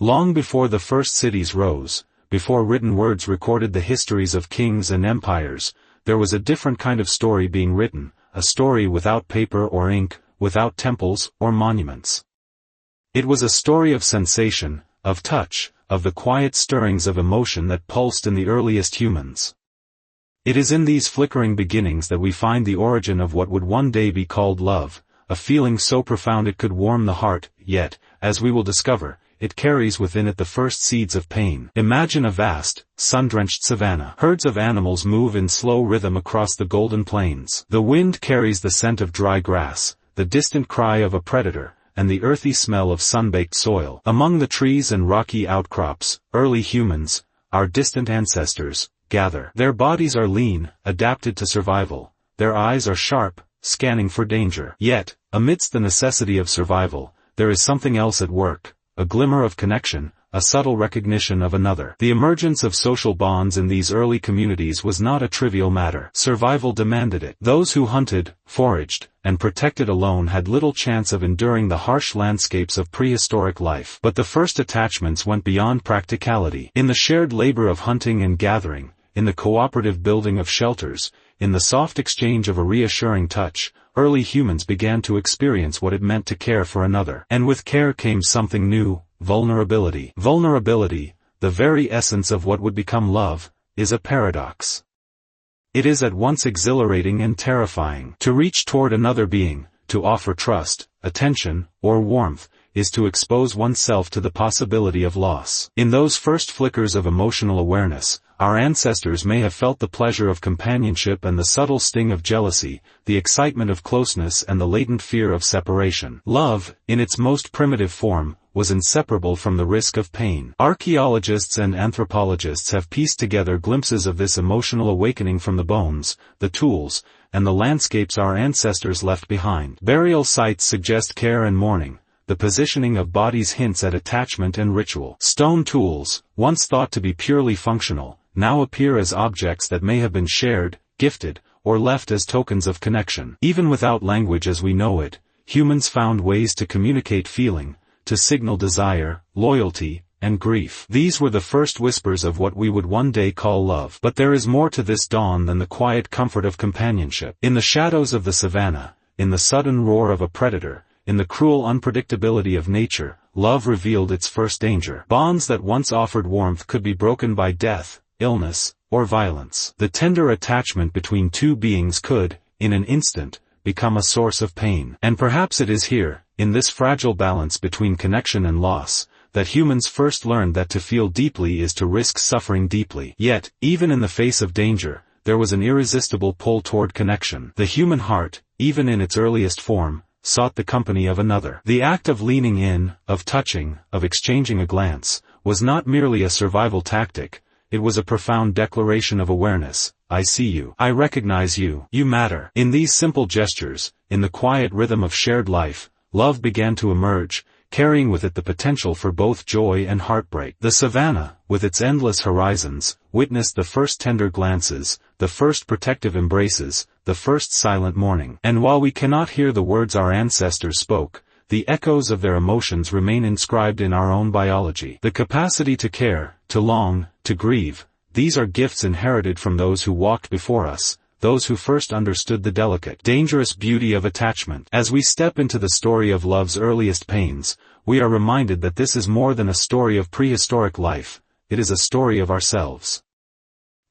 Long before the first cities rose, before written words recorded the histories of kings and empires, there was a different kind of story being written, a story without paper or ink, without temples or monuments. It was a story of sensation, of touch, of the quiet stirrings of emotion that pulsed in the earliest humans. It is in these flickering beginnings that we find the origin of what would one day be called love, a feeling so profound it could warm the heart, yet, as we will discover, it carries within it the first seeds of pain. Imagine a vast, sun-drenched savanna. Herds of animals move in slow rhythm across the golden plains. The wind carries the scent of dry grass, the distant cry of a predator, and the earthy smell of sun-baked soil. Among the trees and rocky outcrops, early humans, our distant ancestors, gather. Their bodies are lean, adapted to survival. Their eyes are sharp, scanning for danger. Yet, amidst the necessity of survival, there is something else at work, a glimmer of connection, a subtle recognition of another. The emergence of social bonds in these early communities was not a trivial matter. Survival demanded it. Those who hunted, foraged, and protected alone had little chance of enduring the harsh landscapes of prehistoric life. But the first attachments went beyond practicality. In the shared labor of hunting and gathering, in the cooperative building of shelters, in the soft exchange of a reassuring touch, early humans began to experience what it meant to care for another. And with care came something new, vulnerability. Vulnerability, the very essence of what would become love, is a paradox. It is at once exhilarating and terrifying. To reach toward another being, to offer trust, attention, or warmth, is to expose oneself to the possibility of loss. In those first flickers of emotional awareness, our ancestors may have felt the pleasure of companionship and the subtle sting of jealousy, the excitement of closeness and the latent fear of separation. Love, in its most primitive form, was inseparable from the risk of pain. Archaeologists and anthropologists have pieced together glimpses of this emotional awakening from the bones, the tools, and the landscapes our ancestors left behind. Burial sites suggest care and mourning. The positioning of bodies hints at attachment and ritual. Stone tools, once thought to be purely functional, now appear as objects that may have been shared, gifted, or left as tokens of connection. Even without language as we know it, humans found ways to communicate feeling, to signal desire, loyalty, and grief. These were the first whispers of what we would one day call love. But there is more to this dawn than the quiet comfort of companionship. In the shadows of the savannah, in the sudden roar of a predator, in the cruel unpredictability of nature, love revealed its first danger. Bonds that once offered warmth could be broken by death, illness, or violence. The tender attachment between two beings could, in an instant, become a source of pain. And perhaps it is here, in this fragile balance between connection and loss, that humans first learned that to feel deeply is to risk suffering deeply. Yet, even in the face of danger, there was an irresistible pull toward connection. The human heart, even in its earliest form, sought the company of another. The act of leaning in, of touching, of exchanging a glance, was not merely a survival tactic, it was a profound declaration of awareness. I see you. I recognize you. You matter. In these simple gestures, in the quiet rhythm of shared life, love began to emerge, carrying with it the potential for both joy and heartbreak. The savannah, with its endless horizons, witnessed the first tender glances, the first protective embraces, the first silent mourning. And while we cannot hear the words our ancestors spoke, the echoes of their emotions remain inscribed in our own biology. The capacity to care, to long, to grieve, these are gifts inherited from those who walked before us, those who first understood the delicate, dangerous beauty of attachment. As we step into the story of love's earliest pains, we are reminded that this is more than a story of prehistoric life, it is a story of ourselves.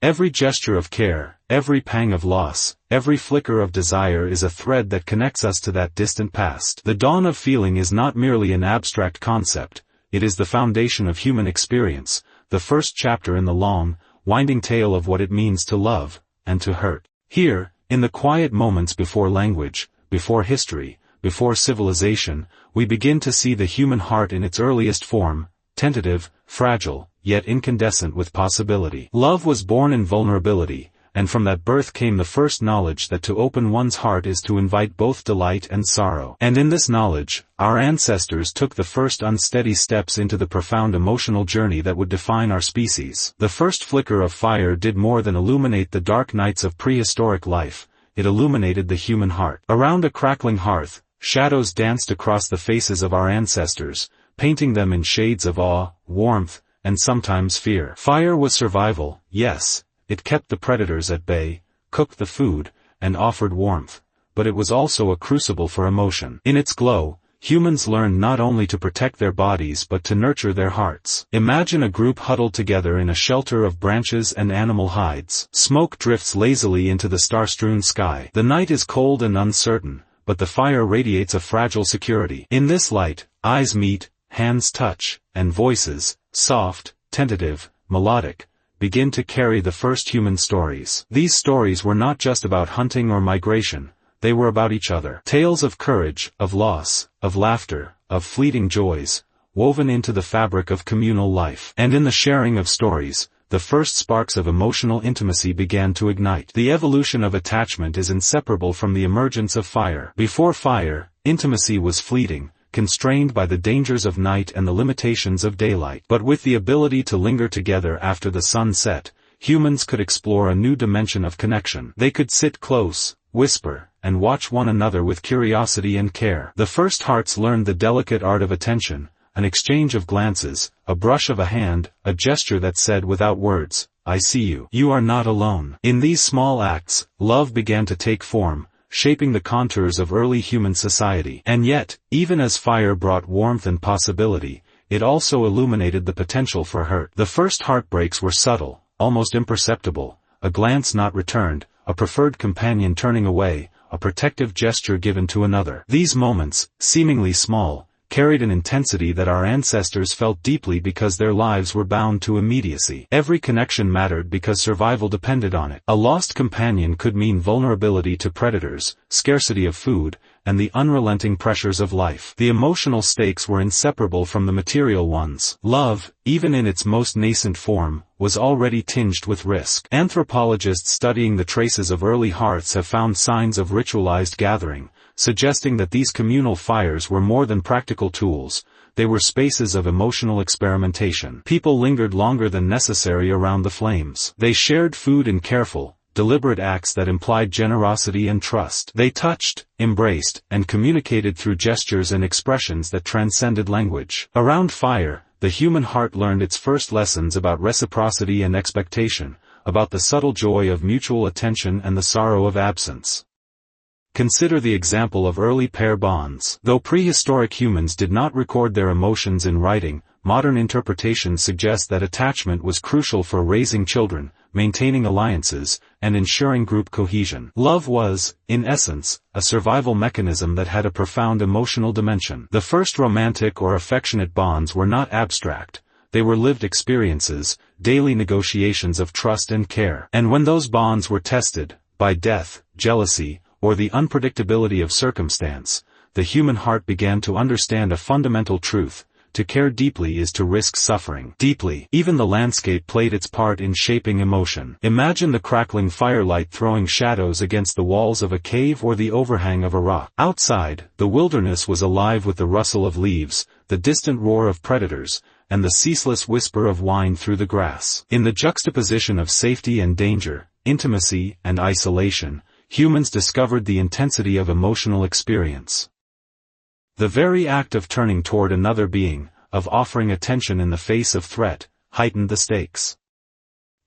Every gesture of care, every pang of loss, every flicker of desire is a thread that connects us to that distant past. The dawn of feeling is not merely an abstract concept, it is the foundation of human experience, the first chapter in the long, winding tale of what it means to love, and to hurt. Here, in the quiet moments before language, before history, before civilization, we begin to see the human heart in its earliest form, tentative, fragile, yet incandescent with possibility. Love was born in vulnerability, and from that birth came the first knowledge that to open one's heart is to invite both delight and sorrow. And in this knowledge, our ancestors took the first unsteady steps into the profound emotional journey that would define our species. The first flicker of fire did more than illuminate the dark nights of prehistoric life, it illuminated the human heart. Around a crackling hearth, shadows danced across the faces of our ancestors, painting them in shades of awe, warmth, and sometimes fear. Fire was survival, yes, it kept the predators at bay, cooked the food, and offered warmth, but it was also a crucible for emotion. In its glow, humans learned not only to protect their bodies but to nurture their hearts. Imagine a group huddled together in a shelter of branches and animal hides. Smoke drifts lazily into the star-strewn sky. The night is cold and uncertain, but the fire radiates a fragile security. In this light, eyes meet, hands touch, and voices, soft, tentative, melodic, begin to carry the first human stories. These stories were not just about hunting or migration. They were about each other. Tales of courage, of loss, of laughter, of fleeting joys, woven into the fabric of communal life. And in the sharing of stories, the first sparks of emotional intimacy began to ignite. The evolution of attachment is inseparable from the emergence of fire. Before fire, intimacy was fleeting, constrained by the dangers of night and the limitations of daylight. But with the ability to linger together after the sun set, humans could explore a new dimension of connection. They could sit close, whisper, and watch one another with curiosity and care. The first hearts learned the delicate art of attention, an exchange of glances, a brush of a hand, a gesture that said without words, "I see you. You are not alone." In these small acts, love began to take form, shaping the contours of early human society. And yet, even as fire brought warmth and possibility, it also illuminated the potential for hurt. The first heartbreaks were subtle, almost imperceptible, a glance not returned, a preferred companion turning away, a protective gesture given to another. These moments, seemingly small, carried an intensity that our ancestors felt deeply because their lives were bound to immediacy. Every connection mattered because survival depended on it. A lost companion could mean vulnerability to predators, scarcity of food, and the unrelenting pressures of life. The emotional stakes were inseparable from the material ones. Love, even in its most nascent form, was already tinged with risk. Anthropologists studying the traces of early hearths have found signs of ritualized gathering, suggesting that these communal fires were more than practical tools. They were spaces of emotional experimentation. People lingered longer than necessary around the flames. They shared food in careful, deliberate acts that implied generosity and trust. They touched, embraced, and communicated through gestures and expressions that transcended language. Around fire, the human heart learned its first lessons about reciprocity and expectation, about the subtle joy of mutual attention and the sorrow of absence. Consider the example of early pair bonds. Though prehistoric humans did not record their emotions in writing, modern interpretations suggest that attachment was crucial for raising children, maintaining alliances, and ensuring group cohesion. Love was, in essence, a survival mechanism that had a profound emotional dimension. The first romantic or affectionate bonds were not abstract. They were lived experiences, daily negotiations of trust and care. And when those bonds were tested, by death, jealousy, or the unpredictability of circumstance, the human heart began to understand a fundamental truth: to care deeply is to risk suffering deeply. Even the landscape played its part in shaping emotion. Imagine the crackling firelight throwing shadows against the walls of a cave or the overhang of a rock. Outside, the wilderness was alive with the rustle of leaves, the distant roar of predators, and the ceaseless whisper of wind through the grass. In the juxtaposition of safety and danger, intimacy and isolation, humans discovered the intensity of emotional experience. The very act of turning toward another being, of offering attention in the face of threat, heightened the stakes.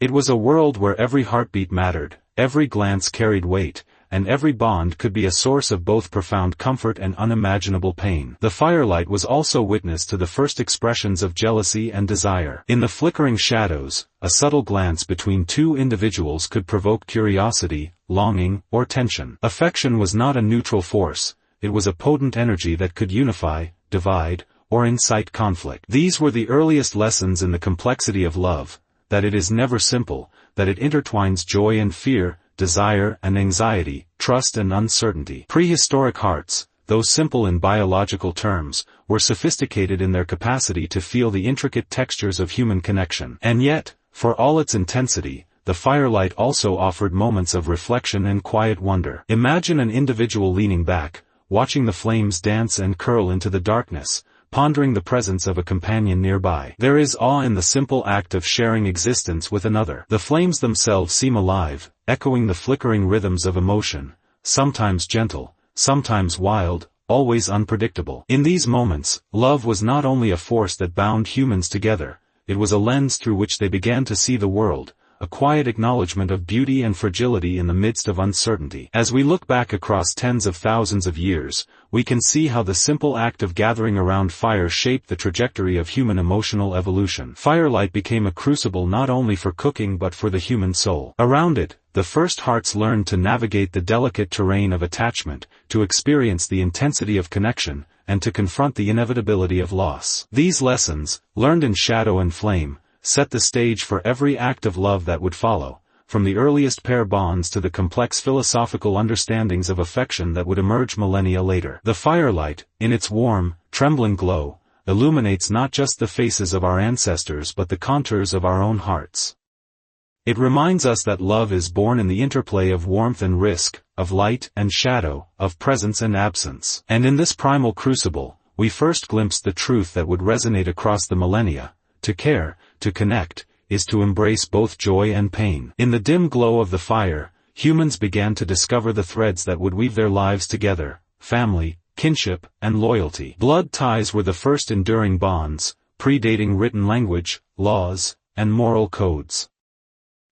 It was a world where every heartbeat mattered, every glance carried weight, and every bond could be a source of both profound comfort and unimaginable pain. The firelight was also witness to the first expressions of jealousy and desire. In the flickering shadows, a subtle glance between two individuals could provoke curiosity, longing, or tension. Affection was not a neutral force. It was a potent energy that could unify, divide, or incite conflict. These were the earliest lessons in the complexity of love, that it is never simple, that it intertwines joy and fear, desire and anxiety, trust and uncertainty. Prehistoric hearts, though simple in biological terms, were sophisticated in their capacity to feel the intricate textures of human connection. And yet, for all its intensity, the firelight also offered moments of reflection and quiet wonder. Imagine an individual leaning back, watching the flames dance and curl into the darkness, pondering the presence of a companion nearby. There is awe in the simple act of sharing existence with another. The flames themselves seem alive, echoing the flickering rhythms of emotion, sometimes gentle, sometimes wild, always unpredictable. In these moments, love was not only a force that bound humans together, it was a lens through which they began to see the world, a quiet acknowledgement of beauty and fragility in the midst of uncertainty. As we look back across tens of thousands of years, we can see how the simple act of gathering around fire shaped the trajectory of human emotional evolution. Firelight became a crucible not only for cooking but for the human soul. Around it, the first hearts learned to navigate the delicate terrain of attachment, to experience the intensity of connection, and to confront the inevitability of loss. These lessons, learned in shadow and flame, set the stage for every act of love that would follow, from the earliest pair bonds to the complex philosophical understandings of affection that would emerge millennia later. The firelight, in its warm, trembling glow, illuminates not just the faces of our ancestors but the contours of our own hearts. It reminds us that love is born in the interplay of warmth and risk, of light and shadow, of presence and absence. And in this primal crucible, we first glimpsed the truth that would resonate across the millennia: to care, to connect, is to embrace both joy and pain. In the dim glow of the fire, humans began to discover the threads that would weave their lives together: family, kinship, and loyalty. Blood ties were the first enduring bonds, predating written language, laws, and moral codes.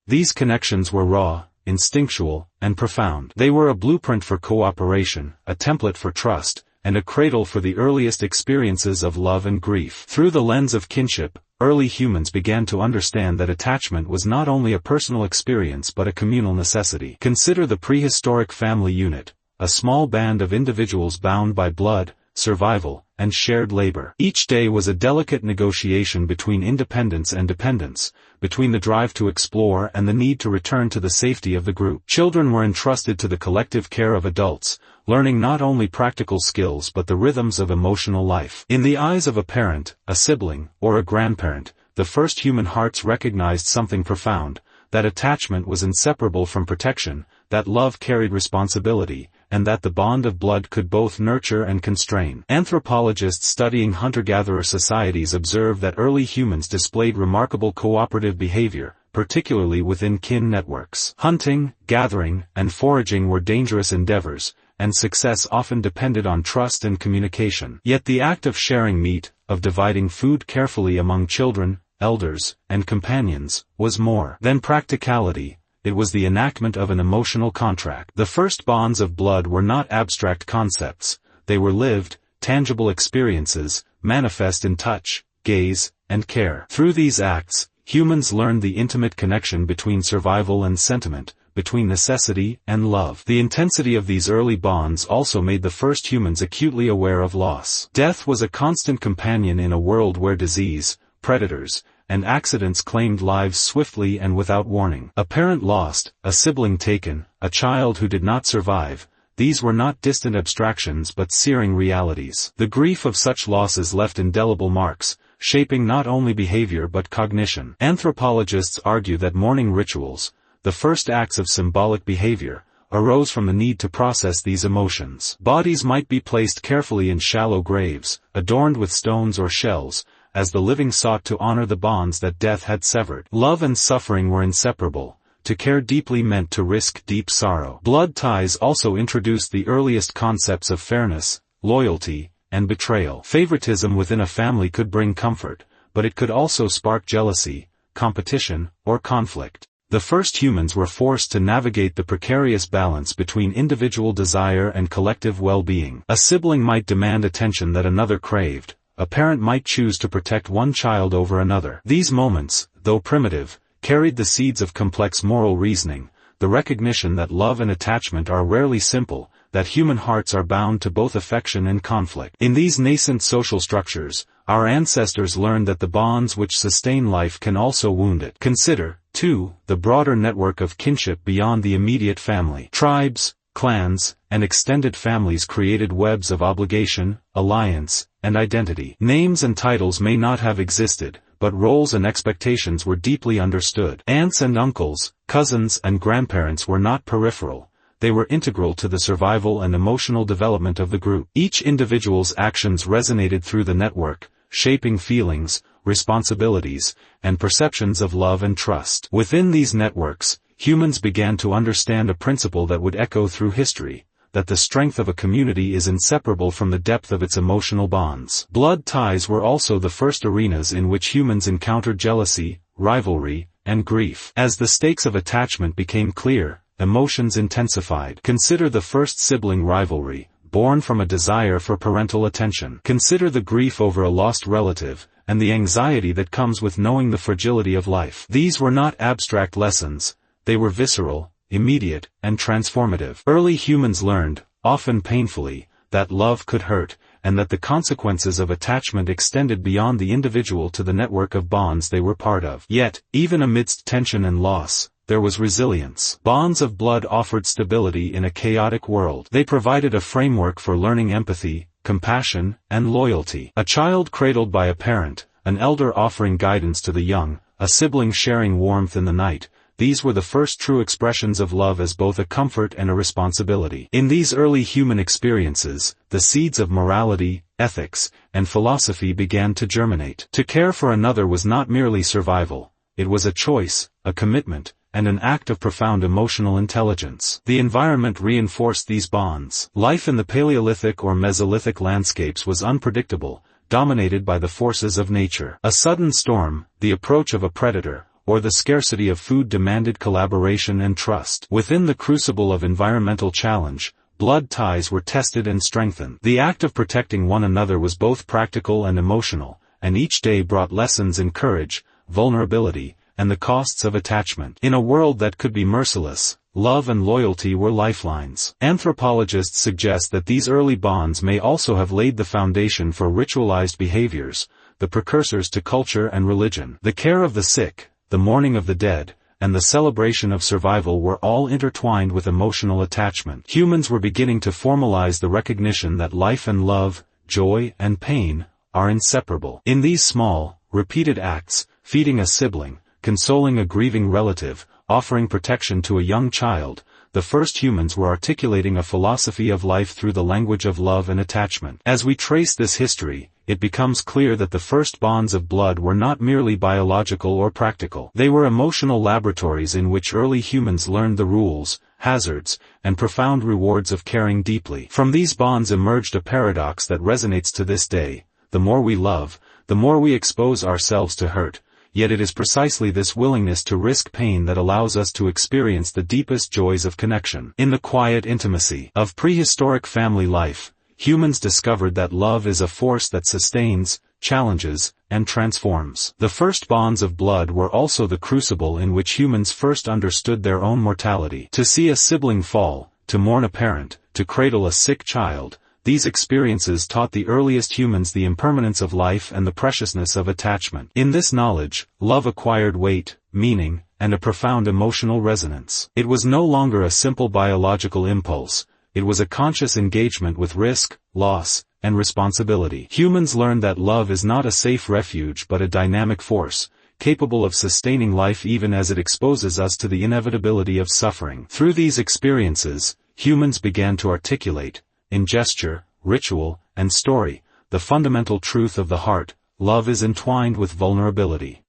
These connections were raw, instinctual, and profound. They were a blueprint for cooperation, a template for trust, and a cradle for the earliest experiences of love and grief. Through the lens of kinship, early humans began to understand that attachment was not only a personal experience but a communal necessity. Consider the prehistoric family unit, a small band of individuals bound by blood, survival, and shared labor. Each day was a delicate negotiation between independence and dependence, between the drive to explore and the need to return to the safety of the group. Children were entrusted to the collective care of adults, learning not only practical skills but the rhythms of emotional life. In the eyes of a parent, a sibling, or a grandparent, the first human hearts recognized something profound: that attachment was inseparable from protection, that love carried responsibility, and that the bond of blood could both nurture and constrain. Anthropologists studying hunter-gatherer societies observe that early humans displayed remarkable cooperative behavior, particularly within kin networks. Hunting, gathering, and foraging were dangerous endeavors, and success often depended on trust and communication. Yet the act of sharing meat, of dividing food carefully among children, elders, and companions, was more than practicality. It was the enactment of an emotional contract. The first bonds of blood were not abstract concepts, they were lived, tangible experiences, manifest in touch, gaze, and care. Through these acts, humans learned the intimate connection between survival and sentiment, between necessity and love. The intensity of these early bonds also made the first humans acutely aware of loss. Death was a constant companion in a world where disease, predators, and accidents claimed lives swiftly and without warning. A parent lost, a sibling taken, a child who did not survive, these were not distant abstractions but searing realities. The grief of such losses left indelible marks, shaping not only behavior but cognition. Anthropologists argue that mourning rituals, the first acts of symbolic behavior, arose from the need to process these emotions. Bodies might be placed carefully in shallow graves, adorned with stones or shells, as the living sought to honor the bonds that death had severed. Love and suffering were inseparable. To care deeply meant to risk deep sorrow. Blood ties also introduced the earliest concepts of fairness, loyalty, and betrayal. Favoritism within a family could bring comfort, but it could also spark jealousy, competition, or conflict. The first humans were forced to navigate the precarious balance between individual desire and collective well-being. A sibling might demand attention that another craved. A parent might choose to protect one child over another. These moments, though primitive, carried the seeds of complex moral reasoning, the recognition that love and attachment are rarely simple, that human hearts are bound to both affection and conflict. In these nascent social structures, our ancestors learned that the bonds which sustain life can also wound it. Consider, too, the broader network of kinship beyond the immediate family. Tribes, clans, and extended families created webs of obligation, alliance, and identity. Names and titles may not have existed, but roles and expectations were deeply understood. Aunts and uncles, cousins and grandparents were not peripheral. They were integral to the survival and emotional development of the group. Each individual's actions resonated through the network, shaping feelings, responsibilities, and perceptions of love and trust. Within these networks, humans began to understand a principle that would echo through history: that the strength of a community is inseparable from the depth of its emotional bonds. Blood ties were also the first arenas in which humans encountered jealousy, rivalry, and grief. As the stakes of attachment became clear, emotions intensified. Consider the first sibling rivalry, born from a desire for parental attention. Consider the grief over a lost relative, and the anxiety that comes with knowing the fragility of life. These were not abstract lessons, they were visceral, immediate, and transformative. Early humans learned, often painfully, that love could hurt, and that the consequences of attachment extended beyond the individual to the network of bonds they were part of. Yet, even amidst tension and loss, there was resilience. Bonds of blood offered stability in a chaotic world. They provided a framework for learning empathy, compassion, and loyalty. A child cradled by a parent, an elder offering guidance to the young, a sibling sharing warmth in the night, these were the first true expressions of love as both a comfort and a responsibility. In these early human experiences, the seeds of morality, ethics, and philosophy began to germinate. To care for another was not merely survival, it was a choice, a commitment, and an act of profound emotional intelligence. The environment reinforced these bonds. Life in the Paleolithic or Mesolithic landscapes was unpredictable, dominated by the forces of nature. A sudden storm, the approach of a predator, or the scarcity of food demanded collaboration and trust. Within the crucible of environmental challenge, blood ties were tested and strengthened. The act of protecting one another was both practical and emotional, and each day brought lessons in courage, vulnerability, and the costs of attachment. In a world that could be merciless, love and loyalty were lifelines. Anthropologists suggest that these early bonds may also have laid the foundation for ritualized behaviors, the precursors to culture and religion. The care of the sick, the mourning of the dead, and the celebration of survival were all intertwined with emotional attachment. Humans were beginning to formalize the recognition that life and love, joy and pain, are inseparable. In these small, repeated acts, feeding a sibling, consoling a grieving relative, offering protection to a young child, the first humans were articulating a philosophy of life through the language of love and attachment. As we trace this history, it becomes clear that the first bonds of blood were not merely biological or practical. They were emotional laboratories in which early humans learned the rules, hazards, and profound rewards of caring deeply. From these bonds emerged a paradox that resonates to this day: the more we love, the more we expose ourselves to hurt. Yet it is precisely this willingness to risk pain that allows us to experience the deepest joys of connection. In the quiet intimacy of prehistoric family life, humans discovered that love is a force that sustains, challenges, and transforms. The first bonds of blood were also the crucible in which humans first understood their own mortality. To see a sibling fall, to mourn a parent, to cradle a sick child, these experiences taught the earliest humans the impermanence of life and the preciousness of attachment. In this knowledge, love acquired weight, meaning, and a profound emotional resonance. It was no longer a simple biological impulse, it was a conscious engagement with risk, loss, and responsibility. Humans learned that love is not a safe refuge but a dynamic force, capable of sustaining life even as it exposes us to the inevitability of suffering. Through these experiences, humans began to articulate, in gesture, ritual, and story, the fundamental truth of the heart: love is entwined with vulnerability.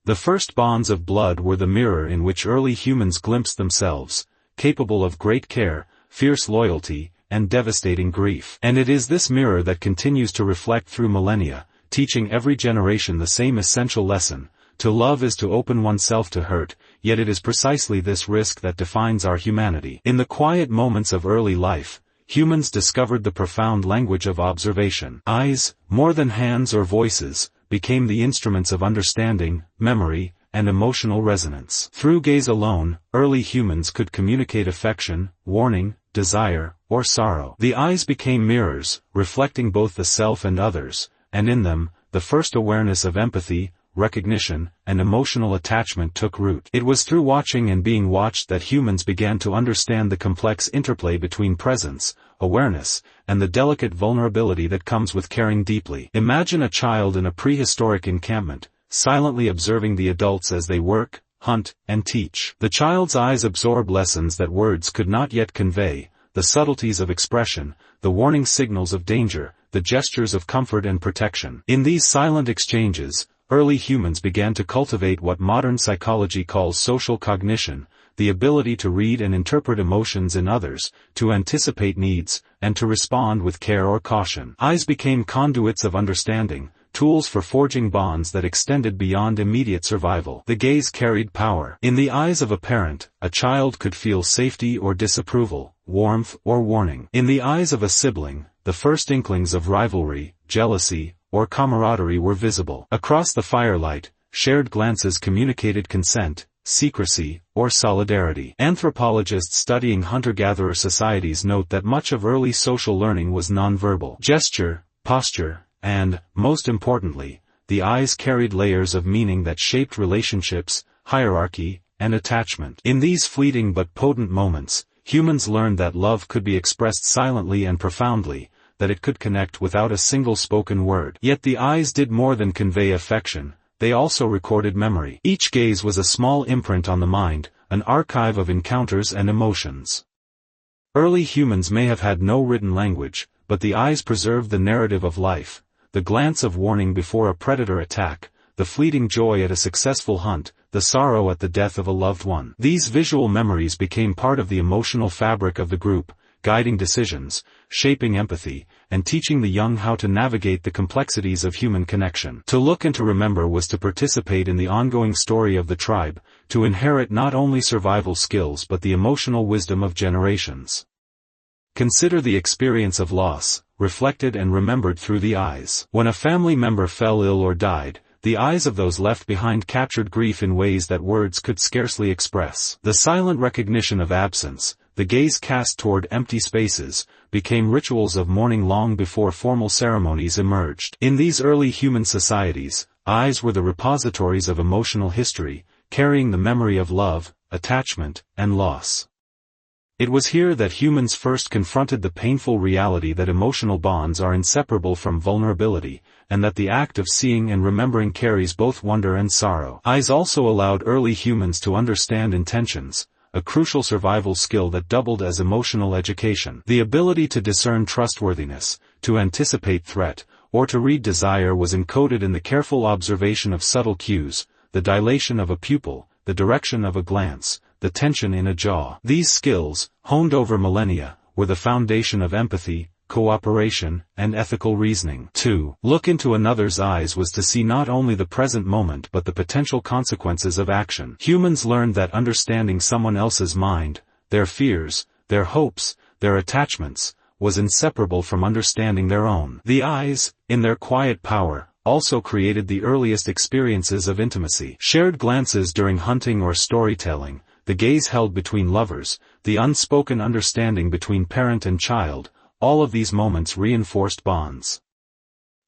The first bonds of blood were the mirror in which early humans glimpsed themselves, capable of great care, fierce loyalty, and devastating grief. And it is this mirror that continues to reflect through millennia, teaching every generation the same essential lesson: to love is to open oneself to hurt, yet it is precisely this risk that defines our humanity. In the quiet moments of early life, humans discovered the profound language of observation. Eyes, more than hands or voices, became the instruments of understanding, memory, and emotional resonance. Through gaze alone, early humans could communicate affection, warning, desire, or sorrow. The eyes became mirrors, reflecting both the self and others, and in them, the first awareness of empathy, recognition, and emotional attachment took root. It was through watching and being watched that humans began to understand the complex interplay between presence, awareness, and the delicate vulnerability that comes with caring deeply. Imagine a child in a prehistoric encampment, silently observing the adults as they work, hunt, and teach. The child's eyes absorb lessons that words could not yet convey: the subtleties of expression, the warning signals of danger, the gestures of comfort and protection. In these silent exchanges, early humans began to cultivate what modern psychology calls social cognition, the ability to read and interpret emotions in others, to anticipate needs, and to respond with care or caution. Eyes became conduits of understanding, tools for forging bonds that extended beyond immediate survival. The gaze carried power. In the eyes of a parent, a child could feel safety or disapproval, warmth or warning. In the eyes of a sibling, the first inklings of rivalry, jealousy, or camaraderie were visible. Across the firelight, shared glances communicated consent, secrecy, or solidarity. Anthropologists studying hunter-gatherer societies note that much of early social learning was nonverbal. Gesture, posture, and, most importantly, the eyes carried layers of meaning that shaped relationships, hierarchy, and attachment. In these fleeting but potent moments, humans learned that love could be expressed silently and profoundly, that it could connect without a single spoken word. Yet the eyes did more than convey affection, they also recorded memory. Each gaze was a small imprint on the mind, an archive of encounters and emotions. Early humans may have had no written language, but the eyes preserved the narrative of life. The glance of warning before a predator attack, the fleeting joy at a successful hunt, the sorrow at the death of a loved one. These visual memories became part of the emotional fabric of the group, guiding decisions, shaping empathy, and teaching the young how to navigate the complexities of human connection. To look and to remember was to participate in the ongoing story of the tribe, to inherit not only survival skills but the emotional wisdom of generations. Consider the experience of loss, reflected and remembered through the eyes. When a family member fell ill or died, the eyes of those left behind captured grief in ways that words could scarcely express. The silent recognition of absence, the gaze cast toward empty spaces, became rituals of mourning long before formal ceremonies emerged. In these early human societies, eyes were the repositories of emotional history, carrying the memory of love, attachment, and loss. It was here that humans first confronted the painful reality that emotional bonds are inseparable from vulnerability, and that the act of seeing and remembering carries both wonder and sorrow. Eyes also allowed early humans to understand intentions, a crucial survival skill that doubled as emotional education. The ability to discern trustworthiness, to anticipate threat, or to read desire was encoded in the careful observation of subtle cues, the dilation of a pupil, the direction of a glance, the tension in a jaw. These skills, honed over millennia, were the foundation of empathy, cooperation, and ethical reasoning. To look into another's eyes was to see not only the present moment but the potential consequences of action. Humans learned that understanding someone else's mind, their fears, their hopes, their attachments, was inseparable from understanding their own. The eyes, in their quiet power, also created the earliest experiences of intimacy. Shared glances during hunting or storytelling, the gaze held between lovers, the unspoken understanding between parent and child, all of these moments reinforced bonds.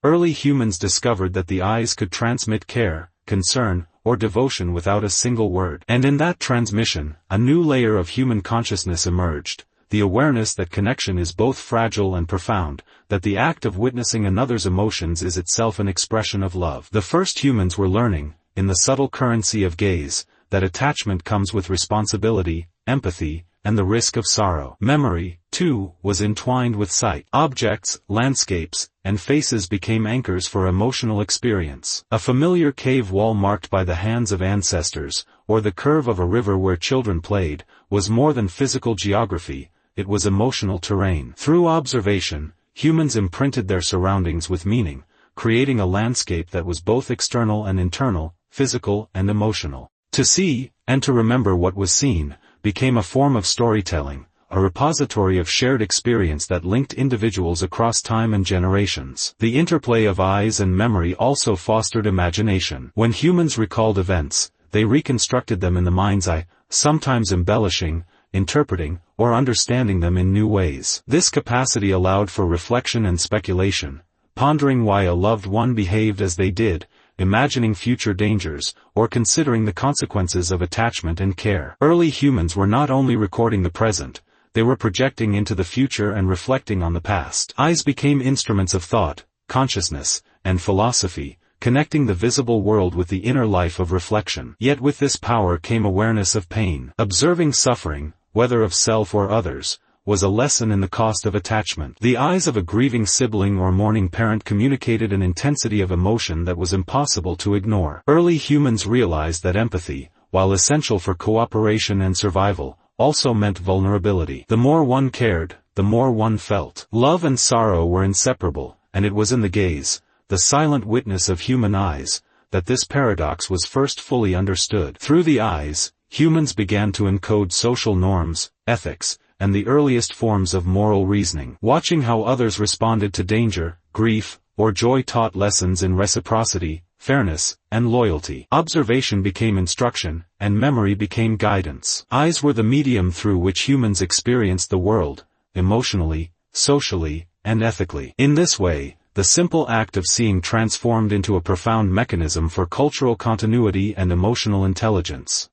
Early humans discovered that the eyes could transmit care, concern, or devotion without a single word. And in that transmission, a new layer of human consciousness emerged, the awareness that connection is both fragile and profound, that the act of witnessing another's emotions is itself an expression of love. The first humans were learning, in the subtle currency of gaze, that attachment comes with responsibility, empathy, and the risk of sorrow. Memory, too, was entwined with sight. Objects, landscapes, and faces became anchors for emotional experience. A familiar cave wall marked by the hands of ancestors, or the curve of a river where children played, was more than physical geography, it was emotional terrain. Through observation, humans imprinted their surroundings with meaning, creating a landscape that was both external and internal, physical and emotional. To see, and to remember what was seen, became a form of storytelling, a repository of shared experience that linked individuals across time and generations. The interplay of eyes and memory also fostered imagination. When humans recalled events, they reconstructed them in the mind's eye, sometimes embellishing, interpreting, or understanding them in new ways. This capacity allowed for reflection and speculation, pondering why a loved one behaved as they did, imagining future dangers, or considering the consequences of attachment and care. Early humans were not only recording the present, they were projecting into the future and reflecting on the past. Eyes became instruments of thought, consciousness, and philosophy, connecting the visible world with the inner life of reflection. Yet with this power came awareness of pain. Observing suffering, whether of self or others, was a lesson in the cost of attachment. The eyes of a grieving sibling or mourning parent communicated an intensity of emotion that was impossible to ignore. Early humans realized that empathy, while essential for cooperation and survival, also meant vulnerability. The more one cared, the more one felt. Love and sorrow were inseparable, and it was in the gaze, the silent witness of human eyes, that this paradox was first fully understood. Through the eyes, humans began to encode social norms, ethics, and the earliest forms of moral reasoning. Watching how others responded to danger, grief, or joy taught lessons in reciprocity, fairness, and loyalty. Observation became instruction, and memory became guidance. Eyes were the medium through which humans experienced the world, emotionally, socially, and ethically. In this way, the simple act of seeing transformed into a profound mechanism for cultural continuity and emotional intelligence.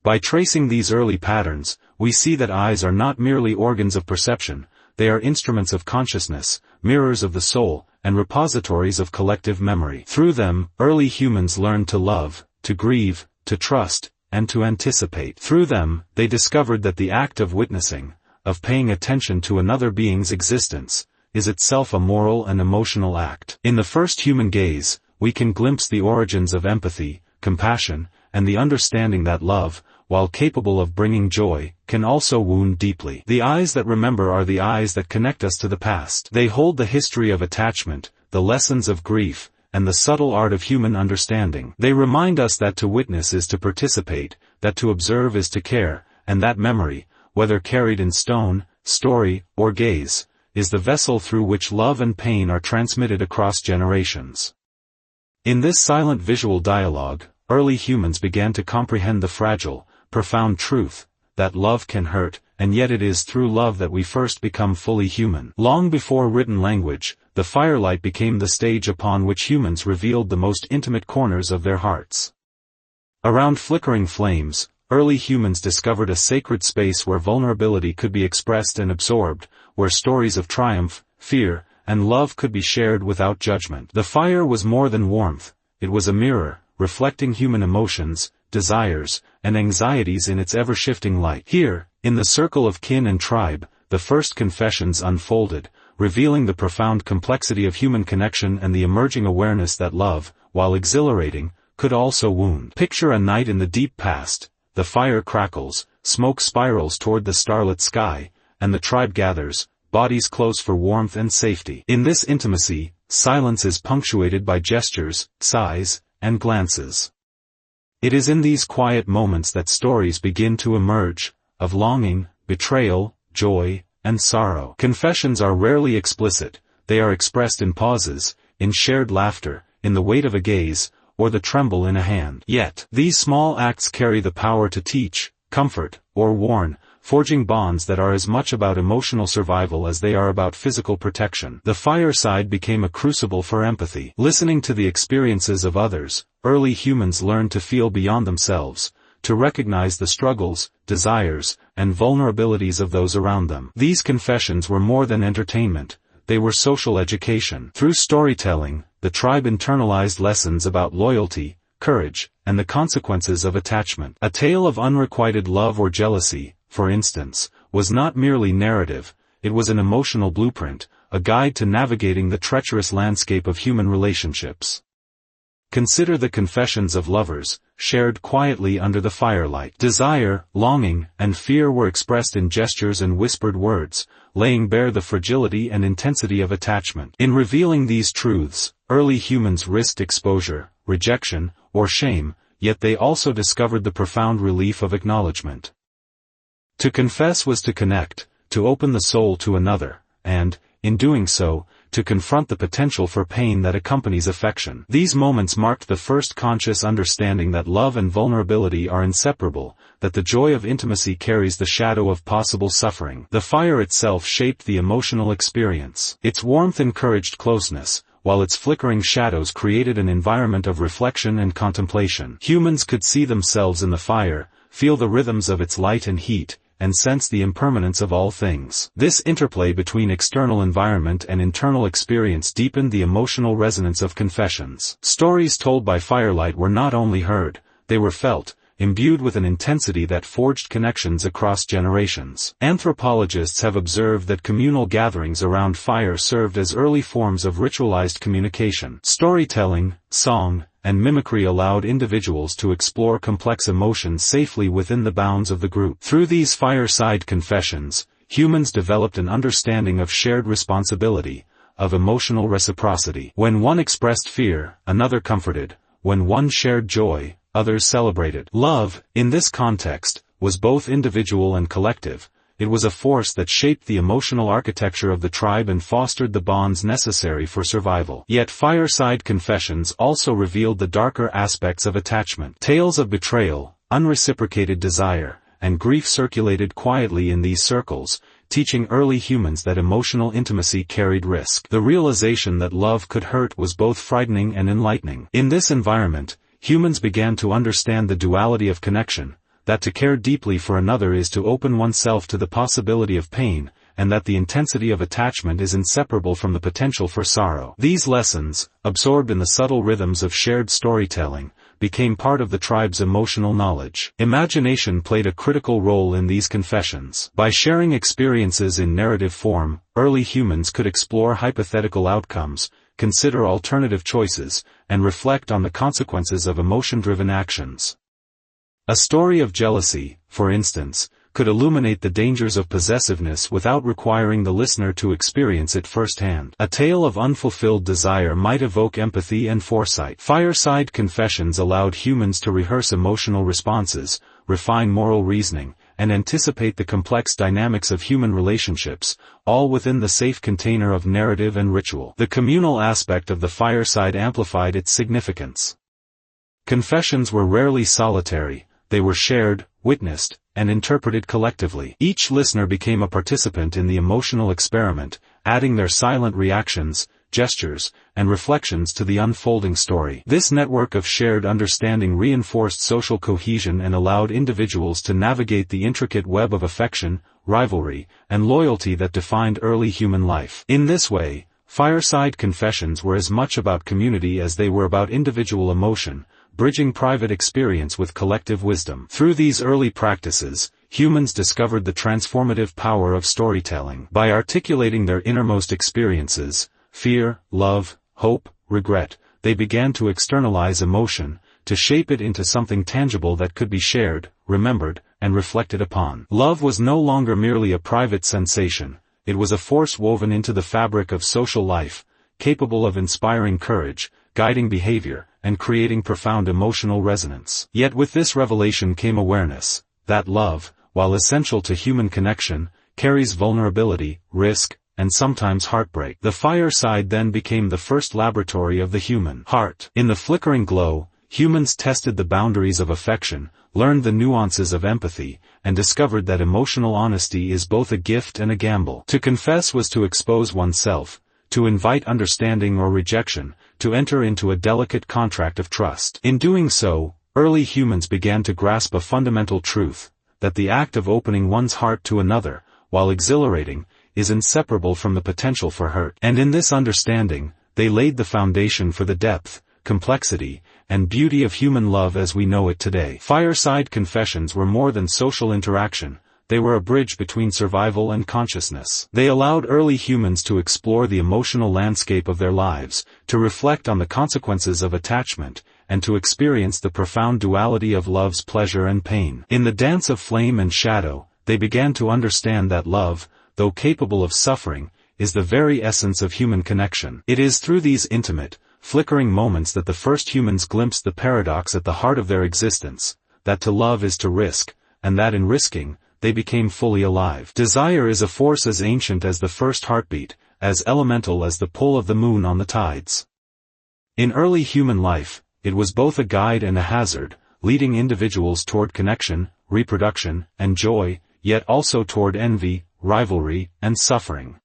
By tracing these early patterns, we see that eyes are not merely organs of perception, they are instruments of consciousness, mirrors of the soul, and repositories of collective memory. Through them, early humans learned to love, to grieve, to trust, and to anticipate. Through them, they discovered that the act of witnessing, of paying attention to another being's existence, is itself a moral and emotional act. In the first human gaze, we can glimpse the origins of empathy, compassion, and the understanding that love, while capable of bringing joy, can also wound deeply. The eyes that remember are the eyes that connect us to the past. They hold the history of attachment, the lessons of grief, and the subtle art of human understanding. They remind us that to witness is to participate, that to observe is to care, and that memory, whether carried in stone, story, or gaze, is the vessel through which love and pain are transmitted across generations. In this silent visual dialogue, early humans began to comprehend the fragile, profound truth, that love can hurt, and yet it is through love that we first become fully human. Long before written language, the firelight became the stage upon which humans revealed the most intimate corners of their hearts. Around flickering flames, early humans discovered a sacred space where vulnerability could be expressed and absorbed, where stories of triumph, fear, and love could be shared without judgment. The fire was more than warmth, it was a mirror, reflecting human emotions, desires, and anxieties in its ever-shifting light. Here, in the circle of kin and tribe, the first confessions unfolded, revealing the profound complexity of human connection and the emerging awareness that love, while exhilarating, could also wound. Picture a night in the deep past, the fire crackles, smoke spirals toward the starlit sky, and the tribe gathers, bodies close for warmth and safety. In this intimacy, silence is punctuated by gestures, sighs, and glances. It is in these quiet moments that stories begin to emerge, of longing, betrayal, joy, and sorrow. Confessions are rarely explicit, they are expressed in pauses, in shared laughter, in the weight of a gaze, or the tremble in a hand. Yet, these small acts carry the power to teach, comfort, or warn, forging bonds that are as much about emotional survival as they are about physical protection. The fireside became a crucible for empathy. Listening to the experiences of others, early humans learned to feel beyond themselves, to recognize the struggles, desires, and vulnerabilities of those around them. These confessions were more than entertainment, they were social education. Through storytelling, the tribe internalized lessons about loyalty, courage, and the consequences of attachment. A tale of unrequited love or jealousy, for instance, was not merely narrative, it was an emotional blueprint, a guide to navigating the treacherous landscape of human relationships. Consider the confessions of lovers, shared quietly under the firelight. Desire, longing, and fear were expressed in gestures and whispered words, laying bare the fragility and intensity of attachment. In revealing these truths, early humans risked exposure, rejection, or shame, yet they also discovered the profound relief of acknowledgement. To confess was to connect, to open the soul to another, and, in doing so, to confront the potential for pain that accompanies affection. These moments marked the first conscious understanding that love and vulnerability are inseparable, that the joy of intimacy carries the shadow of possible suffering. The fire itself shaped the emotional experience. Its warmth encouraged closeness, while its flickering shadows created an environment of reflection and contemplation. Humans could see themselves in the fire, feel the rhythms of its light and heat, and sense the impermanence of all things. This interplay between external environment and internal experience deepened the emotional resonance of confessions. Stories told by firelight were not only heard, they were felt, imbued with an intensity that forged connections across generations. Anthropologists have observed that communal gatherings around fire served as early forms of ritualized communication. Storytelling, song, and mimicry allowed individuals to explore complex emotions safely within the bounds of the group. Through these fireside confessions, humans developed an understanding of shared responsibility, of emotional reciprocity. When one expressed fear, another comforted. When one shared joy, others celebrated. Love, in this context, was both individual and collective. It was a force that shaped the emotional architecture of the tribe and fostered the bonds necessary for survival. Yet fireside confessions also revealed the darker aspects of attachment. Tales of betrayal, unreciprocated desire, and grief circulated quietly in these circles, teaching early humans that emotional intimacy carried risk. The realization that love could hurt was both frightening and enlightening. In this environment, humans began to understand the duality of connection, that to care deeply for another is to open oneself to the possibility of pain, and that the intensity of attachment is inseparable from the potential for sorrow. These lessons, absorbed in the subtle rhythms of shared storytelling, became part of the tribe's emotional knowledge. Imagination played a critical role in these confessions. By sharing experiences in narrative form, early humans could explore hypothetical outcomes, consider alternative choices, and reflect on the consequences of emotion-driven actions. A story of jealousy, for instance, could illuminate the dangers of possessiveness without requiring the listener to experience it firsthand. A tale of unfulfilled desire might evoke empathy and foresight. Fireside confessions allowed humans to rehearse emotional responses, refine moral reasoning, and anticipate the complex dynamics of human relationships, all within the safe container of narrative and ritual. The communal aspect of the fireside amplified its significance. Confessions were rarely solitary. They were shared, witnessed, and interpreted collectively. Each listener became a participant in the emotional experiment, adding their silent reactions, gestures, and reflections to the unfolding story. This network of shared understanding reinforced social cohesion and allowed individuals to navigate the intricate web of affection, rivalry, and loyalty that defined early human life. In this way, fireside confessions were as much about community as they were about individual emotion, bridging private experience with collective wisdom. Through these early practices, humans discovered the transformative power of storytelling. By articulating their innermost experiences, fear, love, hope, regret, they began to externalize emotion, to shape it into something tangible that could be shared, remembered, and reflected upon. Love was no longer merely a private sensation, it was a force woven into the fabric of social life, capable of inspiring courage, guiding behavior, and creating profound emotional resonance. Yet with this revelation came awareness, that love, while essential to human connection, carries vulnerability, risk, and sometimes heartbreak. The fireside then became the first laboratory of the human heart. In the flickering glow, humans tested the boundaries of affection, learned the nuances of empathy, and discovered that emotional honesty is both a gift and a gamble. To confess was to expose oneself, to invite understanding or rejection, to enter into a delicate contract of trust. In doing so, early humans began to grasp a fundamental truth, that the act of opening one's heart to another, while exhilarating, is inseparable from the potential for hurt. And in this understanding, they laid the foundation for the depth, complexity, and beauty of human love as we know it today. Fireside confessions were more than social interaction. They were a bridge between survival and consciousness. They allowed early humans to explore the emotional landscape of their lives, to reflect on the consequences of attachment, and to experience the profound duality of love's pleasure and pain. In the dance of flame and shadow, they began to understand that love, though capable of suffering, is the very essence of human connection. It is through these intimate, flickering moments that the first humans glimpsed the paradox at the heart of their existence, that to love is to risk, and that in risking, they became fully alive. Desire is a force as ancient as the first heartbeat, as elemental as the pull of the moon on the tides. In early human life, it was both a guide and a hazard, leading individuals toward connection, reproduction, and joy, yet also toward envy, rivalry, and suffering.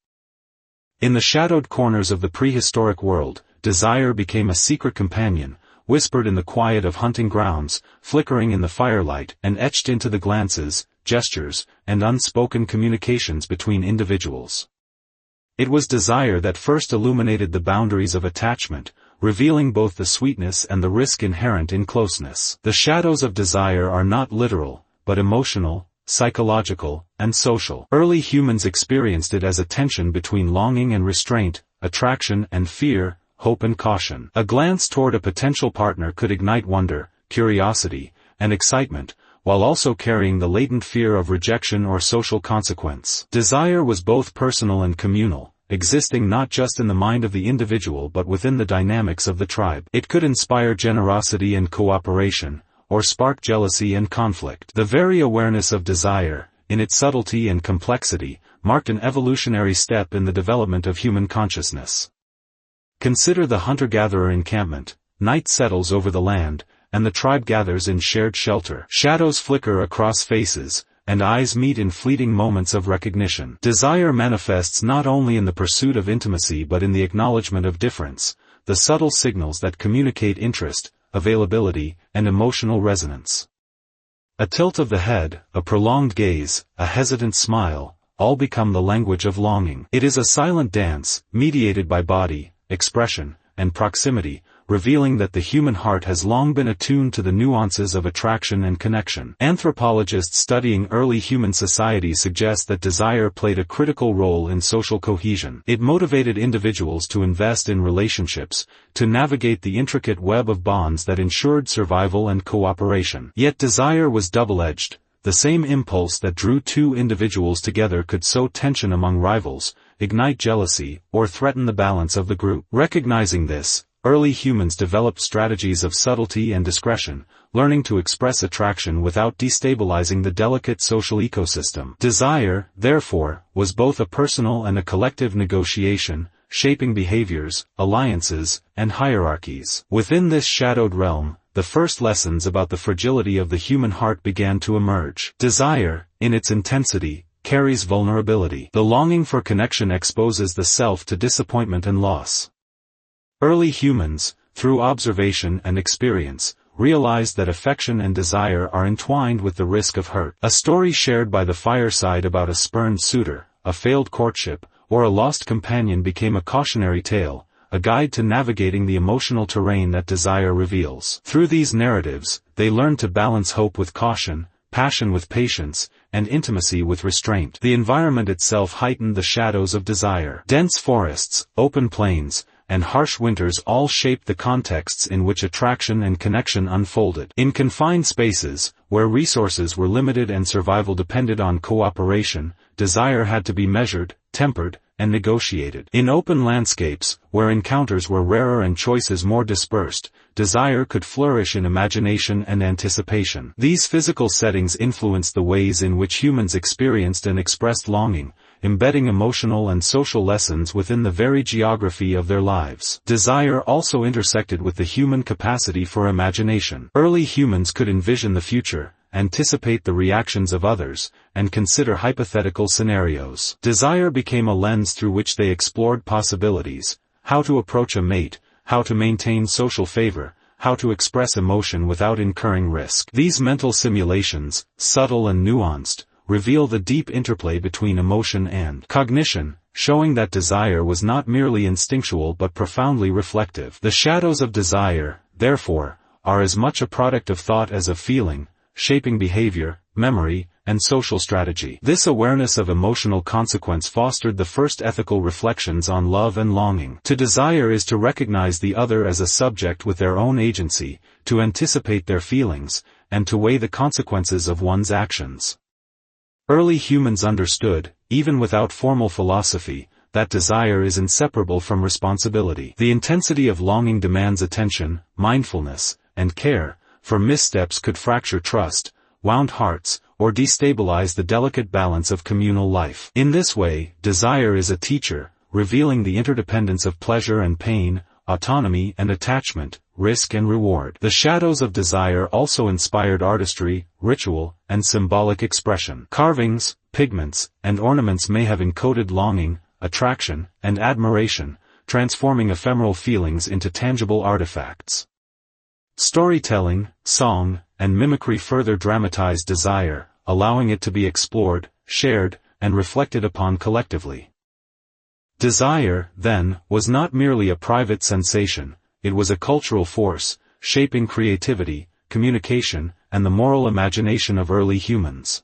In the shadowed corners of the prehistoric world, desire became a secret companion, whispered in the quiet of hunting grounds, flickering in the firelight, and etched into the glances, gestures, and unspoken communications between individuals. It was desire that first illuminated the boundaries of attachment, revealing both the sweetness and the risk inherent in closeness. The shadows of desire are not literal, but emotional, psychological, and social. Early humans experienced it as a tension between longing and restraint, attraction and fear, hope and caution. A glance toward a potential partner could ignite wonder, curiosity, and excitement, while also carrying the latent fear of rejection or social consequence. Desire was both personal and communal, existing not just in the mind of the individual but within the dynamics of the tribe. It could inspire generosity and cooperation, or spark jealousy and conflict. The very awareness of desire, in its subtlety and complexity, marked an evolutionary step in the development of human consciousness. Consider the hunter-gatherer encampment. Night settles over the land, and the tribe gathers in shared shelter. Shadows flicker across faces, and eyes meet in fleeting moments of recognition. Desire manifests not only in the pursuit of intimacy but in the acknowledgement of difference, the subtle signals that communicate interest, availability, and emotional resonance. A tilt of the head, a prolonged gaze, a hesitant smile, all become the language of longing. It is a silent dance, mediated by body, expression, and proximity, revealing that the human heart has long been attuned to the nuances of attraction and connection. Anthropologists studying early human society suggest that desire played a critical role in social cohesion. It motivated individuals to invest in relationships, to navigate the intricate web of bonds that ensured survival and cooperation. Yet desire was double-edged. The same impulse that drew two individuals together could sow tension among rivals, ignite jealousy, or threaten the balance of the group. Recognizing this, early humans developed strategies of subtlety and discretion, learning to express attraction without destabilizing the delicate social ecosystem. Desire, therefore, was both a personal and a collective negotiation, shaping behaviors, alliances, and hierarchies. Within this shadowed realm, the first lessons about the fragility of the human heart began to emerge. Desire, in its intensity, carries vulnerability. The longing for connection exposes the self to disappointment and loss. Early humans, through observation and experience, realized that affection and desire are entwined with the risk of hurt. A story shared by the fireside about a spurned suitor, a failed courtship, or a lost companion became a cautionary tale, a guide to navigating the emotional terrain that desire reveals. Through these narratives, they learned to balance hope with caution, passion with patience, and intimacy with restraint. The environment itself heightened the shadows of desire. Dense forests, open plains, and harsh winters all shaped the contexts in which attraction and connection unfolded. In confined spaces, where resources were limited and survival depended on cooperation, desire had to be measured, tempered, and negotiated. In open landscapes, where encounters were rarer and choices more dispersed, desire could flourish in imagination and anticipation. These physical settings influenced the ways in which humans experienced and expressed longing, embedding emotional and social lessons within the very geography of their lives. Desire also intersected with the human capacity for imagination. Early humans could envision the future, anticipate the reactions of others, and consider hypothetical scenarios. Desire became a lens through which they explored possibilities: how to approach a mate, how to maintain social favor, how to express emotion without incurring risk. These mental simulations, subtle and nuanced, reveal the deep interplay between emotion and cognition, showing that desire was not merely instinctual but profoundly reflective. The shadows of desire, therefore, are as much a product of thought as of feeling, shaping behavior, memory, and social strategy. This awareness of emotional consequence fostered the first ethical reflections on love and longing. To desire is to recognize the other as a subject with their own agency, to anticipate their feelings, and to weigh the consequences of one's actions. Early humans understood, even without formal philosophy, that desire is inseparable from responsibility. The intensity of longing demands attention, mindfulness, and care, for missteps could fracture trust, wound hearts, or destabilize the delicate balance of communal life. In this way, desire is a teacher, revealing the interdependence of pleasure and pain, autonomy and attachment, risk and reward. The shadows of desire also inspired artistry, ritual, and symbolic expression. Carvings, pigments, and ornaments may have encoded longing, attraction, and admiration, transforming ephemeral feelings into tangible artifacts. Storytelling, song, and mimicry further dramatized desire, allowing it to be explored, shared, and reflected upon collectively. Desire, then, was not merely a private sensation, it was a cultural force, shaping creativity, communication, and the moral imagination of early humans.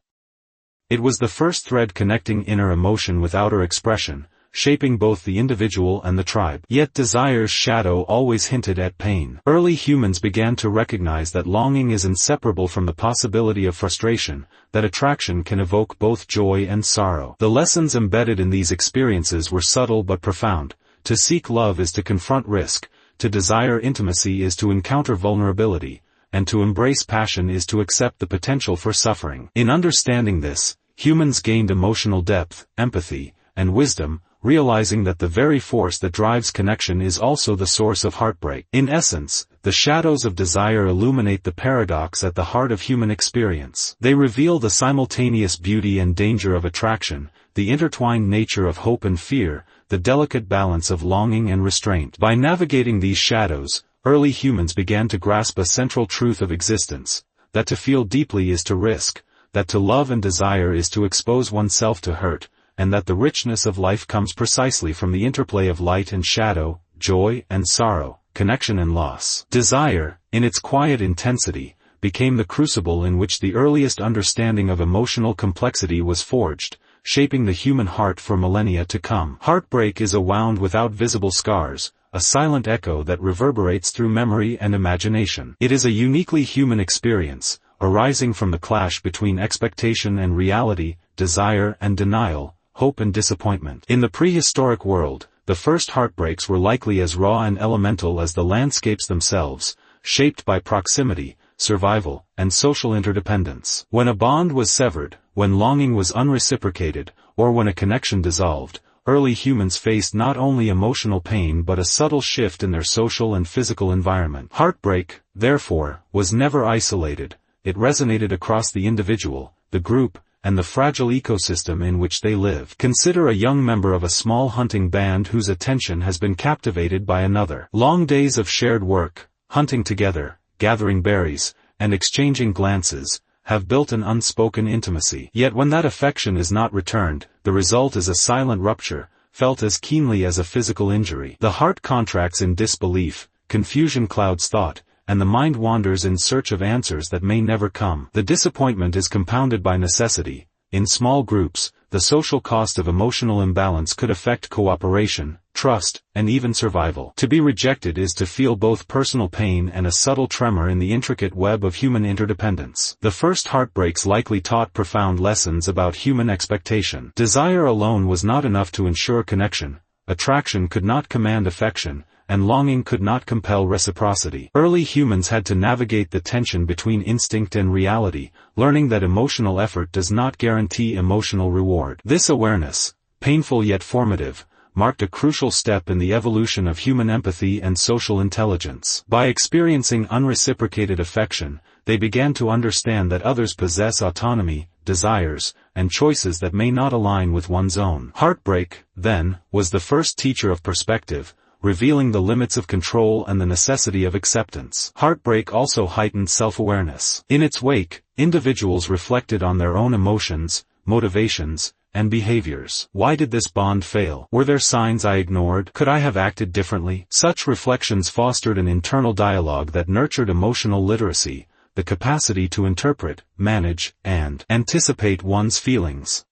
It was the first thread connecting inner emotion with outer expression, shaping both the individual and the tribe. Yet desire's shadow always hinted at pain. Early humans began to recognize that longing is inseparable from the possibility of frustration, that attraction can evoke both joy and sorrow. The lessons embedded in these experiences were subtle but profound. To seek love is to confront risk, to desire intimacy is to encounter vulnerability, and to embrace passion is to accept the potential for suffering. In understanding this, humans gained emotional depth, empathy, and wisdom, realizing that the very force that drives connection is also the source of heartbreak. In essence, the shadows of desire illuminate the paradox at the heart of human experience. They reveal the simultaneous beauty and danger of attraction, the intertwined nature of hope and fear, the delicate balance of longing and restraint. By navigating these shadows, early humans began to grasp a central truth of existence, that to feel deeply is to risk, that to love and desire is to expose oneself to hurt, and that the richness of life comes precisely from the interplay of light and shadow, joy and sorrow, connection and loss. Desire, in its quiet intensity, became the crucible in which the earliest understanding of emotional complexity was forged, shaping the human heart for millennia to come. Heartbreak is a wound without visible scars, a silent echo that reverberates through memory and imagination. It is a uniquely human experience, arising from the clash between expectation and reality, desire and denial, hope and disappointment. In the prehistoric world, the first heartbreaks were likely as raw and elemental as the landscapes themselves, shaped by proximity, survival, and social interdependence. When a bond was severed, when longing was unreciprocated, or when a connection dissolved, early humans faced not only emotional pain but a subtle shift in their social and physical environment. Heartbreak, therefore, was never isolated. It resonated across the individual, the group, and the fragile ecosystem in which they live. Consider a young member of a small hunting band whose attention has been captivated by another. Long days of shared work, hunting together, gathering berries, and exchanging glances, have built an unspoken intimacy. Yet when that affection is not returned, the result is a silent rupture, felt as keenly as a physical injury. The heart contracts in disbelief, confusion clouds thought, and the mind wanders in search of answers that may never come. The disappointment is compounded by necessity. In small groups, the social cost of emotional imbalance could affect cooperation, trust, and even survival. To be rejected is to feel both personal pain and a subtle tremor in the intricate web of human interdependence. The first heartbreaks likely taught profound lessons about human expectation. Desire alone was not enough to ensure connection, attraction could not command affection, and longing could not compel reciprocity. Early humans had to navigate the tension between instinct and reality, learning that emotional effort does not guarantee emotional reward. This awareness, painful yet formative, marked a crucial step in the evolution of human empathy and social intelligence. By experiencing unreciprocated affection, they began to understand that others possess autonomy, desires, and choices that may not align with one's own. Heartbreak, then, was the first teacher of perspective, revealing the limits of control and the necessity of acceptance. Heartbreak also heightened self-awareness. In its wake, individuals reflected on their own emotions, motivations, and behaviors. Why did this bond fail? Were there signs I ignored? Could I have acted differently? Such reflections fostered an internal dialogue that nurtured emotional literacy, the capacity to interpret, manage, and anticipate one's feelings.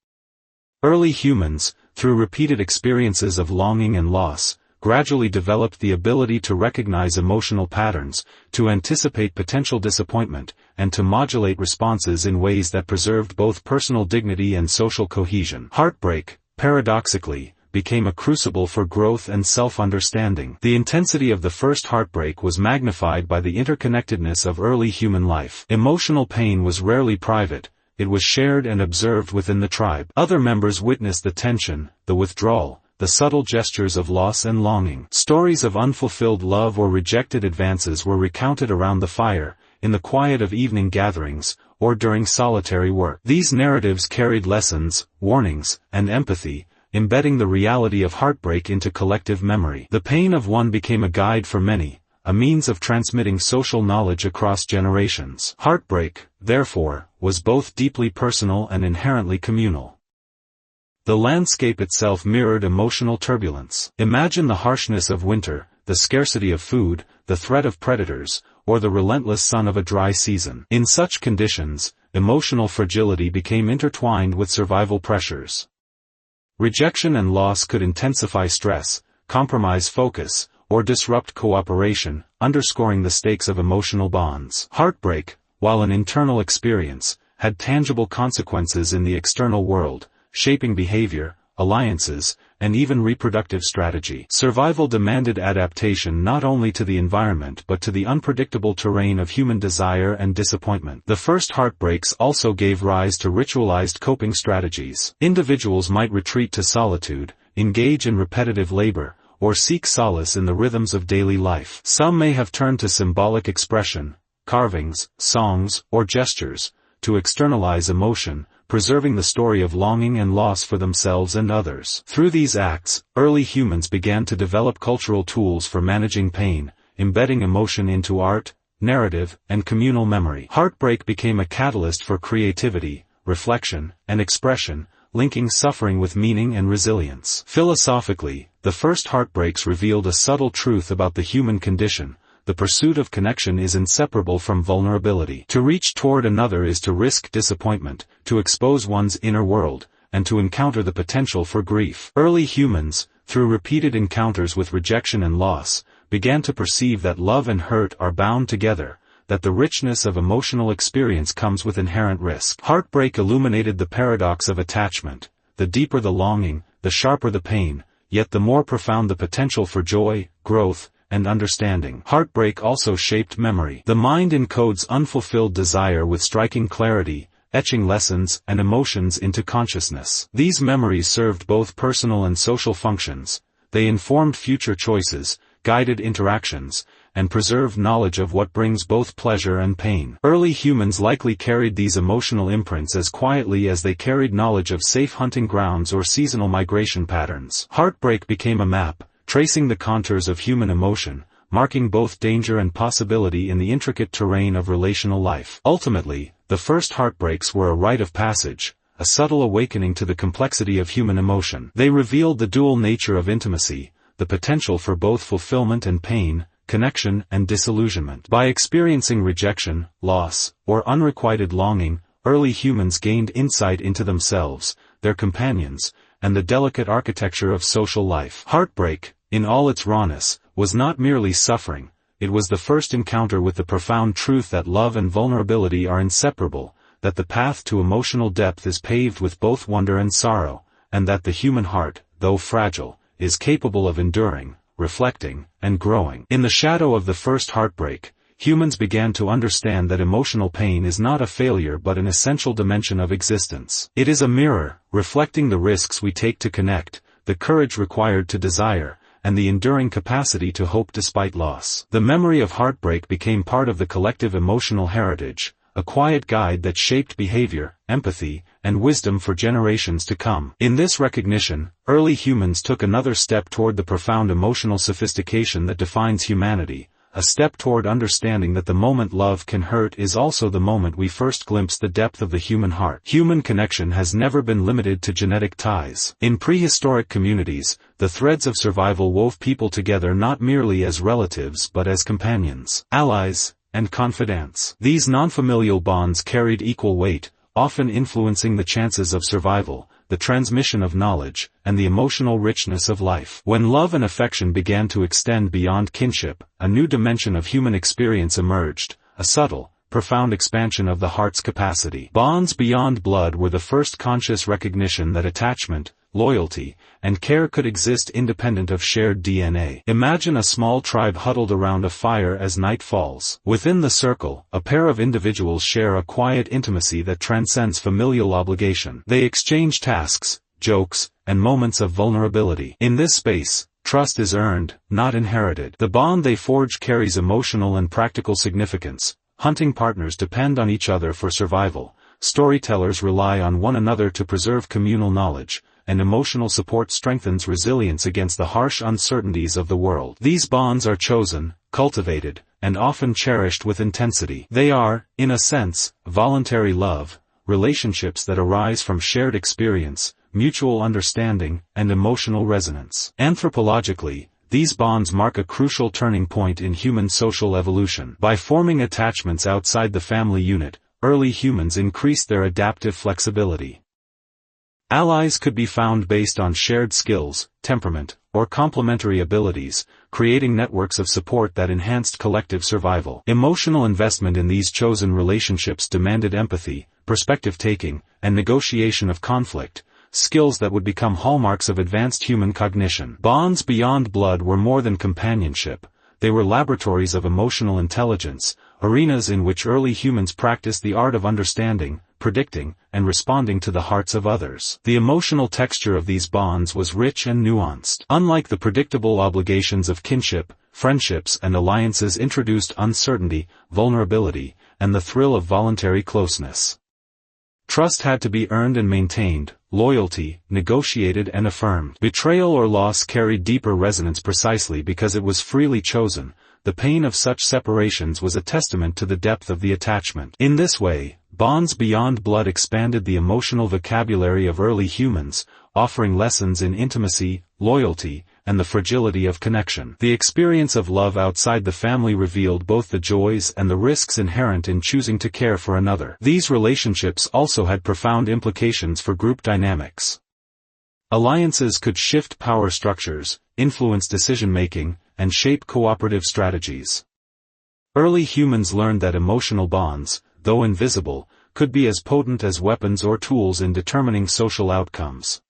Early humans, through repeated experiences of longing and loss, gradually developed the ability to recognize emotional patterns, to anticipate potential disappointment, and to modulate responses in ways that preserved both personal dignity and social cohesion. Heartbreak, paradoxically, became a crucible for growth and self-understanding. The intensity of the first heartbreak was magnified by the interconnectedness of early human life. Emotional pain was rarely private, it was shared and observed within the tribe. Other members witnessed the tension, the withdrawal, the subtle gestures of loss and longing. Stories of unfulfilled love or rejected advances were recounted around the fire, in the quiet of evening gatherings, or during solitary work. These narratives carried lessons, warnings, and empathy, embedding the reality of heartbreak into collective memory. The pain of one became a guide for many, a means of transmitting social knowledge across generations. Heartbreak, therefore, was both deeply personal and inherently communal. The landscape itself mirrored emotional turbulence. Imagine the harshness of winter, the scarcity of food, the threat of predators, or the relentless sun of a dry season. In such conditions, emotional fragility became intertwined with survival pressures. Rejection and loss could intensify stress, compromise focus, or disrupt cooperation, underscoring the stakes of emotional bonds. Heartbreak, while an internal experience, had tangible consequences in the external world, shaping behavior, alliances, and even reproductive strategy. Survival demanded adaptation not only to the environment but to the unpredictable terrain of human desire and disappointment. The first heartbreaks also gave rise to ritualized coping strategies. Individuals might retreat to solitude, engage in repetitive labor, or seek solace in the rhythms of daily life. Some may have turned to symbolic expression, carvings, songs, or gestures, to externalize emotion, preserving the story of longing and loss for themselves and others. Through these acts, early humans began to develop cultural tools for managing pain, embedding emotion into art, narrative, and communal memory. Heartbreak became a catalyst for creativity, reflection, and expression, linking suffering with meaning and resilience. Philosophically, the first heartbreaks revealed a subtle truth about the human condition: the pursuit of connection is inseparable from vulnerability. To reach toward another is to risk disappointment, to expose one's inner world, and to encounter the potential for grief. Early humans, through repeated encounters with rejection and loss, began to perceive that love and hurt are bound together, that the richness of emotional experience comes with inherent risk. Heartbreak illuminated the paradox of attachment: the deeper the longing, the sharper the pain, yet the more profound the potential for joy, growth, and understanding. Heartbreak also shaped memory. The mind encodes unfulfilled desire with striking clarity, etching lessons and emotions into consciousness. These memories served both personal and social functions. They informed future choices, guided interactions, and preserved knowledge of what brings both pleasure and pain. Early humans likely carried these emotional imprints as quietly as they carried knowledge of safe hunting grounds or seasonal migration patterns. Heartbreak became a map, tracing the contours of human emotion, marking both danger and possibility in the intricate terrain of relational life. Ultimately, the first heartbreaks were a rite of passage, a subtle awakening to the complexity of human emotion. They revealed the dual nature of intimacy, the potential for both fulfillment and pain, connection and disillusionment. By experiencing rejection, loss, or unrequited longing, early humans gained insight into themselves, their companions, and the delicate architecture of social life. Heartbreak, in all its rawness, was not merely suffering. It was the first encounter with the profound truth that love and vulnerability are inseparable, that the path to emotional depth is paved with both wonder and sorrow, and that the human heart, though fragile, is capable of enduring, reflecting, and growing. In the shadow of the first heartbreak, humans began to understand that emotional pain is not a failure but an essential dimension of existence. It is a mirror, reflecting the risks we take to connect, the courage required to desire, and the enduring capacity to hope despite loss. The memory of heartbreak became part of the collective emotional heritage, a quiet guide that shaped behavior, empathy, and wisdom for generations to come. In this recognition, early humans took another step toward the profound emotional sophistication that defines humanity, a step toward understanding that the moment love can hurt is also the moment we first glimpse the depth of the human heart. Human connection has never been limited to genetic ties. In prehistoric communities, the threads of survival wove people together not merely as relatives but as companions, allies, and confidants. These non-familial bonds carried equal weight, often influencing the chances of survival, the transmission of knowledge, and the emotional richness of life. When love and affection began to extend beyond kinship, a new dimension of human experience emerged, a subtle, profound expansion of the heart's capacity. Bonds beyond blood were the first conscious recognition that attachment, loyalty, and care could exist independent of shared DNA. Imagine a small tribe huddled around a fire as night falls. Within the circle, a pair of individuals share a quiet intimacy that transcends familial obligation. They exchange tasks, jokes, and moments of vulnerability. In this space, trust is earned, not inherited. The bond they forge carries emotional and practical significance. Hunting partners depend on each other for survival. Storytellers rely on one another to preserve communal knowledge, and emotional support strengthens resilience against the harsh uncertainties of the world. These bonds are chosen, cultivated, and often cherished with intensity. They are, in a sense, voluntary love, relationships that arise from shared experience, mutual understanding, and emotional resonance. Anthropologically, these bonds mark a crucial turning point in human social evolution. By forming attachments outside the family unit, early humans increased their adaptive flexibility. Allies could be found based on shared skills, temperament, or complementary abilities, creating networks of support that enhanced collective survival. Emotional investment in these chosen relationships demanded empathy, perspective-taking, and negotiation of conflict, skills that would become hallmarks of advanced human cognition. Bonds beyond blood were more than companionship. They were laboratories of emotional intelligence, arenas in which early humans practiced the art of understanding, predicting, and responding to the hearts of others. The emotional texture of these bonds was rich and nuanced. Unlike the predictable obligations of kinship, friendships and alliances introduced uncertainty, vulnerability, and the thrill of voluntary closeness. Trust had to be earned and maintained, loyalty, negotiated and affirmed. Betrayal or loss carried deeper resonance precisely because it was freely chosen. The pain of such separations was a testament to the depth of the attachment. In this way, bonds beyond blood expanded the emotional vocabulary of early humans, offering lessons in intimacy, loyalty, and the fragility of connection. The experience of love outside the family revealed both the joys and the risks inherent in choosing to care for another. These relationships also had profound implications for group dynamics. Alliances could shift power structures, influence decision-making, and shape cooperative strategies. Early humans learned that emotional bonds, though invisible, could be as potent as weapons or tools in determining social outcomes.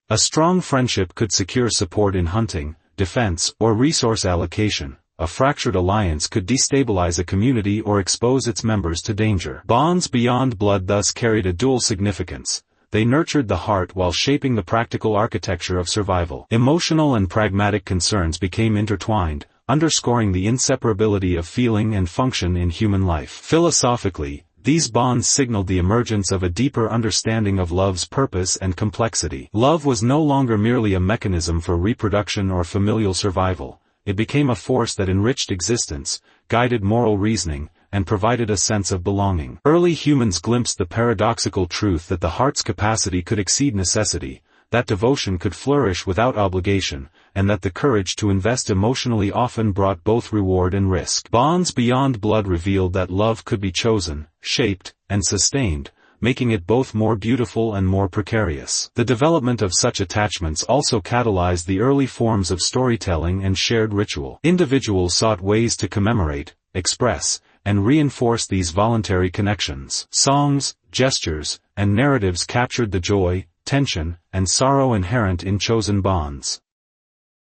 A strong friendship could secure support in hunting, defense, or resource allocation. A fractured alliance could destabilize a community or expose its members to danger. Bonds beyond blood thus carried a dual significance. They nurtured the heart while shaping the practical architecture of survival. Emotional and pragmatic concerns became intertwined, underscoring the inseparability of feeling and function in human life. Philosophically, these bonds signaled the emergence of a deeper understanding of love's purpose and complexity. Love was no longer merely a mechanism for reproduction or familial survival. It became a force that enriched existence, guided moral reasoning, and provided a sense of belonging. Early humans glimpsed the paradoxical truth that the heart's capacity could exceed necessity, that devotion could flourish without obligation, and that the courage to invest emotionally often brought both reward and risk. Bonds beyond blood revealed that love could be chosen, shaped, and sustained, making it both more beautiful and more precarious. The development of such attachments also catalyzed the early forms of storytelling and shared ritual. Individuals sought ways to commemorate, express, and reinforce these voluntary connections. Songs, gestures, and narratives captured the joy, tension, and sorrow inherent in chosen bonds.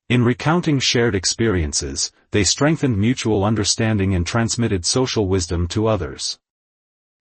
In recounting shared experiences, they strengthened mutual understanding and transmitted social wisdom to others.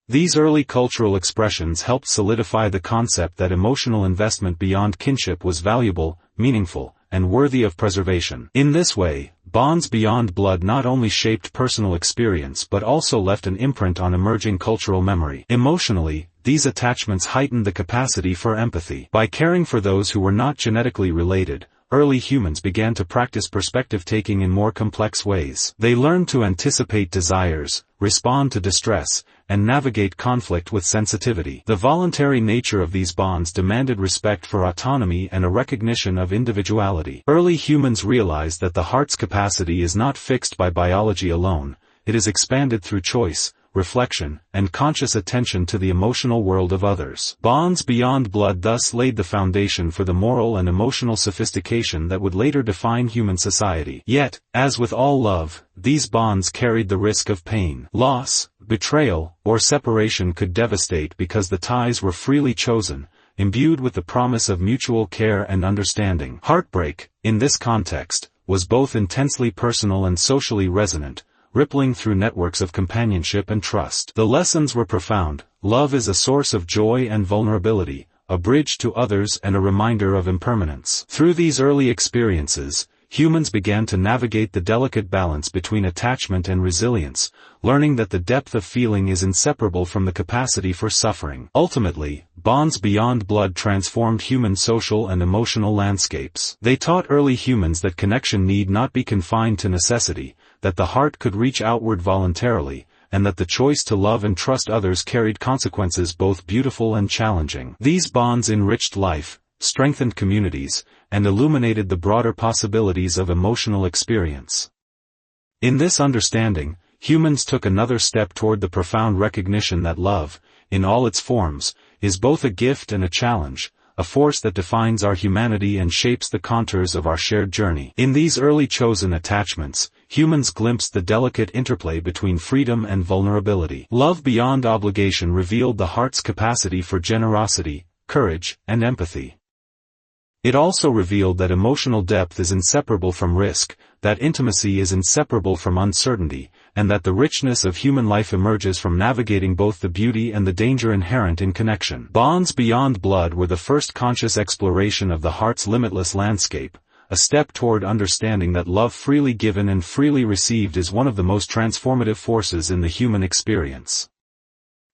These early cultural expressions helped solidify the concept that emotional investment beyond kinship was valuable, meaningful, and worthy of preservation. In this way, bonds beyond blood not only shaped personal experience but also left an imprint on emerging cultural memory. Emotionally, these attachments heightened the capacity for empathy. By caring for those who were not genetically related, early humans began to practice perspective-taking in more complex ways. They learned to anticipate desires, respond to distress, and navigate conflict with sensitivity. The voluntary nature of these bonds demanded respect for autonomy and a recognition of individuality. Early humans realized that the heart's capacity is not fixed by biology alone, it is expanded through choice, reflection, and conscious attention to the emotional world of others. Bonds beyond blood thus laid the foundation for the moral and emotional sophistication that would later define human society. Yet, as with all love, these bonds carried the risk of pain. Loss, betrayal, or separation could devastate because the ties were freely chosen, imbued with the promise of mutual care and understanding. Heartbreak, in this context, was both intensely personal and socially resonant, rippling through networks of companionship and trust. The lessons were profound. Love is a source of joy and vulnerability, a bridge to others and a reminder of impermanence. Through these early experiences, humans began to navigate the delicate balance between attachment and resilience, learning that the depth of feeling is inseparable from the capacity for suffering. Ultimately, bonds beyond blood transformed human social and emotional landscapes. They taught early humans that connection need not be confined to necessity, that the heart could reach outward voluntarily, and that the choice to love and trust others carried consequences both beautiful and challenging. These bonds enriched life, strengthened communities, and illuminated the broader possibilities of emotional experience. In this understanding, humans took another step toward the profound recognition that love, in all its forms, is both a gift and a challenge, a force that defines our humanity and shapes the contours of our shared journey. In these early chosen attachments, humans glimpsed the delicate interplay between freedom and vulnerability. Love beyond obligation revealed the heart's capacity for generosity, courage, and empathy. It also revealed that emotional depth is inseparable from risk, that intimacy is inseparable from uncertainty, and that the richness of human life emerges from navigating both the beauty and the danger inherent in connection. Bonds beyond blood were the first conscious exploration of the heart's limitless landscape, a step toward understanding that love freely given and freely received is one of the most transformative forces in the human experience.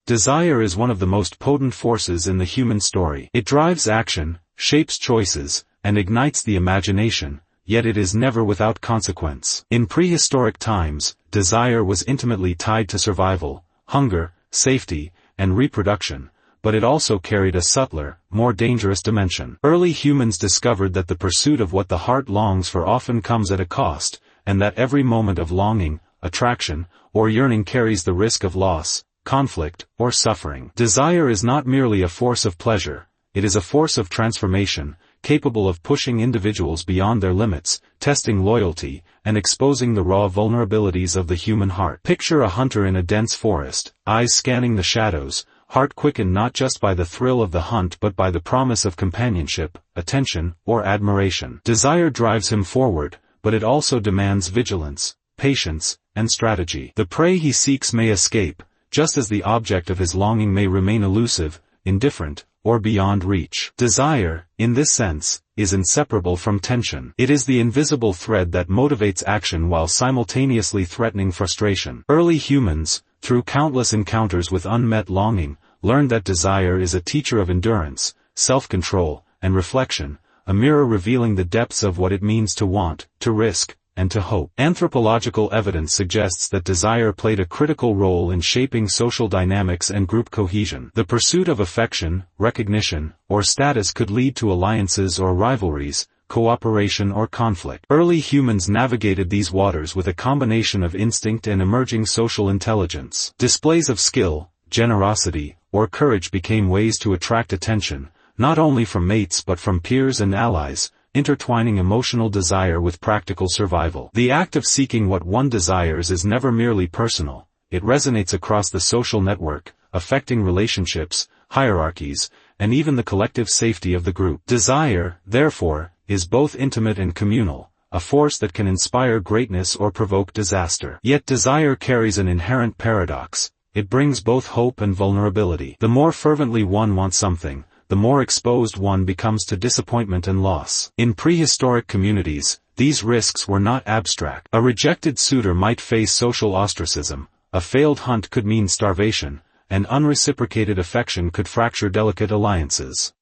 Desire is one of the most potent forces in the human story. It drives action, shapes choices, and ignites the imagination, yet it is never without consequence. In prehistoric times, desire was intimately tied to survival, hunger, safety, and reproduction, but it also carried a subtler, more dangerous dimension. Early humans discovered that the pursuit of what the heart longs for often comes at a cost, and that every moment of longing, attraction, or yearning carries the risk of loss, conflict, or suffering. Desire is not merely a force of pleasure, it is a force of transformation, capable of pushing individuals beyond their limits, testing loyalty, and exposing the raw vulnerabilities of the human heart. Picture a hunter in a dense forest, eyes scanning the shadows, heart quickened not just by the thrill of the hunt but by the promise of companionship, attention, or admiration. Desire drives him forward, but it also demands vigilance, patience, and strategy. The prey he seeks may escape, just as the object of his longing may remain elusive, indifferent, or beyond reach. Desire, in this sense, is inseparable from tension. It is the invisible thread that motivates action while simultaneously threatening frustration. Early humans, through countless encounters with unmet longing, learned that desire is a teacher of endurance, self-control, and reflection, a mirror revealing the depths of what it means to want, to risk, and to hope. Anthropological evidence suggests that desire played a critical role in shaping social dynamics and group cohesion. The pursuit of affection, recognition, or status could lead to alliances or rivalries, cooperation or conflict. Early humans navigated these waters with a combination of instinct and emerging social intelligence. Displays of skill, generosity, or courage became ways to attract attention, not only from mates but from peers and allies, intertwining emotional desire with practical survival. The act of seeking what one desires is never merely personal, it resonates across the social network, affecting relationships, hierarchies, and even the collective safety of the group. Desire, therefore, is both intimate and communal, a force that can inspire greatness or provoke disaster. Yet desire carries an inherent paradox. It brings both hope and vulnerability. The more fervently one wants something, the more exposed one becomes to disappointment and loss. In prehistoric communities, these risks were not abstract. A rejected suitor might face social ostracism, a failed hunt could mean starvation, and unreciprocated affection could fracture delicate alliances.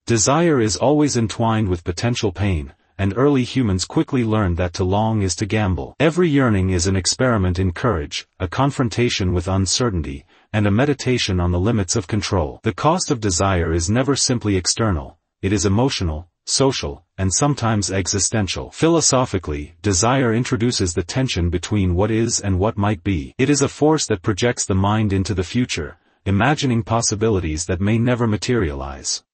Desire is always entwined with potential pain, and early humans quickly learned that to long is to gamble. Every yearning is an experiment in courage, a confrontation with uncertainty, and a meditation on the limits of control. The cost of desire is never simply external, it is emotional, social, and sometimes existential. Philosophically, desire introduces the tension between what is and what might be. It is a force that projects the mind into the future, imagining possibilities that may never materialize.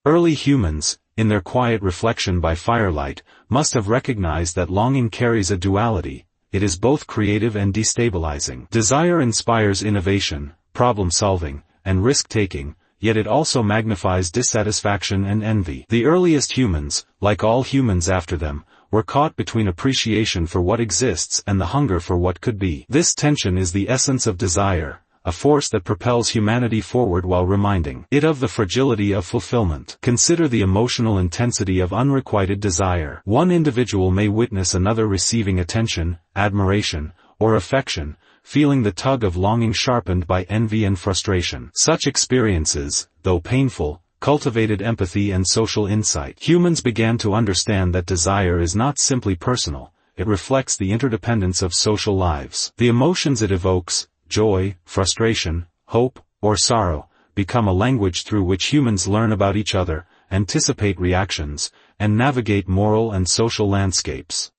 Early humans, in their quiet reflection by firelight, must have recognized that longing carries a duality. It is both creative and destabilizing. Desire inspires innovation, problem-solving, and risk-taking, yet it also magnifies dissatisfaction and envy. The earliest humans, like all humans after them, were caught between appreciation for what exists and the hunger for what could be. This tension is the essence of desire, a force that propels humanity forward while reminding it of the fragility of fulfillment. Consider the emotional intensity of unrequited desire. One individual may witness another receiving attention, admiration, or affection, feeling the tug of longing sharpened by envy and frustration. Such experiences, though painful, cultivated empathy and social insight. Humans began to understand that desire is not simply personal, it reflects the interdependence of social lives. The emotions it evokes, joy, frustration, hope, or sorrow, become a language through which humans learn about each other, anticipate reactions, and navigate moral and social landscapes.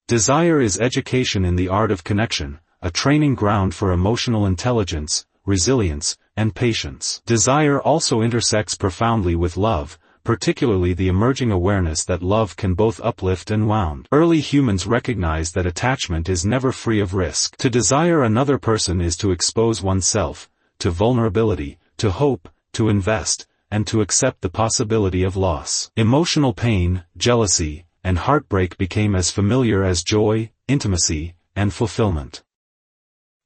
Desire is education in the art of connection, a training ground for emotional intelligence, resilience, and patience. Desire also intersects profoundly with love, particularly the emerging awareness that love can both uplift and wound. Early humans recognized that attachment is never free of risk. To desire another person is to expose oneself to vulnerability, to hope, to invest, and to accept the possibility of loss. Emotional pain, jealousy, and heartbreak became as familiar as joy, intimacy, and fulfillment.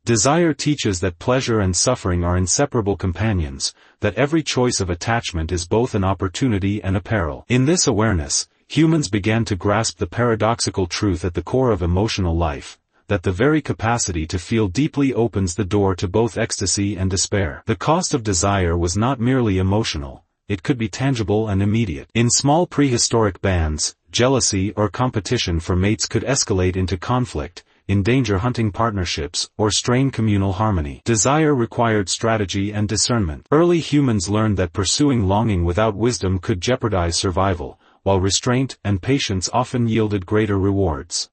Desire teaches that pleasure and suffering are inseparable companions, that every choice of attachment is both an opportunity and a peril. In this awareness, humans began to grasp the paradoxical truth at the core of emotional life, that the very capacity to feel deeply opens the door to both ecstasy and despair. The cost of desire was not merely emotional, it could be tangible and immediate. In small prehistoric bands, jealousy or competition for mates could escalate into conflict, endanger hunting partnerships, or strain communal harmony. Desire required strategy and discernment. Early humans learned that pursuing longing without wisdom could jeopardize survival, while restraint and patience often yielded greater rewards.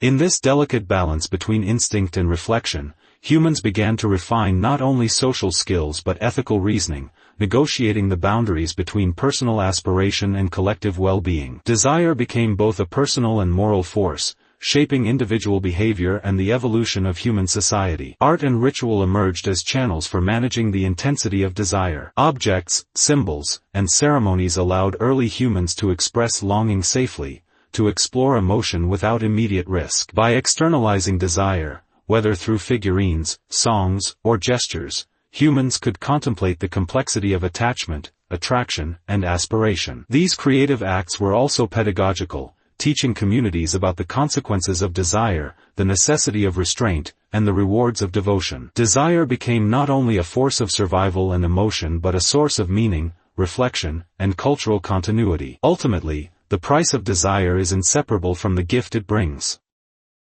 In this delicate balance between instinct and reflection, humans began to refine not only social skills but ethical reasoning, negotiating the boundaries between personal aspiration and collective well-being. Desire became both a personal and moral force, shaping individual behavior and the evolution of human society. Art and ritual emerged as channels for managing the intensity of desire. Objects, symbols, and ceremonies allowed early humans to express longing safely, to explore emotion without immediate risk. By externalizing desire, whether through figurines, songs, or gestures, humans could contemplate the complexity of attachment, attraction, and aspiration. These creative acts were also pedagogical, teaching communities about the consequences of desire, the necessity of restraint, and the rewards of devotion. Desire became not only a force of survival and emotion but a source of meaning, reflection, and cultural continuity. Ultimately, the price of desire is inseparable from the gift it brings.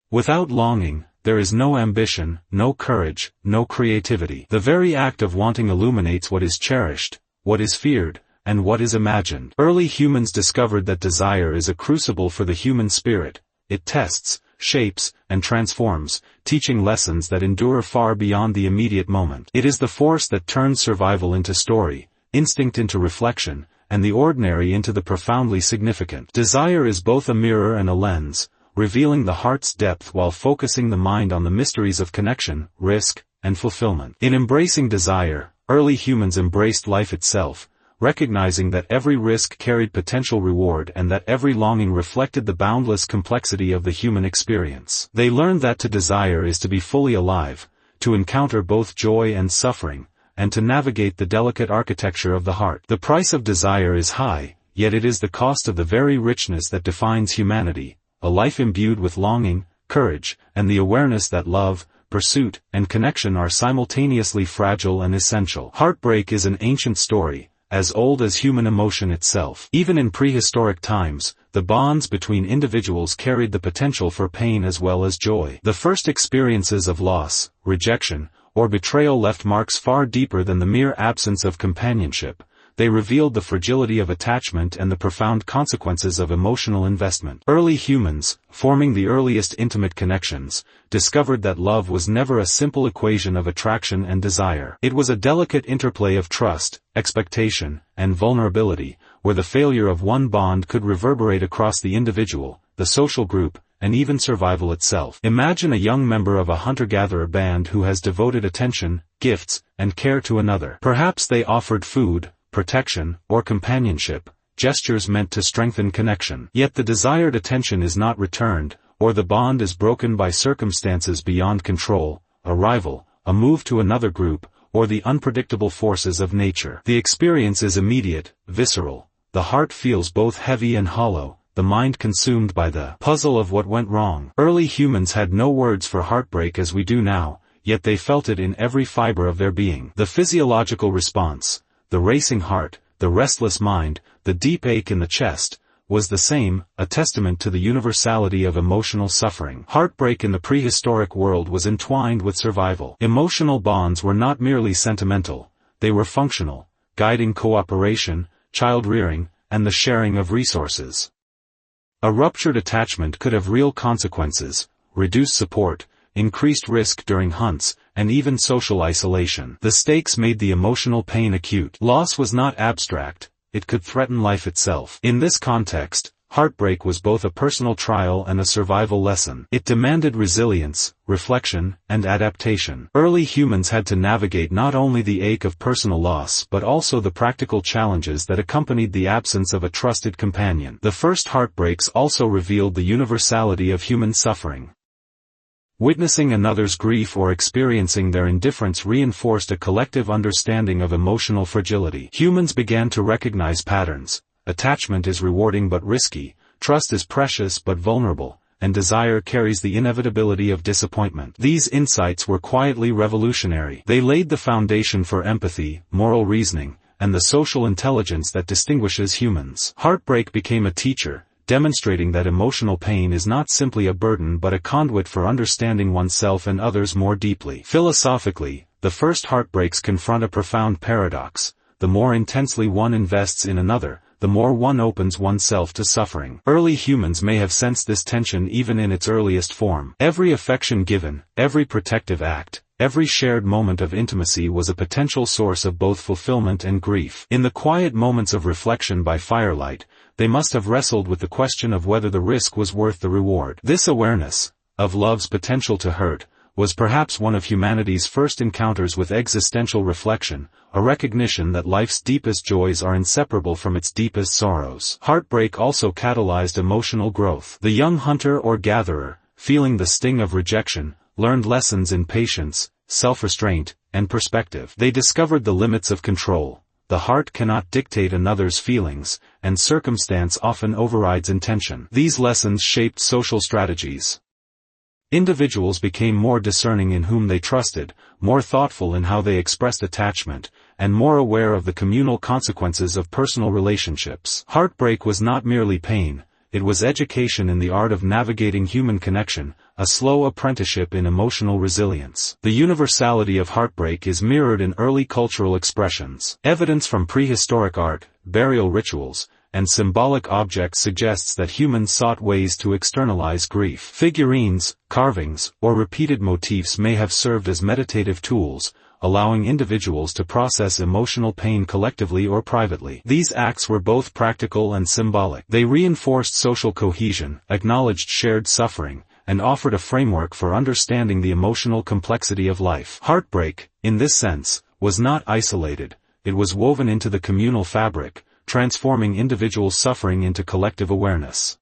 Without longing, there is no ambition, no courage, no creativity. The very act of wanting illuminates what is cherished, what is feared, and what is imagined. Early humans discovered that desire is a crucible for the human spirit. It tests, shapes, and transforms, teaching lessons that endure far beyond the immediate moment. It is the force that turns survival into story, instinct into reflection, and the ordinary into the profoundly significant. Desire is both a mirror and a lens, revealing the heart's depth while focusing the mind on the mysteries of connection, risk, and fulfillment. In embracing desire, early humans embraced life itself, recognizing that every risk carried potential reward and that every longing reflected the boundless complexity of the human experience. They learned that to desire is to be fully alive, to encounter both joy and suffering, and to navigate the delicate architecture of the heart. The price of desire is high, yet it is the cost of the very richness that defines humanity, a life imbued with longing, courage, and the awareness that love, pursuit, and connection are simultaneously fragile and essential. Heartbreak is an ancient story, as old as human emotion itself. Even in prehistoric times, the bonds between individuals carried the potential for pain as well as joy. The first experiences of loss, rejection, or betrayal left marks far deeper than the mere absence of companionship. They revealed the fragility of attachment and the profound consequences of emotional investment. Early humans, forming the earliest intimate connections, discovered that love was never a simple equation of attraction and desire. It was a delicate interplay of trust, expectation, and vulnerability, where the failure of one bond could reverberate across the individual, the social group, and even survival itself. Imagine a young member of a hunter-gatherer band who has devoted attention, gifts, and care to another. Perhaps they offered food, protection, or companionship, gestures meant to strengthen connection. Yet the desired attention is not returned, or the bond is broken by circumstances beyond control, a rival, a move to another group, or the unpredictable forces of nature. The experience is immediate, visceral. The heart feels both heavy and hollow, the mind consumed by the puzzle of what went wrong. Early humans had no words for heartbreak as we do now, yet they felt it in every fiber of their being. The physiological response, the racing heart, the restless mind, the deep ache in the chest, was the same, a testament to the universality of emotional suffering. Heartbreak in the prehistoric world was entwined with survival. Emotional bonds were not merely sentimental, they were functional, guiding cooperation, child-rearing, and the sharing of resources. A ruptured attachment could have real consequences, reduced support, increased risk during hunts, and even social isolation. The stakes made the emotional pain acute. Loss was not abstract, it could threaten life itself. In this context, heartbreak was both a personal trial and a survival lesson. It demanded resilience, reflection, and adaptation. Early humans had to navigate not only the ache of personal loss but also the practical challenges that accompanied the absence of a trusted companion. The first heartbreaks also revealed the universality of human suffering. Witnessing another's grief or experiencing their indifference reinforced a collective understanding of emotional fragility. Humans began to recognize patterns. Attachment is rewarding but risky, trust is precious but vulnerable, and desire carries the inevitability of disappointment. These insights were quietly revolutionary. They laid the foundation for empathy, moral reasoning, and the social intelligence that distinguishes humans. Heartbreak became a teacher, demonstrating that emotional pain is not simply a burden but a conduit for understanding oneself and others more deeply. Philosophically, the first heartbreaks confront a profound paradox. The more intensely one invests in another, the more one opens oneself to suffering. Early humans may have sensed this tension even in its earliest form. Every affection given, every protective act, every shared moment of intimacy was a potential source of both fulfillment and grief. In the quiet moments of reflection by firelight, they must have wrestled with the question of whether the risk was worth the reward. This awareness of love's potential to hurt was perhaps one of humanity's first encounters with existential reflection, a recognition that life's deepest joys are inseparable from its deepest sorrows. Heartbreak also catalyzed emotional growth. The young hunter or gatherer, feeling the sting of rejection, learned lessons in patience, self-restraint, and perspective. They discovered the limits of control. The heart cannot dictate another's feelings, and circumstance often overrides intention. These lessons shaped social strategies. Individuals became more discerning in whom they trusted, more thoughtful in how they expressed attachment, and more aware of the communal consequences of personal relationships. Heartbreak was not merely pain, it was education in the art of navigating human connection, a slow apprenticeship in emotional resilience. The universality of heartbreak is mirrored in early cultural expressions. Evidence from prehistoric art, burial rituals, and symbolic objects suggests that humans sought ways to externalize grief. Figurines, carvings, or repeated motifs may have served as meditative tools, allowing individuals to process emotional pain collectively or privately. These acts were both practical and symbolic. They reinforced social cohesion, acknowledged shared suffering, and offered a framework for understanding the emotional complexity of life. Heartbreak, in this sense, was not isolated, it was woven into the communal fabric, transforming individual suffering into collective awareness.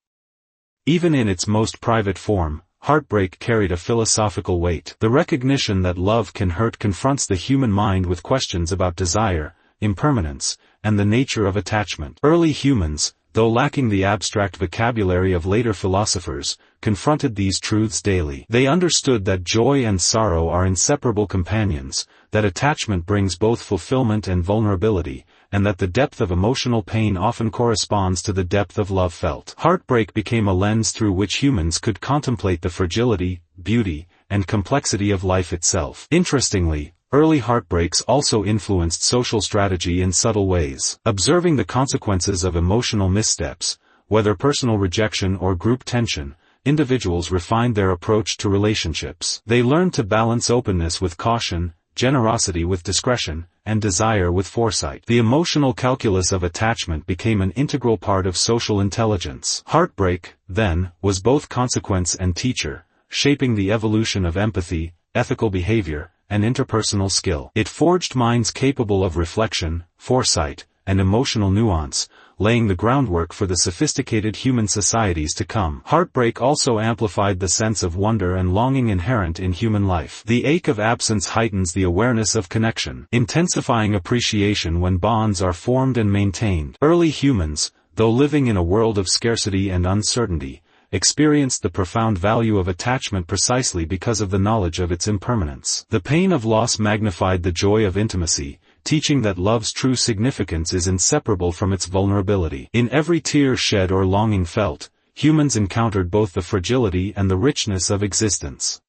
Even in its most private form, heartbreak carried a philosophical weight. The recognition that love can hurt confronts the human mind with questions about desire, impermanence, and the nature of attachment. Early humans, though lacking the abstract vocabulary of later philosophers, confronted these truths daily. They understood that joy and sorrow are inseparable companions, that attachment brings both fulfillment and vulnerability, and that the depth of emotional pain often corresponds to the depth of love felt. Heartbreak became a lens through which humans could contemplate the fragility, beauty, and complexity of life itself. Interestingly, early heartbreaks also influenced social strategy in subtle ways. Observing the consequences of emotional missteps, whether personal rejection or group tension, individuals refined their approach to relationships. They learned to balance openness with caution, generosity with discretion, and desire with foresight. The emotional calculus of attachment became an integral part of social intelligence. Heartbreak, then, was both consequence and teacher, shaping the evolution of empathy, ethical behavior, and interpersonal skill. It forged minds capable of reflection, foresight, and emotional nuance, laying the groundwork for the sophisticated human societies to come. Heartbreak also amplified the sense of wonder and longing inherent in human life. The ache of absence heightens the awareness of connection, intensifying appreciation when bonds are formed and maintained. Early humans, though living in a world of scarcity and uncertainty, experienced the profound value of attachment precisely because of the knowledge of its impermanence. The pain of loss magnified the joy of intimacy, teaching that love's true significance is inseparable from its vulnerability. In every tear shed or longing felt, humans encountered both the fragility and the richness of existence.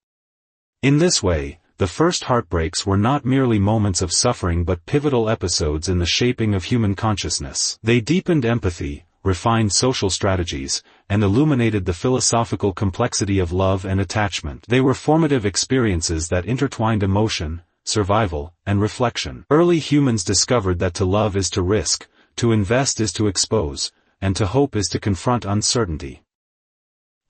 In this way, the first heartbreaks were not merely moments of suffering but pivotal episodes in the shaping of human consciousness. They deepened empathy, refined social strategies, and illuminated the philosophical complexity of love and attachment. They were formative experiences that intertwined emotion, survival, and reflection. Early humans discovered that to love is to risk, to invest is to expose, and to hope is to confront uncertainty.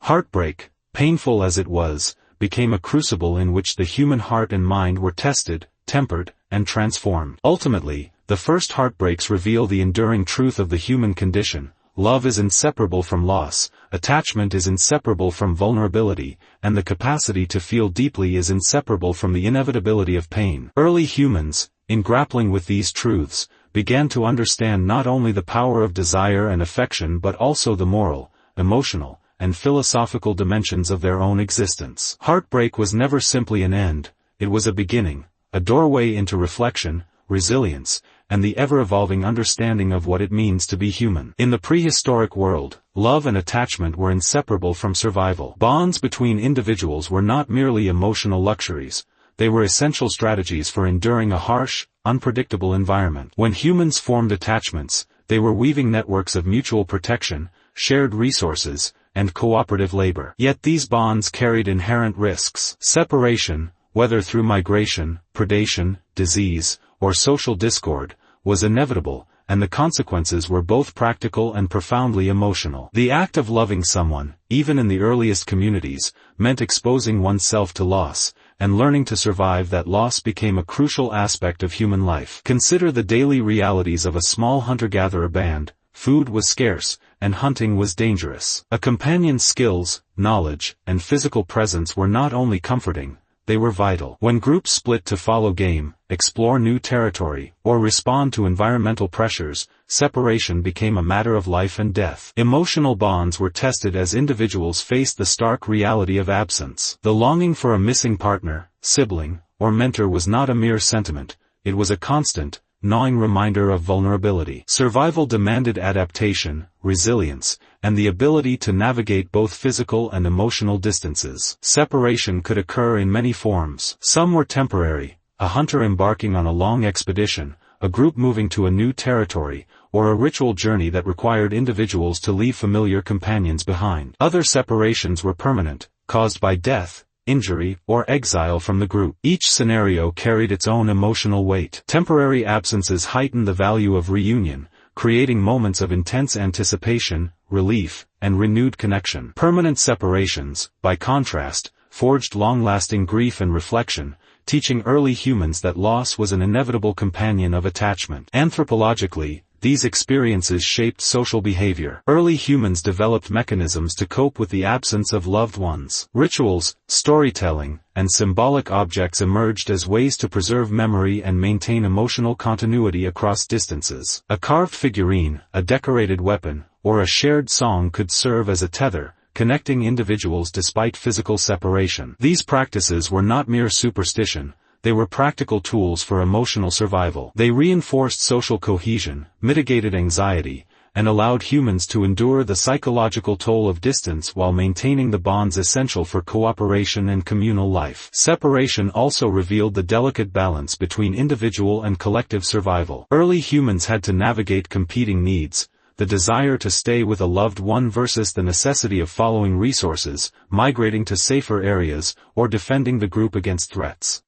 Heartbreak, painful as it was, became a crucible in which the human heart and mind were tested, tempered, and transformed. Ultimately, the first heartbreaks reveal the enduring truth of the human condition. Love is inseparable from loss, attachment is inseparable from vulnerability, and the capacity to feel deeply is inseparable from the inevitability of pain. Early humans, in grappling with these truths, began to understand not only the power of desire and affection but also the moral, emotional, and philosophical dimensions of their own existence. Heartbreak was never simply an end, it was a beginning, a doorway into reflection, resilience, and the ever-evolving understanding of what it means to be human. In the prehistoric world, love and attachment were inseparable from survival. Bonds between individuals were not merely emotional luxuries, they were essential strategies for enduring a harsh, unpredictable environment. When humans formed attachments, they were weaving networks of mutual protection, shared resources, and cooperative labor. Yet these bonds carried inherent risks. Separation, whether through migration, predation, disease, or social discord, was inevitable, and the consequences were both practical and profoundly emotional. The act of loving someone, even in the earliest communities, meant exposing oneself to loss, and learning to survive that loss became a crucial aspect of human life. Consider the daily realities of a small hunter-gatherer band. Food was scarce, and hunting was dangerous. A companion's skills, knowledge, and physical presence were not only comforting, they were vital. When groups split to follow game, explore new territory, or respond to environmental pressures, separation became a matter of life and death. Emotional bonds were tested as individuals faced the stark reality of absence. The longing for a missing partner, sibling, or mentor was not a mere sentiment, it was a constant, gnawing reminder of vulnerability. Survival demanded adaptation, resilience, and the ability to navigate both physical and emotional distances. Separation could occur in many forms. Some were temporary, a hunter embarking on a long expedition, a group moving to a new territory, or a ritual journey that required individuals to leave familiar companions behind. Other separations were permanent, caused by death, injury, or exile from the group. Each scenario carried its own emotional weight. Temporary absences heightened the value of reunion, creating moments of intense anticipation, relief, and renewed connection. Permanent separations, by contrast, forged long-lasting grief and reflection, teaching early humans that loss was an inevitable companion of attachment. Anthropologically, these experiences shaped social behavior. Early humans developed mechanisms to cope with the absence of loved ones. Rituals, storytelling, and symbolic objects emerged as ways to preserve memory and maintain emotional continuity across distances. A carved figurine, a decorated weapon, or a shared song could serve as a tether, connecting individuals despite physical separation. These practices were not mere superstition, they were practical tools for emotional survival. They reinforced social cohesion, mitigated anxiety, and allowed humans to endure the psychological toll of distance while maintaining the bonds essential for cooperation and communal life. Separation also revealed the delicate balance between individual and collective survival. Early humans had to navigate competing needs, the desire to stay with a loved one versus the necessity of following resources, migrating to safer areas, or defending the group against threats.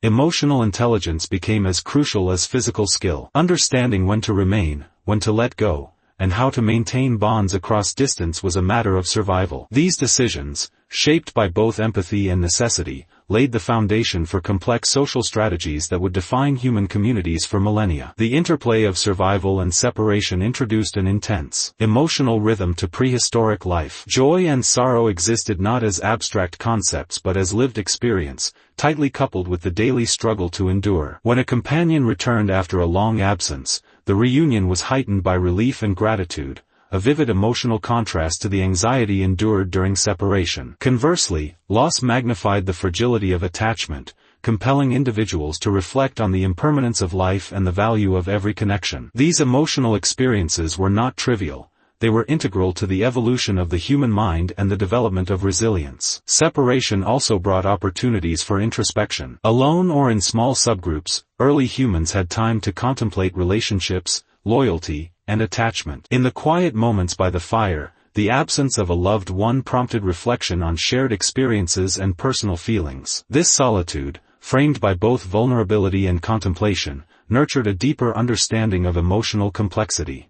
Emotional intelligence became as crucial as physical skill. Understanding when to remain, when to let go, and how to maintain bonds across distance was a matter of survival. These decisions, shaped by both empathy and necessity, laid the foundation for complex social strategies that would define human communities for millennia. The interplay of survival and separation introduced an intense, emotional rhythm to prehistoric life. Joy and sorrow existed not as abstract concepts but as lived experience, tightly coupled with the daily struggle to endure. When a companion returned after a long absence, the reunion was heightened by relief and gratitude, a vivid emotional contrast to the anxiety endured during separation. Conversely, loss magnified the fragility of attachment, compelling individuals to reflect on the impermanence of life and the value of every connection. These emotional experiences were not trivial. They were integral to the evolution of the human mind and the development of resilience. Separation also brought opportunities for introspection. Alone or in small subgroups, early humans had time to contemplate relationships, loyalty, and attachment. In the quiet moments by the fire, the absence of a loved one prompted reflection on shared experiences and personal feelings. This solitude, framed by both vulnerability and contemplation, nurtured a deeper understanding of emotional complexity.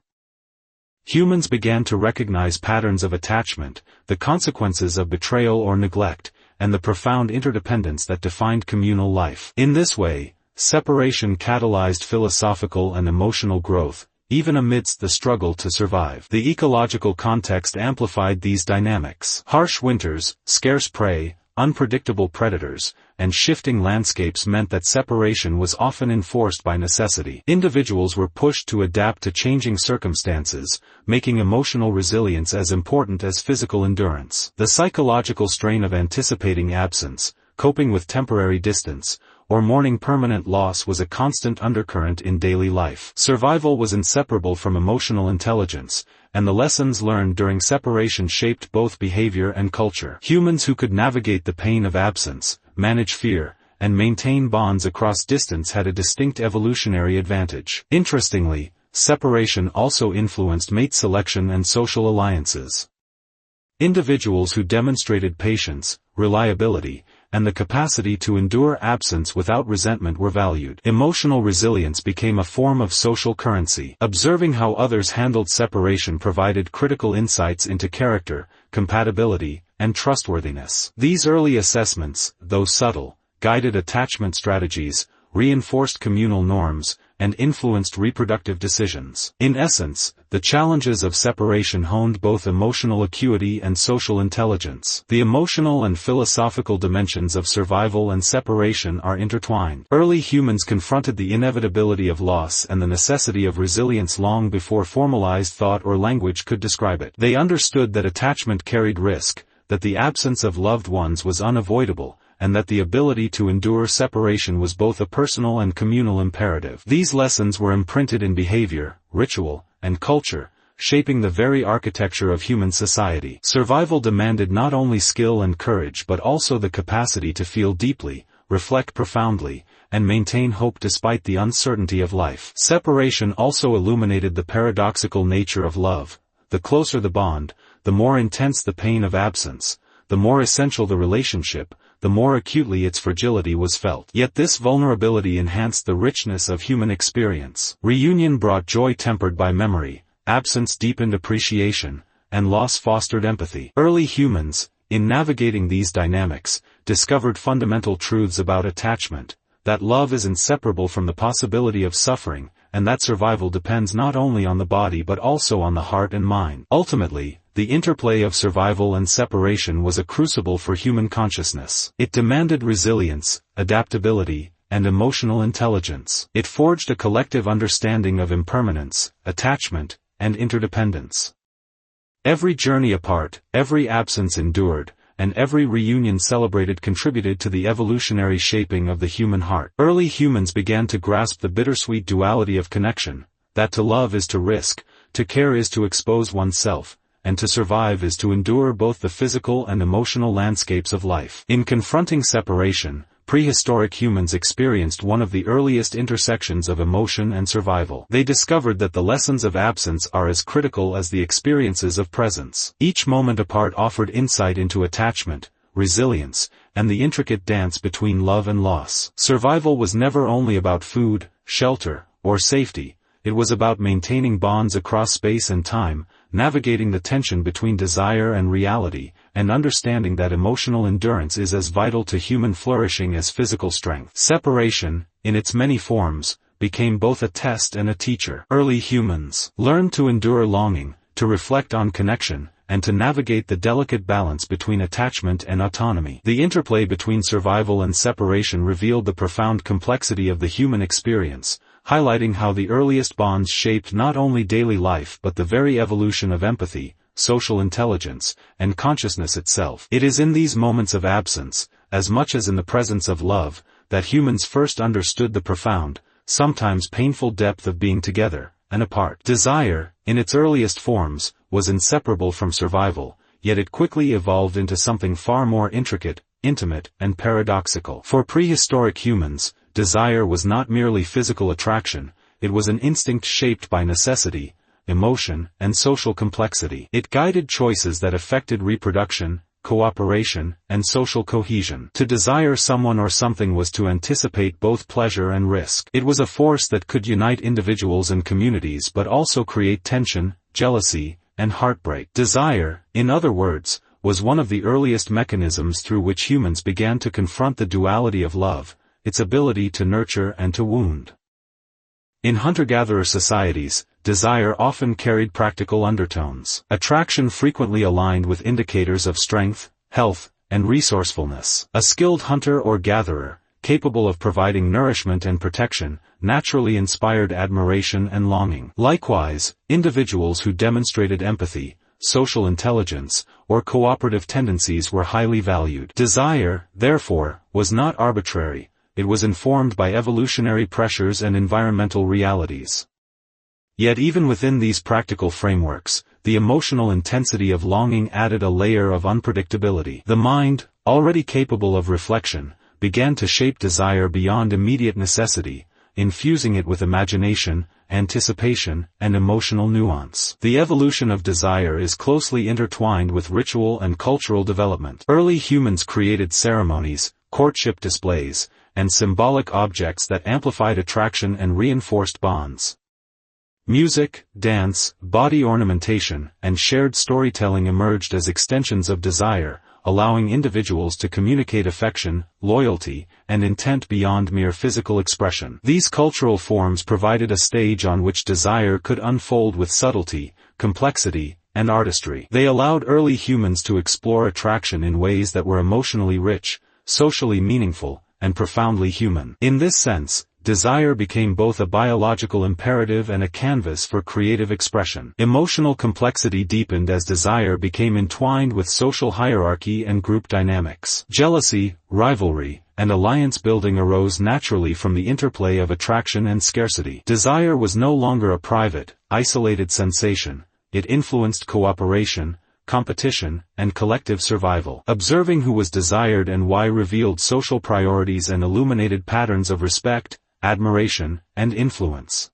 Humans began to recognize patterns of attachment, the consequences of betrayal or neglect, and the profound interdependence that defined communal life. In this way, separation catalyzed philosophical and emotional growth, even amidst the struggle to survive. The ecological context amplified these dynamics. Harsh winters, scarce prey, unpredictable predators, and shifting landscapes meant that separation was often enforced by necessity. Individuals were pushed to adapt to changing circumstances, making emotional resilience as important as physical endurance. The psychological strain of anticipating absence, coping with temporary distance, or mourning permanent loss was a constant undercurrent in daily life. Survival was inseparable from emotional intelligence, and the lessons learned during separation shaped both behavior and culture. Humans who could navigate the pain of absence, manage fear, and maintain bonds across distance had a distinct evolutionary advantage. Interestingly, separation also influenced mate selection and social alliances. Individuals who demonstrated patience, reliability, and the capacity to endure absence without resentment were valued. Emotional resilience became a form of social currency. Observing how others handled separation provided critical insights into character, compatibility, and trustworthiness. These early assessments, though subtle, guided attachment strategies, reinforced communal norms, and influenced reproductive decisions. In essence, the challenges of separation honed both emotional acuity and social intelligence. The emotional and philosophical dimensions of survival and separation are intertwined. Early humans confronted the inevitability of loss and the necessity of resilience long before formalized thought or language could describe it. They understood that attachment carried risk, that the absence of loved ones was unavoidable, and that the ability to endure separation was both a personal and communal imperative. These lessons were imprinted in behavior, ritual, and culture, shaping the very architecture of human society. Survival demanded not only skill and courage but also the capacity to feel deeply, reflect profoundly, and maintain hope despite the uncertainty of life. Separation also illuminated the paradoxical nature of love. The closer the bond, the more intense the pain of absence, the more essential the relationship, the more acutely its fragility was felt. Yet this vulnerability enhanced the richness of human experience. Reunion brought joy tempered by memory, absence deepened appreciation, and loss fostered empathy. Early humans, in navigating these dynamics, discovered fundamental truths about attachment, that love is inseparable from the possibility of suffering, and that survival depends not only on the body but also on the heart and mind. Ultimately, the interplay of survival and separation was a crucible for human consciousness. It demanded resilience, adaptability, and emotional intelligence. It forged a collective understanding of impermanence, attachment, and interdependence. Every journey apart, every absence endured, and every reunion celebrated contributed to the evolutionary shaping of the human heart. Early humans began to grasp the bittersweet duality of connection, that to love is to risk, to care is to expose oneself, and to survive is to endure both the physical and emotional landscapes of life. In confronting separation, prehistoric humans experienced one of the earliest intersections of emotion and survival. They discovered that the lessons of absence are as critical as the experiences of presence. Each moment apart offered insight into attachment, resilience, and the intricate dance between love and loss. Survival was never only about food, shelter, or safety. It was about maintaining bonds across space and time, navigating the tension between desire and reality, and understanding that emotional endurance is as vital to human flourishing as physical strength. Separation, in its many forms, became both a test and a teacher. Early humans learned to endure longing, to reflect on connection, and to navigate the delicate balance between attachment and autonomy. The interplay between survival and separation revealed the profound complexity of the human experience, highlighting how the earliest bonds shaped not only daily life but the very evolution of empathy, social intelligence, and consciousness itself. It is in these moments of absence, as much as in the presence of love, that humans first understood the profound, sometimes painful depth of being together and apart. Desire, in its earliest forms, was inseparable from survival, yet it quickly evolved into something far more intricate, intimate, and paradoxical. For prehistoric humans, desire was not merely physical attraction, it was an instinct shaped by necessity, emotion, and social complexity. It guided choices that affected reproduction, cooperation, and social cohesion. To desire someone or something was to anticipate both pleasure and risk. It was a force that could unite individuals and communities but also create tension, jealousy, and heartbreak. Desire, in other words, was one of the earliest mechanisms through which humans began to confront the duality of love, its ability to nurture and to wound. In hunter-gatherer societies, desire often carried practical undertones. Attraction frequently aligned with indicators of strength, health, and resourcefulness. A skilled hunter or gatherer, capable of providing nourishment and protection, naturally inspired admiration and longing. Likewise, individuals who demonstrated empathy, social intelligence, or cooperative tendencies were highly valued. Desire, therefore, was not arbitrary. It was informed by evolutionary pressures and environmental realities. Yet even within these practical frameworks, the emotional intensity of longing added a layer of unpredictability. The mind, already capable of reflection, began to shape desire beyond immediate necessity, infusing it with imagination, anticipation, and emotional nuance. The evolution of desire is closely intertwined with ritual and cultural development. Early humans created ceremonies, courtship displays, and symbolic objects that amplified attraction and reinforced bonds. Music, dance, body ornamentation, and shared storytelling emerged as extensions of desire, allowing individuals to communicate affection, loyalty, and intent beyond mere physical expression. These cultural forms provided a stage on which desire could unfold with subtlety, complexity, and artistry. They allowed early humans to explore attraction in ways that were emotionally rich, socially meaningful, and profoundly human. In this sense, desire became both a biological imperative and a canvas for creative expression. Emotional complexity deepened as desire became entwined with social hierarchy and group dynamics. Jealousy, rivalry, and alliance building arose naturally from the interplay of attraction and scarcity. Desire was no longer a private, isolated sensation. It influenced cooperation, competition, and collective survival. Observing who was desired and why revealed social priorities and illuminated patterns of respect, admiration, and influence.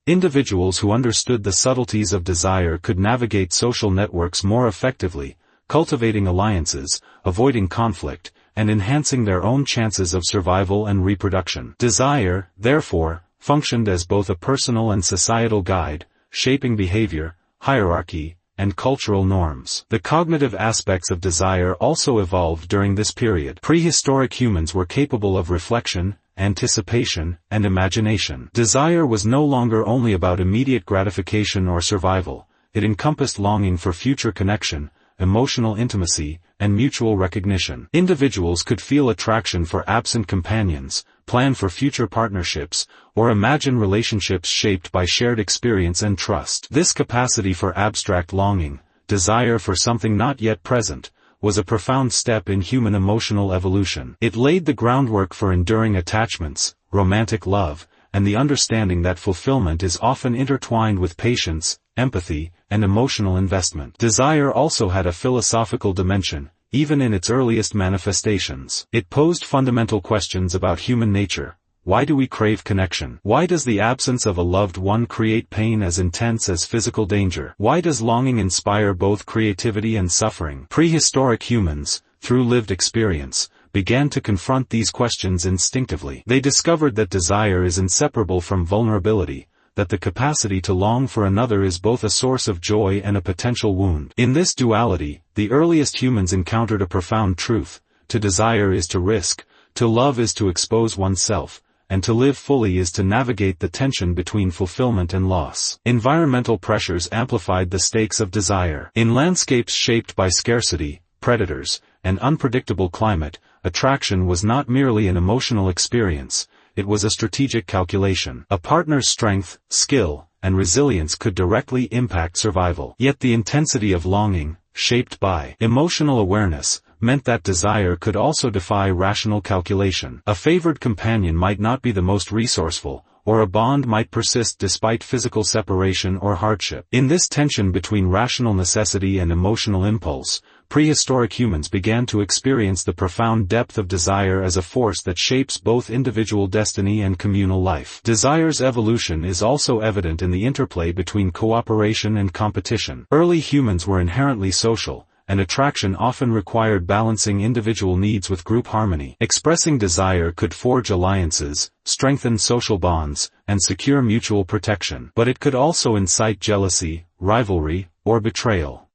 Individuals who understood the subtleties of desire could navigate social networks more effectively, cultivating alliances, avoiding conflict, and enhancing their own chances of survival and reproduction. Desire, therefore, functioned as both a personal and societal guide, shaping behavior, hierarchy, and cultural norms. The cognitive aspects of desire also evolved during this period. Prehistoric humans were capable of reflection, anticipation, and imagination. Desire was no longer only about immediate gratification or survival. It encompassed longing for future connection, emotional intimacy, and mutual recognition. Individuals could feel attraction for absent companions, plan for future partnerships, or imagine relationships shaped by shared experience and trust. This capacity for abstract longing, desire for something not yet present, was a profound step in human emotional evolution. It laid the groundwork for enduring attachments, romantic love, and the understanding that fulfillment is often intertwined with patience, empathy, and emotional investment. Desire also had a philosophical dimension, even in its earliest manifestations. It posed fundamental questions about human nature. Why do we crave connection? Why does the absence of a loved one create pain as intense as physical danger? Why does longing inspire both creativity and suffering? Prehistoric humans, through lived experience, began to confront these questions instinctively. They discovered that desire is inseparable from vulnerability, that the capacity to long for another is both a source of joy and a potential wound. In this duality, the earliest humans encountered a profound truth: to desire is to risk, to love is to expose oneself, and to live fully is to navigate the tension between fulfillment and loss. Environmental pressures amplified the stakes of desire. In landscapes shaped by scarcity, predators, and unpredictable climate, attraction was not merely an emotional experience, it was a strategic calculation. A partner's strength, skill, and resilience could directly impact survival. Yet the intensity of longing, shaped by emotional awareness, meant that desire could also defy rational calculation. A favored companion might not be the most resourceful, or a bond might persist despite physical separation or hardship. In this tension between rational necessity and emotional impulse, prehistoric humans began to experience the profound depth of desire as a force that shapes both individual destiny and communal life. Desire's evolution is also evident in the interplay between cooperation and competition. Early humans were inherently social, and attraction often required balancing individual needs with group harmony. Expressing desire could forge alliances, strengthen social bonds, and secure mutual protection. But it could also incite jealousy, rivalry, or betrayal.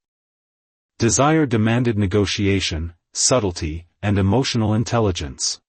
Desire demanded negotiation, subtlety, and emotional intelligence.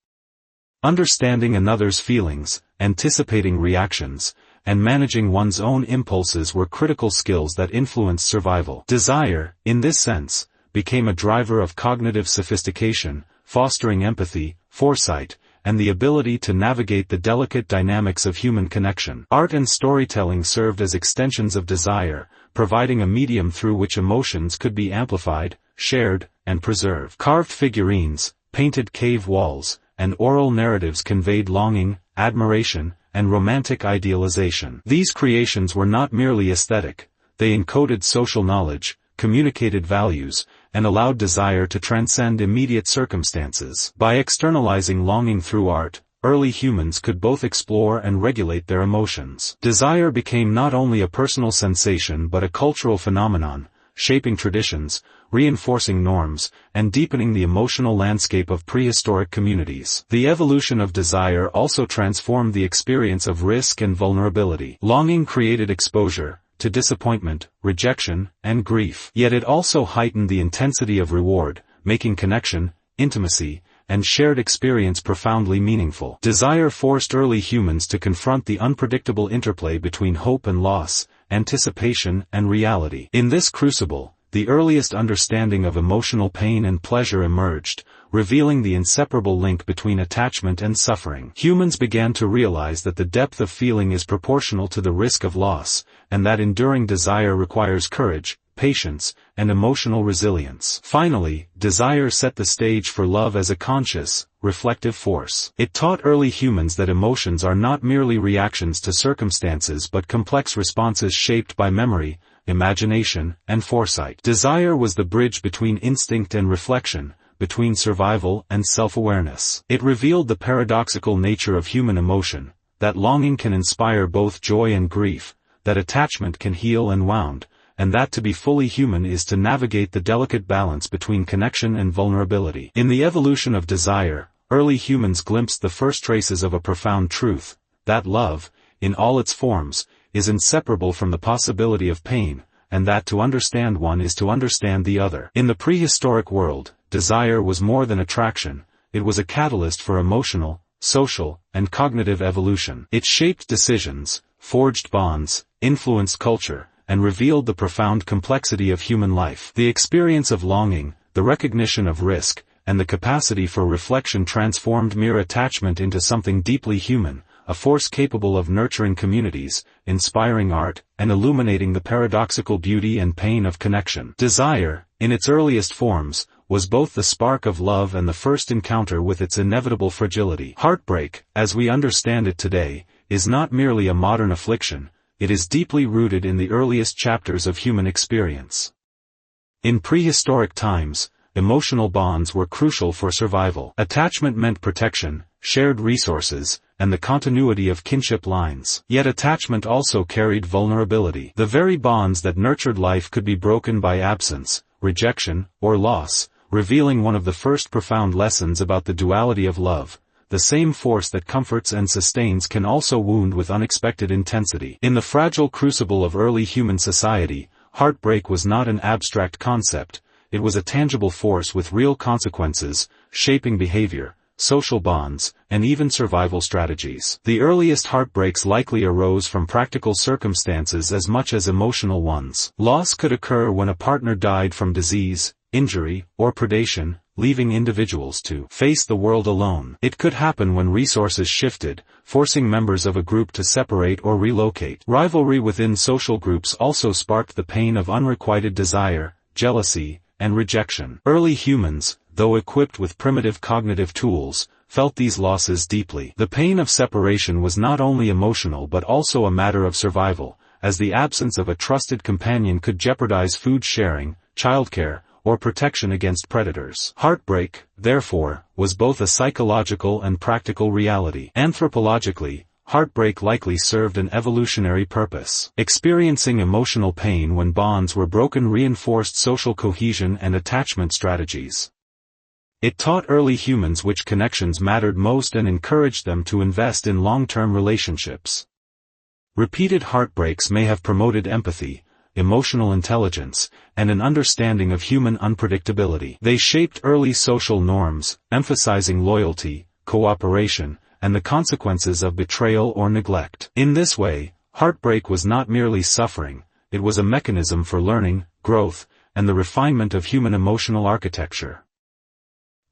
Understanding another's feelings, anticipating reactions, and managing one's own impulses were critical skills that influenced survival. Desire, in this sense, became a driver of cognitive sophistication, fostering empathy, foresight, and the ability to navigate the delicate dynamics of human connection. Art and storytelling served as extensions of desire, providing a medium through which emotions could be amplified, shared, and preserved. Carved figurines, painted cave walls, and oral narratives conveyed longing, admiration, and romantic idealization. These creations were not merely aesthetic, they encoded social knowledge, communicated values, and allowed desire to transcend immediate circumstances. By externalizing longing through art, early humans could both explore and regulate their emotions. Desire became not only a personal sensation but a cultural phenomenon, shaping traditions, reinforcing norms, and deepening the emotional landscape of prehistoric communities. The evolution of desire also transformed the experience of risk and vulnerability. Longing created exposure to disappointment, rejection, and grief. Yet it also heightened the intensity of reward, making connection, intimacy, and shared experience profoundly meaningful. Desire forced early humans to confront the unpredictable interplay between hope and loss, anticipation and reality. In this crucible, the earliest understanding of emotional pain and pleasure emerged, revealing the inseparable link between attachment and suffering. Humans began to realize that the depth of feeling is proportional to the risk of loss, and that enduring desire requires courage, patience, and emotional resilience. Finally, desire set the stage for love as a conscious, reflective force. It taught early humans that emotions are not merely reactions to circumstances but complex responses shaped by memory, imagination, and foresight. Desire was the bridge between instinct and reflection, between survival and self-awareness. It revealed the paradoxical nature of human emotion, that longing can inspire both joy and grief, that attachment can heal and wound, and that to be fully human is to navigate the delicate balance between connection and vulnerability. In the evolution of desire, early humans glimpsed the first traces of a profound truth, that love, in all its forms, is inseparable from the possibility of pain, and that to understand one is to understand the other. In the prehistoric world, desire was more than attraction, it was a catalyst for emotional, social, and cognitive evolution. It shaped decisions, forged bonds, influenced culture, and revealed the profound complexity of human life. The experience of longing, the recognition of risk, and the capacity for reflection transformed mere attachment into something deeply human, a force capable of nurturing communities, inspiring art, and illuminating the paradoxical beauty and pain of connection. Desire, in its earliest forms, was both the spark of love and the first encounter with its inevitable fragility. Heartbreak, as we understand it today, is not merely a modern affliction, it is deeply rooted in the earliest chapters of human experience. In prehistoric times, emotional bonds were crucial for survival. Attachment meant protection, shared resources, and the continuity of kinship lines. Yet attachment also carried vulnerability. The very bonds that nurtured life could be broken by absence, rejection, or loss, revealing one of the first profound lessons about the duality of love. The same force that comforts and sustains can also wound with unexpected intensity. In the fragile crucible of early human society, heartbreak was not an abstract concept, it was a tangible force with real consequences, shaping behavior, social bonds, and even survival strategies. The earliest heartbreaks likely arose from practical circumstances as much as emotional ones. Loss could occur when a partner died from disease, injury, or predation, leaving individuals to face the world alone. It could happen when resources shifted, forcing members of a group to separate or relocate. Rivalry within social groups also sparked the pain of unrequited desire, jealousy, and rejection. Early humans, though equipped with primitive cognitive tools, felt these losses deeply. The pain of separation was not only emotional but also a matter of survival, as the absence of a trusted companion could jeopardize food sharing, childcare, or protection against predators. Heartbreak, therefore, was both a psychological and practical reality. Anthropologically, heartbreak likely served an evolutionary purpose. Experiencing emotional pain when bonds were broken reinforced social cohesion and attachment strategies. It taught early humans which connections mattered most and encouraged them to invest in long-term relationships. Repeated heartbreaks may have promoted empathy, emotional intelligence, and an understanding of human unpredictability. They shaped early social norms, emphasizing loyalty, cooperation, and the consequences of betrayal or neglect. In this way, heartbreak was not merely suffering, it was a mechanism for learning, growth, and the refinement of human emotional architecture.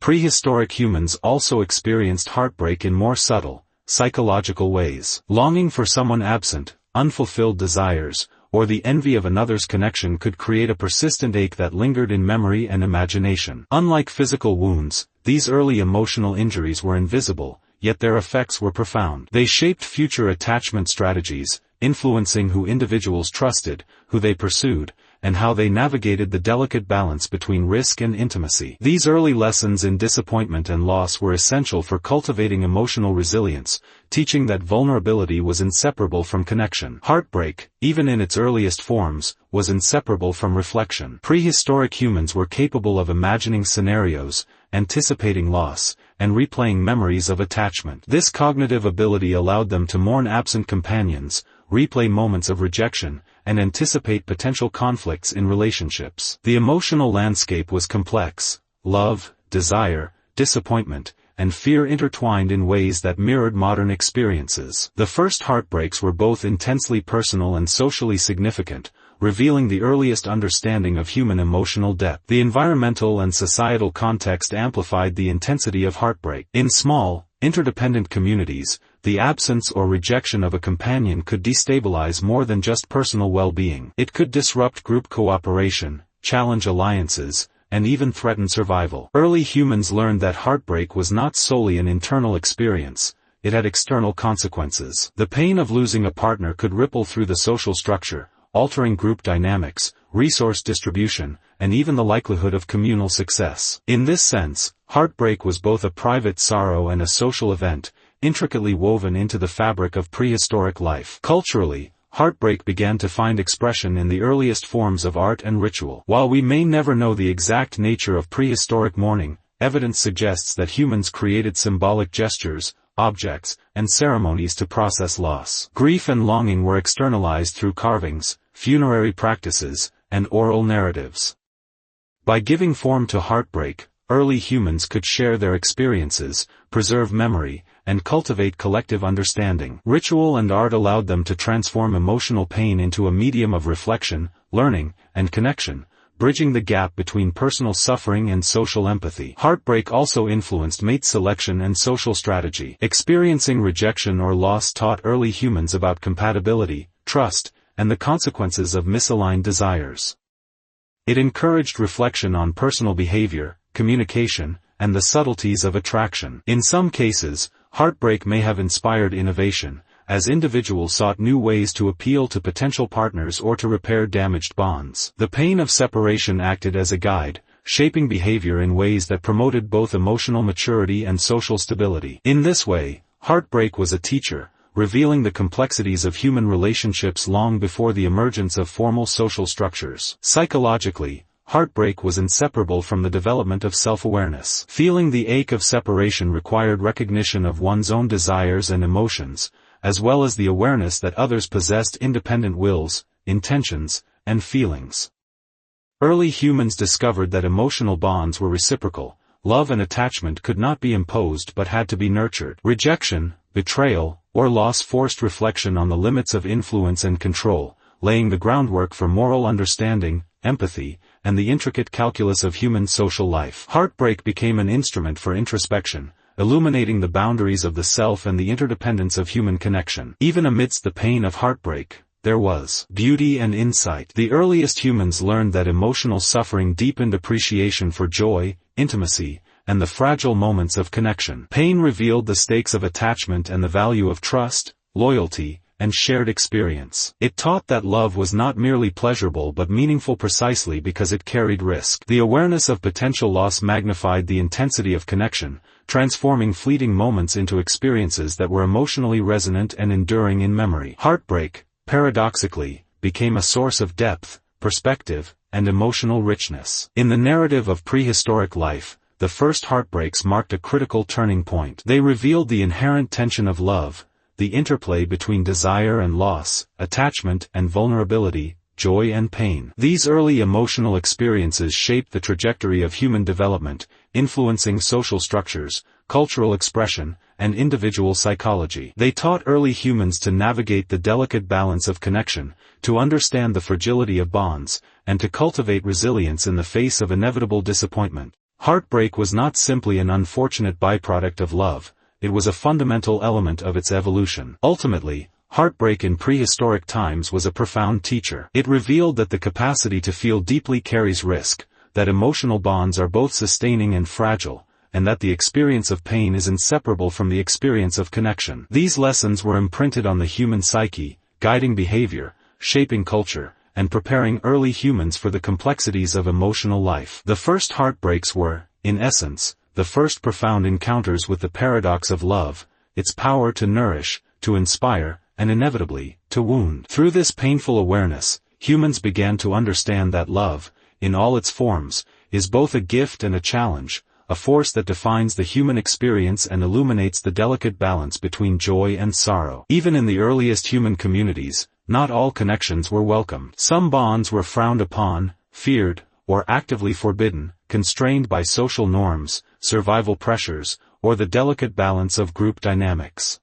Prehistoric humans also experienced heartbreak in more subtle, psychological ways. Longing for someone absent, unfulfilled desires, or the envy of another's connection could create a persistent ache that lingered in memory and imagination. Unlike physical wounds, these early emotional injuries were invisible, yet their effects were profound. They shaped future attachment strategies, influencing who individuals trusted, who they pursued, and how they navigated the delicate balance between risk and intimacy. These early lessons in disappointment and loss were essential for cultivating emotional resilience, teaching that vulnerability was inseparable from connection. Heartbreak, even in its earliest forms, was inseparable from reflection. Prehistoric humans were capable of imagining scenarios, anticipating loss, and replaying memories of attachment. This cognitive ability allowed them to mourn absent companions, replay moments of rejection, and anticipate potential conflicts in relationships. The emotional landscape was complex. Love, desire, disappointment, and fear intertwined in ways that mirrored modern experiences. The first heartbreaks were both intensely personal and socially significant, revealing the earliest understanding of human emotional depth. The environmental and societal context amplified the intensity of heartbreak. In small, interdependent communities, the absence or rejection of a companion could destabilize more than just personal well-being. It could disrupt group cooperation, challenge alliances, and even threaten survival. Early humans learned that heartbreak was not solely an internal experience, it had external consequences. The pain of losing a partner could ripple through the social structure, altering group dynamics, resource distribution, and even the likelihood of communal success. In this sense, heartbreak was both a private sorrow and a social event, intricately woven into the fabric of prehistoric life. Culturally, heartbreak began to find expression in the earliest forms of art and ritual. While we may never know the exact nature of prehistoric mourning, evidence suggests that humans created symbolic gestures, objects, and ceremonies to process loss. Grief and longing were externalized through carvings, funerary practices, and oral narratives. By giving form to heartbreak, early humans could share their experiences, preserve memory, and cultivate collective understanding. Ritual and art allowed them to transform emotional pain into a medium of reflection, learning, and connection, bridging the gap between personal suffering and social empathy. Heartbreak also influenced mate selection and social strategy. Experiencing rejection or loss taught early humans about compatibility, trust, and the consequences of misaligned desires. It encouraged reflection on personal behavior, communication, and the subtleties of attraction. In some cases, heartbreak may have inspired innovation, as individuals sought new ways to appeal to potential partners or to repair damaged bonds. The pain of separation acted as a guide, shaping behavior in ways that promoted both emotional maturity and social stability. In this way, heartbreak was a teacher, revealing the complexities of human relationships long before the emergence of formal social structures. Psychologically, heartbreak was inseparable from the development of self-awareness. Feeling the ache of separation required recognition of one's own desires and emotions, as well as the awareness that others possessed independent wills, intentions, and feelings. Early humans discovered that emotional bonds were reciprocal. Love and attachment could not be imposed but had to be nurtured. Rejection, betrayal, or loss forced reflection on the limits of influence and control, laying the groundwork for moral understanding, empathy, and the intricate calculus of human social life. Heartbreak became an instrument for introspection, illuminating the boundaries of the self and the interdependence of human connection. Even amidst the pain of heartbreak, there was beauty and insight. The earliest humans learned that emotional suffering deepened appreciation for joy, intimacy, and the fragile moments of connection. Pain revealed the stakes of attachment and the value of trust, loyalty, and shared experience. It taught that love was not merely pleasurable but meaningful precisely because it carried risk. The awareness of potential loss magnified the intensity of connection, transforming fleeting moments into experiences that were emotionally resonant and enduring in memory. Heartbreak, paradoxically, became a source of depth, perspective, and emotional richness. In the narrative of prehistoric life, the first heartbreaks marked a critical turning point. They revealed the inherent tension of love, the interplay between desire and loss, attachment and vulnerability, joy and pain. These early emotional experiences shaped the trajectory of human development, influencing social structures, cultural expression, and individual psychology. They taught early humans to navigate the delicate balance of connection, to understand the fragility of bonds, and to cultivate resilience in the face of inevitable disappointment. Heartbreak was not simply an unfortunate byproduct of love, it was a fundamental element of its evolution. Ultimately, heartbreak in prehistoric times was a profound teacher. It revealed that the capacity to feel deeply carries risk, that emotional bonds are both sustaining and fragile, and that the experience of pain is inseparable from the experience of connection. These lessons were imprinted on the human psyche, guiding behavior, shaping culture, and preparing early humans for the complexities of emotional life. The first heartbreaks were, in essence, the first profound encounters with the paradox of love, its power to nourish, to inspire, and inevitably, to wound. Through this painful awareness, humans began to understand that love, in all its forms, is both a gift and a challenge, a force that defines the human experience and illuminates the delicate balance between joy and sorrow. Even in the earliest human communities, not all connections were welcomed. Some bonds were frowned upon, feared, or actively forbidden, constrained by social norms, survival pressures, or the delicate balance of group dynamics.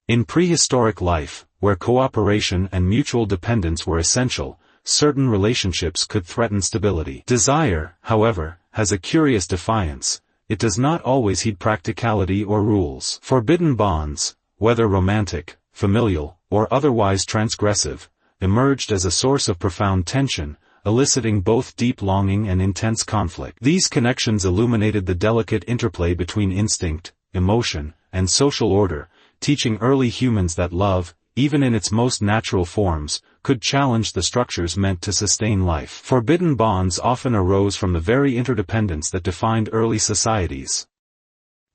In prehistoric life, where cooperation and mutual dependence were essential, certain relationships could threaten stability. Desire, however, has a curious defiance. It does not always heed practicality or rules. Forbidden bonds, whether romantic, familial, or otherwise transgressive, emerged as a source of profound tension, eliciting both deep longing and intense conflict. These connections illuminated the delicate interplay between instinct, emotion, and social order, teaching early humans that love, even in its most natural forms, could challenge the structures meant to sustain life. Forbidden bonds often arose from the very interdependence that defined early societies.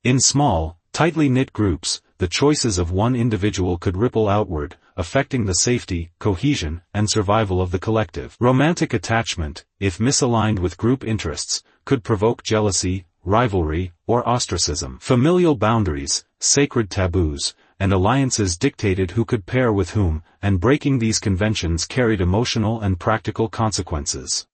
In small, tightly knit groups, the choices of one individual could ripple outward, affecting the safety, cohesion, and survival of the collective. Romantic attachment, if misaligned with group interests, could provoke jealousy, rivalry, or ostracism. Familial boundaries, sacred taboos, and alliances dictated who could pair with whom, and breaking these conventions carried emotional and practical consequences.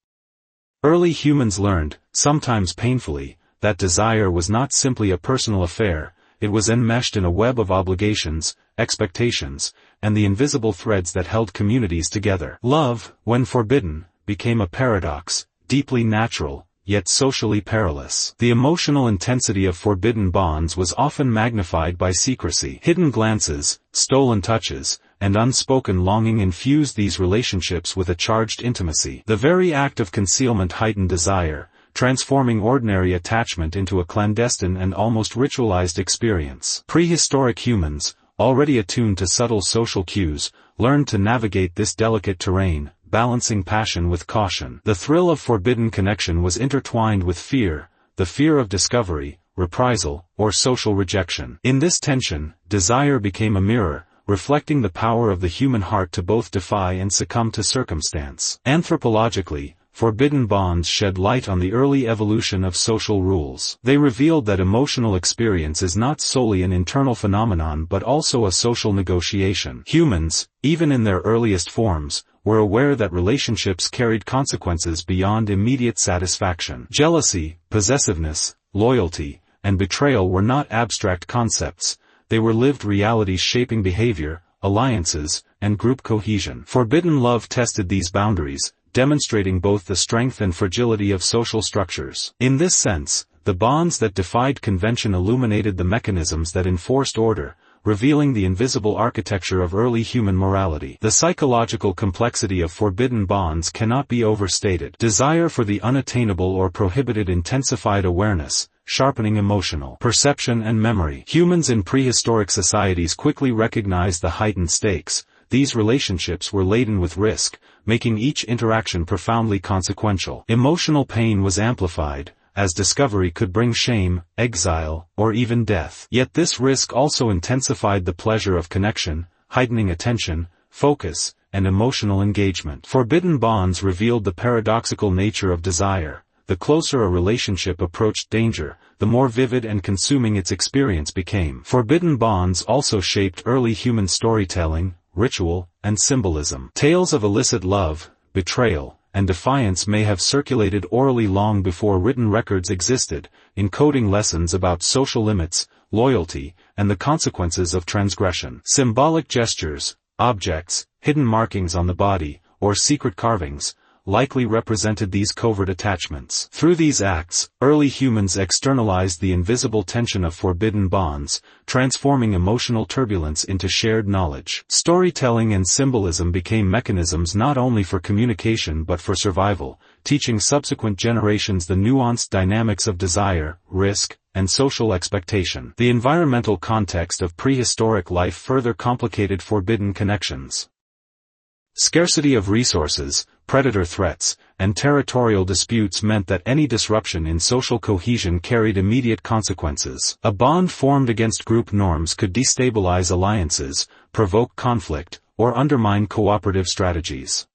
Early humans learned, sometimes painfully, that desire was not simply a personal affair, it was enmeshed in a web of obligations, expectations, and the invisible threads that held communities together. Love, when forbidden, became a paradox, deeply natural, yet socially perilous. The emotional intensity of forbidden bonds was often magnified by secrecy. Hidden glances, stolen touches, and unspoken longing infused these relationships with a charged intimacy. The very act of concealment heightened desire, transforming ordinary attachment into a clandestine and almost ritualized experience. Prehistoric humans, already attuned to subtle social cues, learned to navigate this delicate terrain, balancing passion with caution. The thrill of forbidden connection was intertwined with fear, the fear of discovery, reprisal, or social rejection. In this tension, desire became a mirror, reflecting the power of the human heart to both defy and succumb to circumstance. Anthropologically, forbidden bonds shed light on the early evolution of social rules. They revealed that emotional experience is not solely an internal phenomenon but also a social negotiation. Humans, even in their earliest forms, were aware that relationships carried consequences beyond immediate satisfaction. Jealousy, possessiveness, loyalty, and betrayal were not abstract concepts, they were lived realities shaping behavior, alliances, and group cohesion. Forbidden love tested these boundaries, demonstrating both the strength and fragility of social structures. In this sense, the bonds that defied convention illuminated the mechanisms that enforced order, revealing the invisible architecture of early human morality. The psychological complexity of forbidden bonds cannot be overstated. Desire for the unattainable or prohibited intensified awareness, sharpening emotional perception and memory. Humans in prehistoric societies quickly recognized the heightened stakes. These relationships were laden with risk, making each interaction profoundly consequential. Emotional pain was amplified, as discovery could bring shame, exile, or even death. Yet this risk also intensified the pleasure of connection, heightening attention, focus, and emotional engagement. Forbidden bonds revealed the paradoxical nature of desire. The closer a relationship approached danger, the more vivid and consuming its experience became. Forbidden bonds also shaped early human storytelling, ritual, and symbolism. Tales of illicit love, betrayal, and defiance may have circulated orally long before written records existed, encoding lessons about social limits, loyalty, and the consequences of transgression. Symbolic gestures, objects, hidden markings on the body, or secret carvings, likely represented these covert attachments. Through these acts, early humans externalized the invisible tension of forbidden bonds, transforming emotional turbulence into shared knowledge. Storytelling and symbolism became mechanisms not only for communication but for survival, teaching subsequent generations the nuanced dynamics of desire, risk, and social expectation. The environmental context of prehistoric life further complicated forbidden connections. Scarcity of resources, predator threats, and territorial disputes meant that any disruption in social cohesion carried immediate consequences. A bond formed against group norms could destabilize alliances, provoke conflict, or undermine cooperative strategies.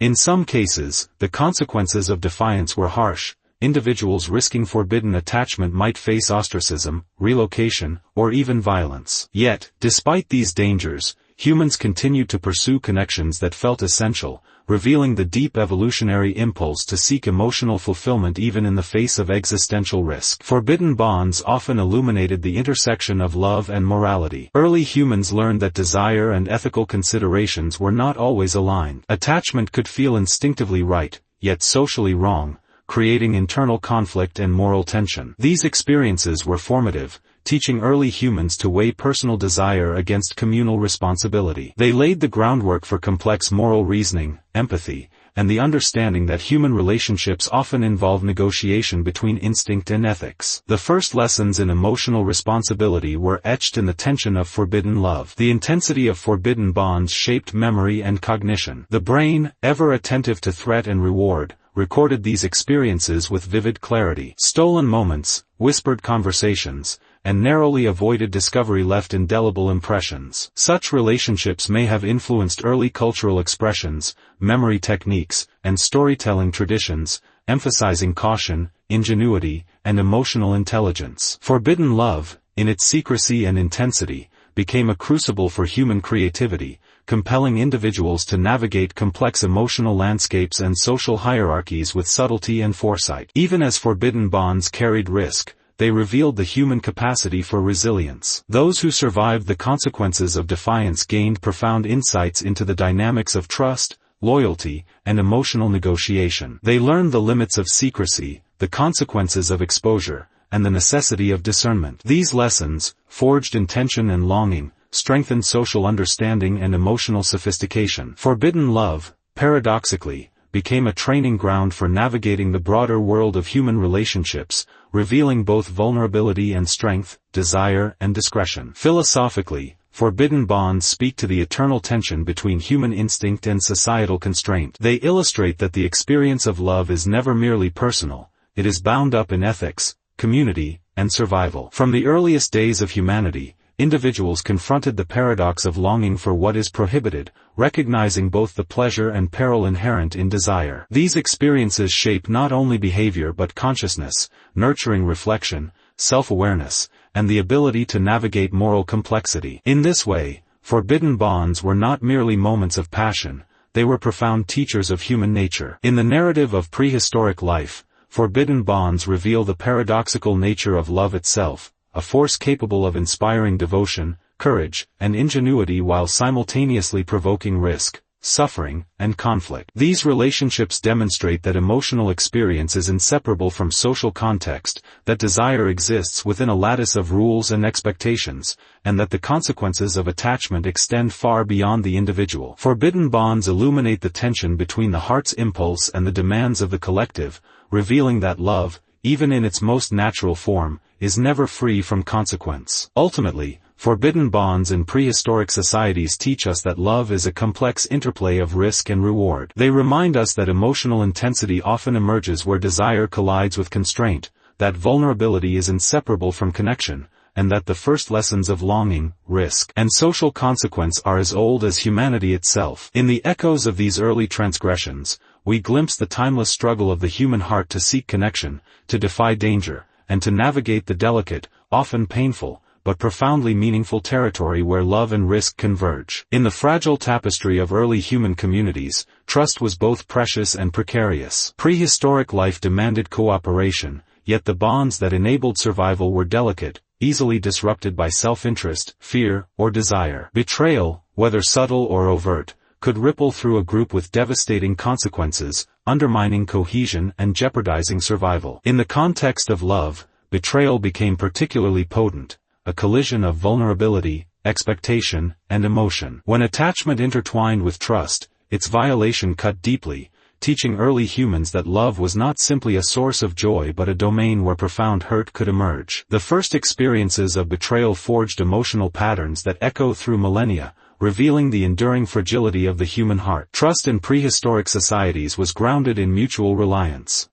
In some cases, the consequences of defiance were harsh. Individuals risking forbidden attachment might face ostracism, relocation, or even violence. Yet, despite these dangers, humans continued to pursue connections that felt essential, revealing the deep evolutionary impulse to seek emotional fulfillment even in the face of existential risk. Forbidden bonds often illuminated the intersection of love and morality. Early humans learned that desire and ethical considerations were not always aligned. Attachment could feel instinctively right, yet socially wrong, creating internal conflict and moral tension. These experiences were formative, teaching early humans to weigh personal desire against communal responsibility. They laid the groundwork for complex moral reasoning, empathy, and the understanding that human relationships often involve negotiation between instinct and ethics. The first lessons in emotional responsibility were etched in the tension of forbidden love. The intensity of forbidden bonds shaped memory and cognition. The brain, ever attentive to threat and reward, recorded these experiences with vivid clarity. Stolen moments, whispered conversations, and narrowly avoided discovery left indelible impressions. Such relationships may have influenced early cultural expressions, memory techniques, and storytelling traditions, emphasizing caution, ingenuity, and emotional intelligence. Forbidden love, in its secrecy and intensity, became a crucible for human creativity, compelling individuals to navigate complex emotional landscapes and social hierarchies with subtlety and foresight. Even as forbidden bonds carried risk, they revealed the human capacity for resilience. Those who survived the consequences of defiance gained profound insights into the dynamics of trust, loyalty, and emotional negotiation. They learned the limits of secrecy, the consequences of exposure, and the necessity of discernment. These lessons, forged in tension and longing, strengthened social understanding and emotional sophistication. Forbidden love, paradoxically, became a training ground for navigating the broader world of human relationships, revealing both vulnerability and strength, desire and discretion. Philosophically, forbidden bonds speak to the eternal tension between human instinct and societal constraint. They illustrate that the experience of love is never merely personal, it is bound up in ethics, community, and survival. From the earliest days of humanity, individuals confronted the paradox of longing for what is prohibited, recognizing both the pleasure and peril inherent in desire. These experiences shape not only behavior but consciousness, nurturing reflection, self-awareness, and the ability to navigate moral complexity. In this way, forbidden bonds were not merely moments of passion, they were profound teachers of human nature. In the narrative of prehistoric life, forbidden bonds reveal the paradoxical nature of love itself, a force capable of inspiring devotion, courage, and ingenuity while simultaneously provoking risk, suffering, and conflict. These relationships demonstrate that emotional experience is inseparable from social context, that desire exists within a lattice of rules and expectations, and that the consequences of attachment extend far beyond the individual. Forbidden bonds illuminate the tension between the heart's impulse and the demands of the collective, revealing that love, even in its most natural form, is never free from consequence. Ultimately, forbidden bonds in prehistoric societies teach us that love is a complex interplay of risk and reward. They remind us that emotional intensity often emerges where desire collides with constraint, that vulnerability is inseparable from connection, and that the first lessons of longing, risk, and social consequence are as old as humanity itself. In the echoes of these early transgressions, we glimpse the timeless struggle of the human heart to seek connection, to defy danger, and to navigate the delicate, often painful, but profoundly meaningful territory where love and risk converge. In the fragile tapestry of early human communities, trust was both precious and precarious. Prehistoric life demanded cooperation, yet the bonds that enabled survival were delicate, easily disrupted by self-interest, fear, or desire. Betrayal, whether subtle or overt, could ripple through a group with devastating consequences, undermining cohesion and jeopardizing survival. In the context of love, betrayal became particularly potent, a collision of vulnerability, expectation, and emotion. When attachment intertwined with trust, its violation cut deeply, teaching early humans that love was not simply a source of joy but a domain where profound hurt could emerge. The first experiences of betrayal forged emotional patterns that echo through millennia, revealing the enduring fragility of the human heart. Trust in prehistoric societies was grounded in mutual reliance.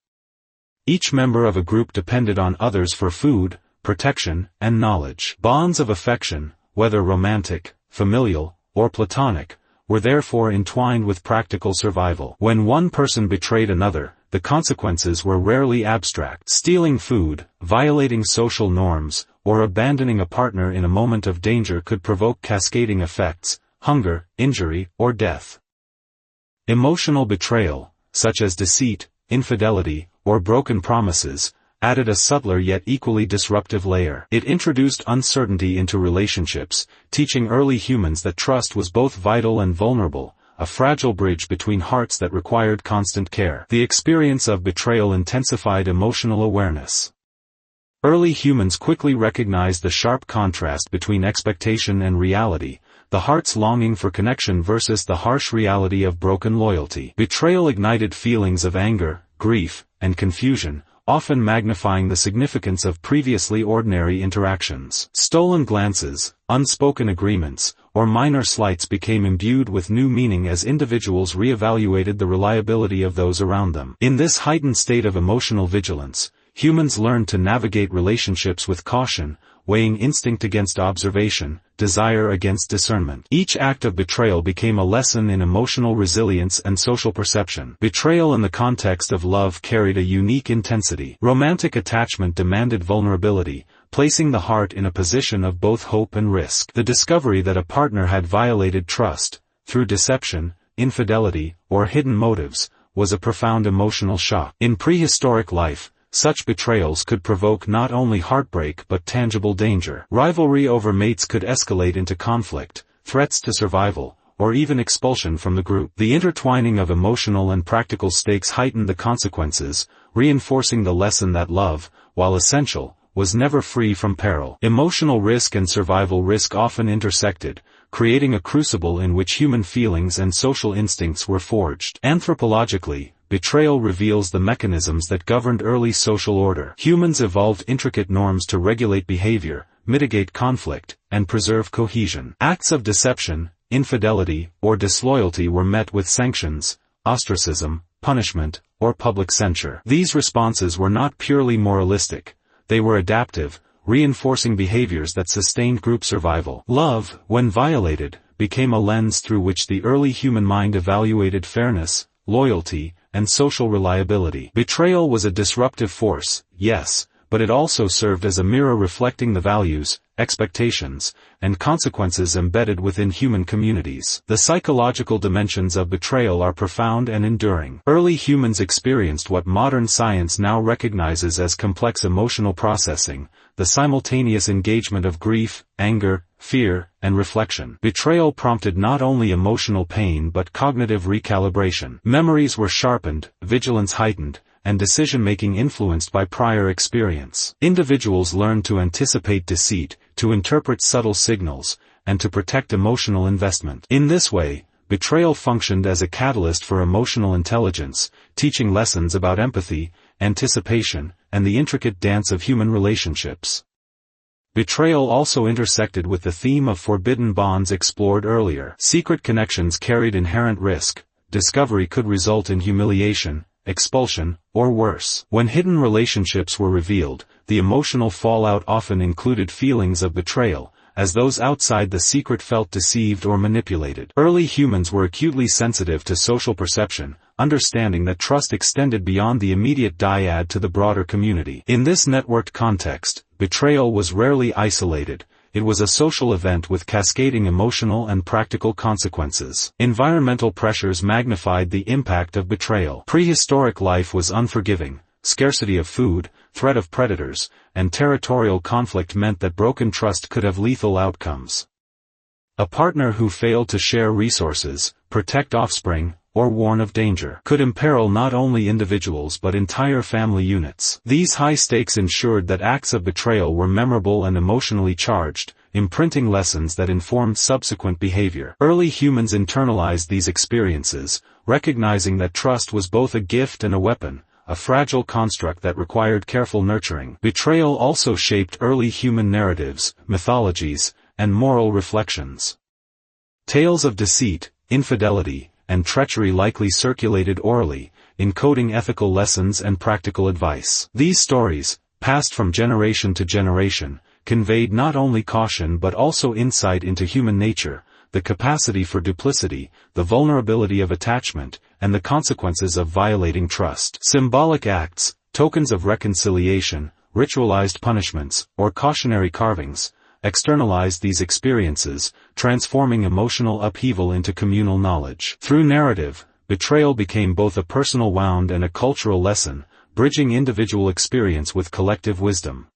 Each member of a group depended on others for food, protection, and knowledge. Bonds of affection, whether romantic, familial, or platonic, were therefore entwined with practical survival. When one person betrayed another, the consequences were rarely abstract. Stealing food, violating social norms, or abandoning a partner in a moment of danger could provoke cascading effects, hunger, injury, or death. Emotional betrayal, such as deceit, infidelity, or broken promises, added a subtler yet equally disruptive layer. It introduced uncertainty into relationships, teaching early humans that trust was both vital and vulnerable, a fragile bridge between hearts that required constant care. The experience of betrayal intensified emotional awareness. Early humans quickly recognized the sharp contrast between expectation and reality, the heart's longing for connection versus the harsh reality of broken loyalty. Betrayal ignited feelings of anger, grief, and confusion, often magnifying the significance of previously ordinary interactions. Stolen glances, unspoken agreements, or minor slights became imbued with new meaning as individuals re-evaluated the reliability of those around them. In this heightened state of emotional vigilance, humans learned to navigate relationships with caution, weighing instinct against observation, desire against discernment. Each act of betrayal became a lesson in emotional resilience and social perception. Betrayal in the context of love carried a unique intensity. Romantic attachment demanded vulnerability, placing the heart in a position of both hope and risk. The discovery that a partner had violated trust, through deception, infidelity, or hidden motives, was a profound emotional shock. In prehistoric life, such betrayals could provoke not only heartbreak but tangible danger. Rivalry over mates could escalate into conflict, threats to survival, or even expulsion from the group. The intertwining of emotional and practical stakes heightened the consequences, reinforcing the lesson that love, while essential, was never free from peril. Emotional risk and survival risk often intersected, creating a crucible in which human feelings and social instincts were forged. Anthropologically, betrayal reveals the mechanisms that governed early social order. Humans evolved intricate norms to regulate behavior, mitigate conflict, and preserve cohesion. Acts of deception, infidelity, or disloyalty were met with sanctions, ostracism, punishment, or public censure. These responses were not purely moralistic. They were adaptive, reinforcing behaviors that sustained group survival. Love, when violated, became a lens through which the early human mind evaluated fairness, loyalty, and social reliability. Betrayal was a disruptive force, yes, but it also served as a mirror reflecting the values, expectations, and consequences embedded within human communities. The psychological dimensions of betrayal are profound and enduring. Early humans experienced what modern science now recognizes as complex emotional processing, the simultaneous engagement of grief, anger, fear, and reflection. Betrayal prompted not only emotional pain but cognitive recalibration. Memories were sharpened, vigilance heightened, and decision-making influenced by prior experience. Individuals learned to anticipate deceit, to interpret subtle signals, and to protect emotional investment. In this way, betrayal functioned as a catalyst for emotional intelligence, teaching lessons about empathy, anticipation, and the intricate dance of human relationships. Betrayal also intersected with the theme of forbidden bonds explored earlier. Secret connections carried inherent risk. Discovery could result in humiliation, expulsion, or worse. When hidden relationships were revealed, the emotional fallout often included feelings of betrayal, as those outside the secret felt deceived or manipulated. Early humans were acutely sensitive to social perception, understanding that trust extended beyond the immediate dyad to the broader community. In this networked context, betrayal was rarely isolated. It was a social event with cascading emotional and practical consequences. Environmental pressures magnified the impact of betrayal. Prehistoric life was unforgiving. Scarcity of food, threat of predators, and territorial conflict meant that broken trust could have lethal outcomes. A partner who failed to share resources, protect offspring, or warn of danger could imperil not only individuals but entire family units. These high stakes ensured that acts of betrayal were memorable and emotionally charged, imprinting lessons that informed subsequent behavior. Early humans internalized these experiences, recognizing that trust was both a gift and a weapon, a fragile construct that required careful nurturing. Betrayal also shaped early human narratives, mythologies, and moral reflections. Tales of deceit, infidelity, and treachery likely circulated orally, encoding ethical lessons and practical advice. These stories, passed from generation to generation, conveyed not only caution but also insight into human nature, the capacity for duplicity, the vulnerability of attachment, and the consequences of violating trust. Symbolic acts, tokens of reconciliation, ritualized punishments, or cautionary carvings, externalized these experiences, transforming emotional upheaval into communal knowledge. Through narrative, betrayal became both a personal wound and a cultural lesson, bridging individual experience with collective wisdom.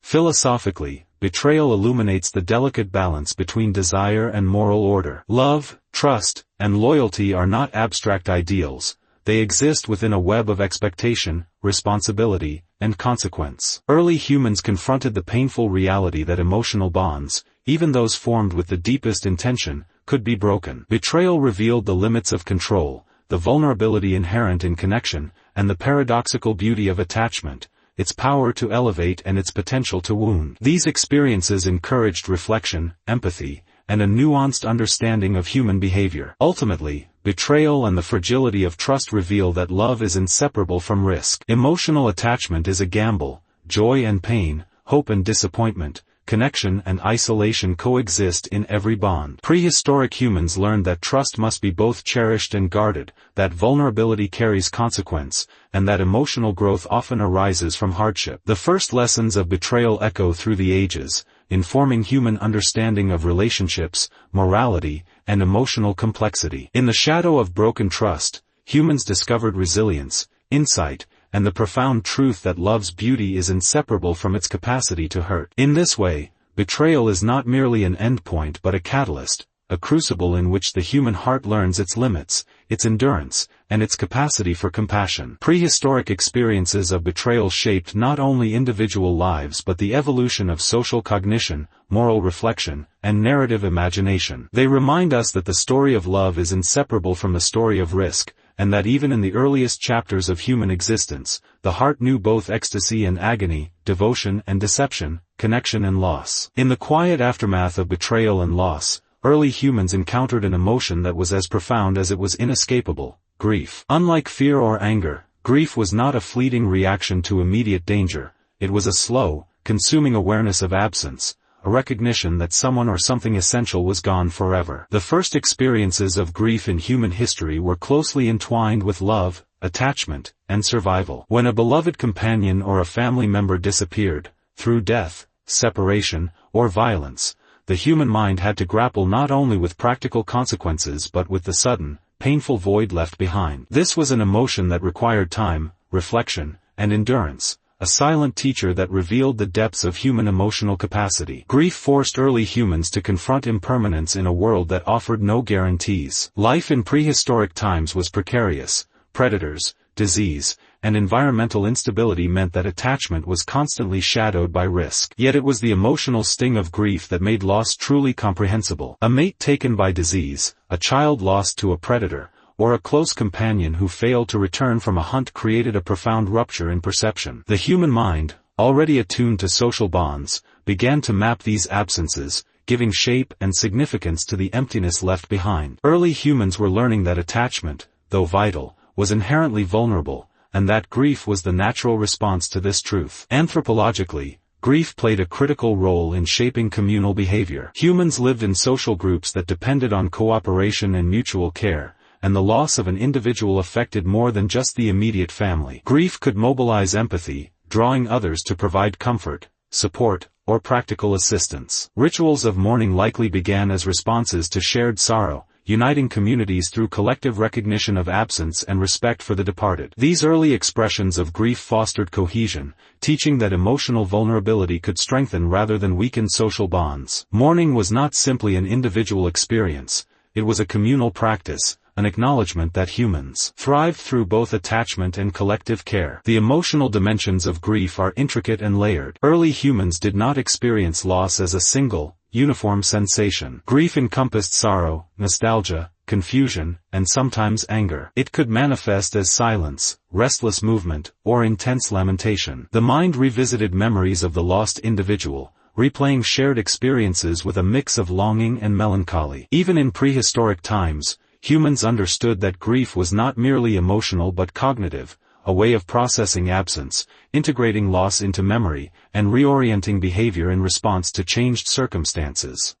Philosophically, betrayal illuminates the delicate balance between desire and moral order. Love, trust, and loyalty are not abstract ideals. They exist within a web of expectation, responsibility, and consequence. Early humans confronted the painful reality that emotional bonds, even those formed with the deepest intention, could be broken. Betrayal revealed the limits of control, the vulnerability inherent in connection, and the paradoxical beauty of attachment, its power to elevate and its potential to wound. These experiences encouraged reflection, empathy, and a nuanced understanding of human behavior. Ultimately, betrayal and the fragility of trust reveal that love is inseparable from risk. Emotional attachment is a gamble. Joy and pain, hope and disappointment, connection and isolation coexist in every bond. Prehistoric humans learned that trust must be both cherished and guarded, that vulnerability carries consequence, and that emotional growth often arises from hardship. The first lessons of betrayal echo through the ages, informing human understanding of relationships, morality, and emotional complexity. In the shadow of broken trust, humans discovered resilience, insight, and the profound truth that love's beauty is inseparable from its capacity to hurt. In this way, betrayal is not merely an endpoint but a catalyst, a crucible in which the human heart learns its limits, its endurance, and its capacity for compassion. Prehistoric experiences of betrayal shaped not only individual lives but the evolution of social cognition, moral reflection, and narrative imagination. They remind us that the story of love is inseparable from the story of risk, and that even in the earliest chapters of human existence, the heart knew both ecstasy and agony, devotion and deception, connection and loss. In the quiet aftermath of betrayal and loss, early humans encountered an emotion that was as profound as it was inescapable: grief. Unlike fear or anger, grief was not a fleeting reaction to immediate danger. It was a slow, consuming awareness of absence, a recognition that someone or something essential was gone forever. The first experiences of grief in human history were closely entwined with love, attachment, and survival. When a beloved companion or a family member disappeared, through death, separation, or violence, the human mind had to grapple not only with practical consequences but with the sudden, painful void left behind. This was an emotion that required time, reflection, and endurance, a silent teacher that revealed the depths of human emotional capacity. Grief forced early humans to confront impermanence in a world that offered no guarantees. Life in prehistoric times was precarious. Predators, disease, and environmental instability meant that attachment was constantly shadowed by risk. Yet it was the emotional sting of grief that made loss truly comprehensible. A mate taken by disease, a child lost to a predator, or a close companion who failed to return from a hunt created a profound rupture in perception. The human mind, already attuned to social bonds, began to map these absences, giving shape and significance to the emptiness left behind. Early humans were learning that attachment, though vital, was inherently vulnerable, and that grief was the natural response to this truth. Anthropologically, grief played a critical role in shaping communal behavior. Humans lived in social groups that depended on cooperation and mutual care, and the loss of an individual affected more than just the immediate family. Grief could mobilize empathy, drawing others to provide comfort, support, or practical assistance. Rituals of mourning likely began as responses to shared sorrow, uniting communities through collective recognition of absence and respect for the departed. These early expressions of grief fostered cohesion, teaching that emotional vulnerability could strengthen rather than weaken social bonds. Mourning was not simply an individual experience, it was a communal practice, an acknowledgement that humans thrived through both attachment and collective care. The emotional dimensions of grief are intricate and layered. Early humans did not experience loss as a single, uniform sensation. Grief encompassed sorrow, nostalgia, confusion, and sometimes anger. It could manifest as silence, restless movement, or intense lamentation. The mind revisited memories of the lost individual, replaying shared experiences with a mix of longing and melancholy. Even in prehistoric times, humans understood that grief was not merely emotional but cognitive, a way of processing absence, integrating loss into memory, and reorienting behavior in response to changed circumstances.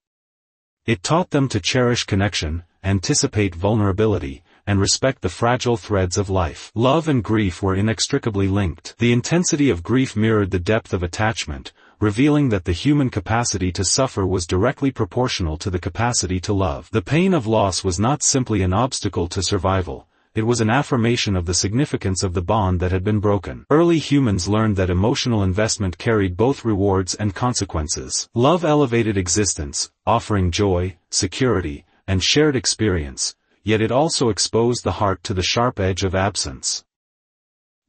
It taught them to cherish connection, anticipate vulnerability, and respect the fragile threads of life. Love and grief were inextricably linked. The intensity of grief mirrored the depth of attachment, revealing that the human capacity to suffer was directly proportional to the capacity to love. The pain of loss was not simply an obstacle to survival, it was an affirmation of the significance of the bond that had been broken. Early humans learned that emotional investment carried both rewards and consequences. Love elevated existence, offering joy, security, and shared experience, yet it also exposed the heart to the sharp edge of absence.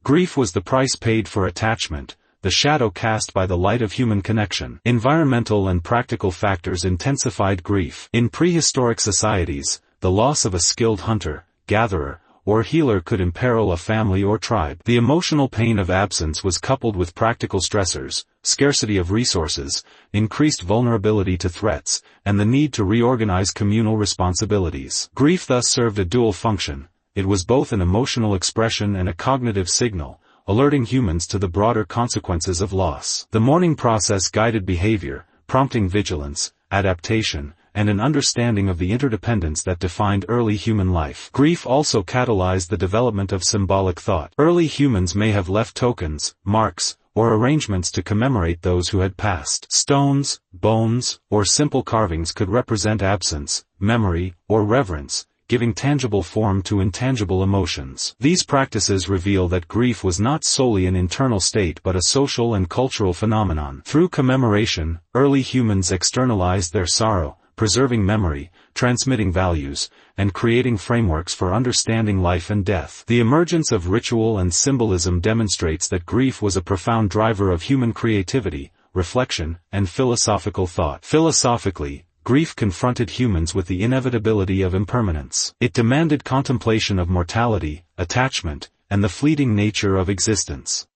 Grief was the price paid for attachment, the shadow cast by the light of human connection. Environmental and practical factors intensified grief. In prehistoric societies, the loss of a skilled hunter, gatherer, or healer could imperil a family or tribe. The emotional pain of absence was coupled with practical stressors, scarcity of resources, increased vulnerability to threats, and the need to reorganize communal responsibilities. Grief thus served a dual function. It was both an emotional expression and a cognitive signal, alerting humans to the broader consequences of loss. The mourning process guided behavior, prompting vigilance, adaptation, and an understanding of the interdependence that defined early human life. Grief also catalyzed the development of symbolic thought. Early humans may have left tokens, marks, or arrangements to commemorate those who had passed. Stones, bones, or simple carvings could represent absence, memory, or reverence, giving tangible form to intangible emotions. These practices reveal that grief was not solely an internal state but a social and cultural phenomenon. Through commemoration, early humans externalized their sorrow, preserving memory, transmitting values, and creating frameworks for understanding life and death. The emergence of ritual and symbolism demonstrates that grief was a profound driver of human creativity, reflection, and philosophical thought. Philosophically, grief confronted humans with the inevitability of impermanence. It demanded contemplation of mortality, attachment, and the fleeting nature of existence.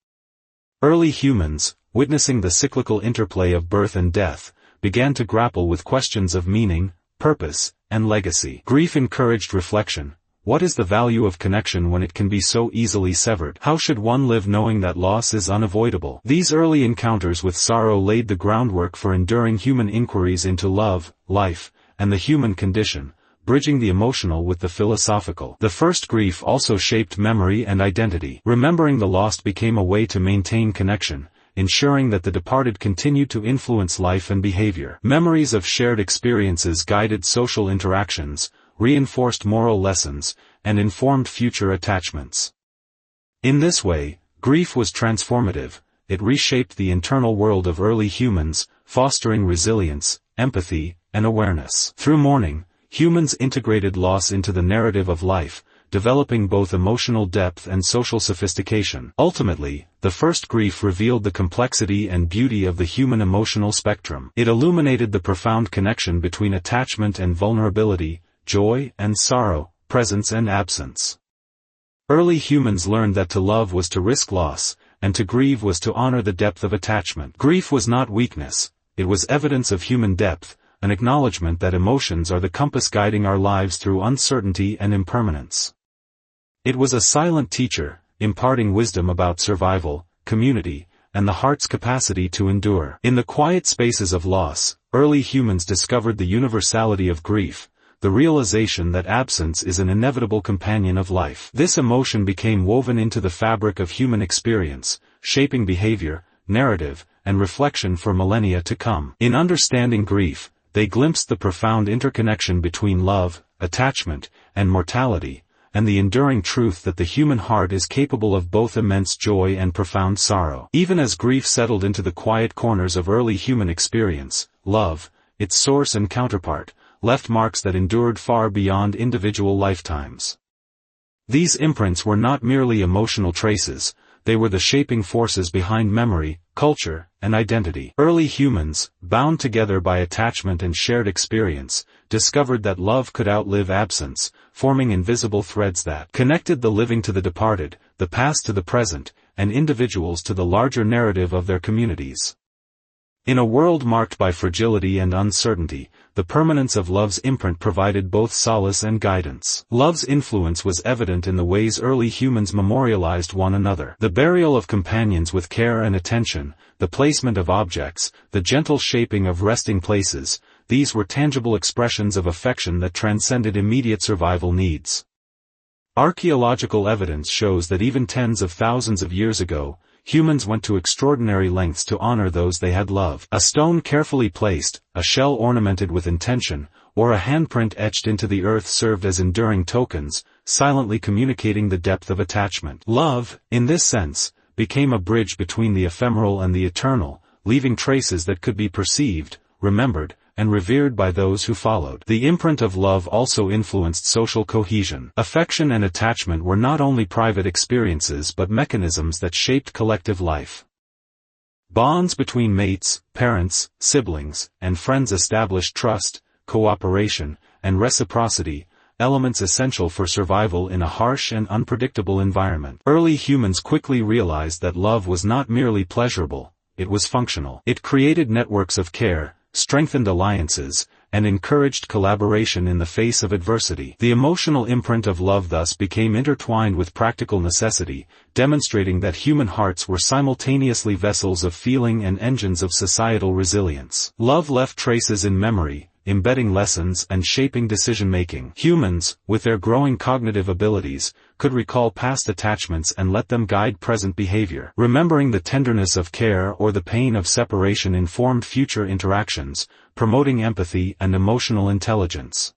Early humans, witnessing the cyclical interplay of birth and death, began to grapple with questions of meaning, purpose, and legacy. Grief encouraged reflection. What is the value of connection when it can be so easily severed? How should one live knowing that loss is unavoidable? These early encounters with sorrow laid the groundwork for enduring human inquiries into love, life, and the human condition, bridging the emotional with the philosophical. The first grief also shaped memory and identity. Remembering the lost became a way to maintain connection, ensuring that the departed continued to influence life and behavior. Memories of shared experiences guided social interactions, reinforced moral lessons, and informed future attachments. In this way, grief was transformative. It reshaped the internal world of early humans, fostering resilience, empathy, and awareness. Through mourning, humans integrated loss into the narrative of life, developing both emotional depth and social sophistication. Ultimately, the first grief revealed the complexity and beauty of the human emotional spectrum. It illuminated the profound connection between attachment and vulnerability, joy and sorrow, presence and absence. Early humans learned that to love was to risk loss, and to grieve was to honor the depth of attachment. Grief was not weakness, it was evidence of human depth, an acknowledgement that emotions are the compass guiding our lives through uncertainty and impermanence. It was a silent teacher, imparting wisdom about survival, community, and the heart's capacity to endure. In the quiet spaces of loss, early humans discovered the universality of grief, the realization that absence is an inevitable companion of life. This emotion became woven into the fabric of human experience, shaping behavior, narrative, and reflection for millennia to come. In understanding grief, they glimpsed the profound interconnection between love, attachment, and mortality, and the enduring truth that the human heart is capable of both immense joy and profound sorrow. Even as grief settled into the quiet corners of early human experience, love, its source and counterpart, left marks that endured far beyond individual lifetimes. These imprints were not merely emotional traces, they were the shaping forces behind memory, culture, and identity. Early humans, bound together by attachment and shared experience, discovered that love could outlive absence, forming invisible threads that connected the living to the departed, the past to the present, and individuals to the larger narrative of their communities. In a world marked by fragility and uncertainty, the permanence of love's imprint provided both solace and guidance. Love's influence was evident in the ways early humans memorialized one another. The burial of companions with care and attention, the placement of objects, the gentle shaping of resting places, these were tangible expressions of affection that transcended immediate survival needs. Archaeological evidence shows that even tens of thousands of years ago, humans went to extraordinary lengths to honor those they had loved. A stone carefully placed, a shell ornamented with intention, or a handprint etched into the earth served as enduring tokens, silently communicating the depth of attachment. Love, in this sense, became a bridge between the ephemeral and the eternal, leaving traces that could be perceived, remembered, and revered by those who followed. The imprint of love also influenced social cohesion. Affection and attachment were not only private experiences but mechanisms that shaped collective life. Bonds between mates, parents, siblings, and friends established trust, cooperation, and reciprocity, elements essential for survival in a harsh and unpredictable environment. Early humans quickly realized that love was not merely pleasurable, it was functional. It created networks of care, strengthened alliances, and encouraged collaboration in the face of adversity. The emotional imprint of love thus became intertwined with practical necessity, demonstrating that human hearts were simultaneously vessels of feeling and engines of societal resilience. Love left traces in memory, embedding lessons and shaping decision-making. Humans, with their growing cognitive abilities, could recall past attachments and let them guide present behavior. Remembering the tenderness of care or the pain of separation informed future interactions, promoting empathy and emotional intelligence.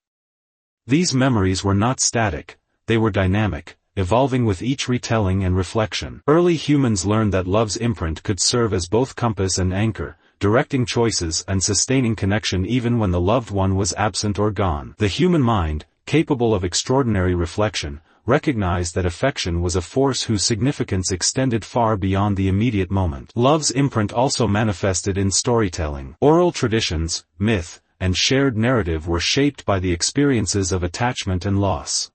These memories were not static, they were dynamic, evolving with each retelling and reflection. Early humans learned that love's imprint could serve as both compass and anchor, directing choices and sustaining connection even when the loved one was absent or gone. The human mind, capable of extraordinary reflection, recognized that affection was a force whose significance extended far beyond the immediate moment. Love's imprint also manifested in storytelling. Oral traditions, myth, and shared narrative were shaped by the experiences of attachment and loss.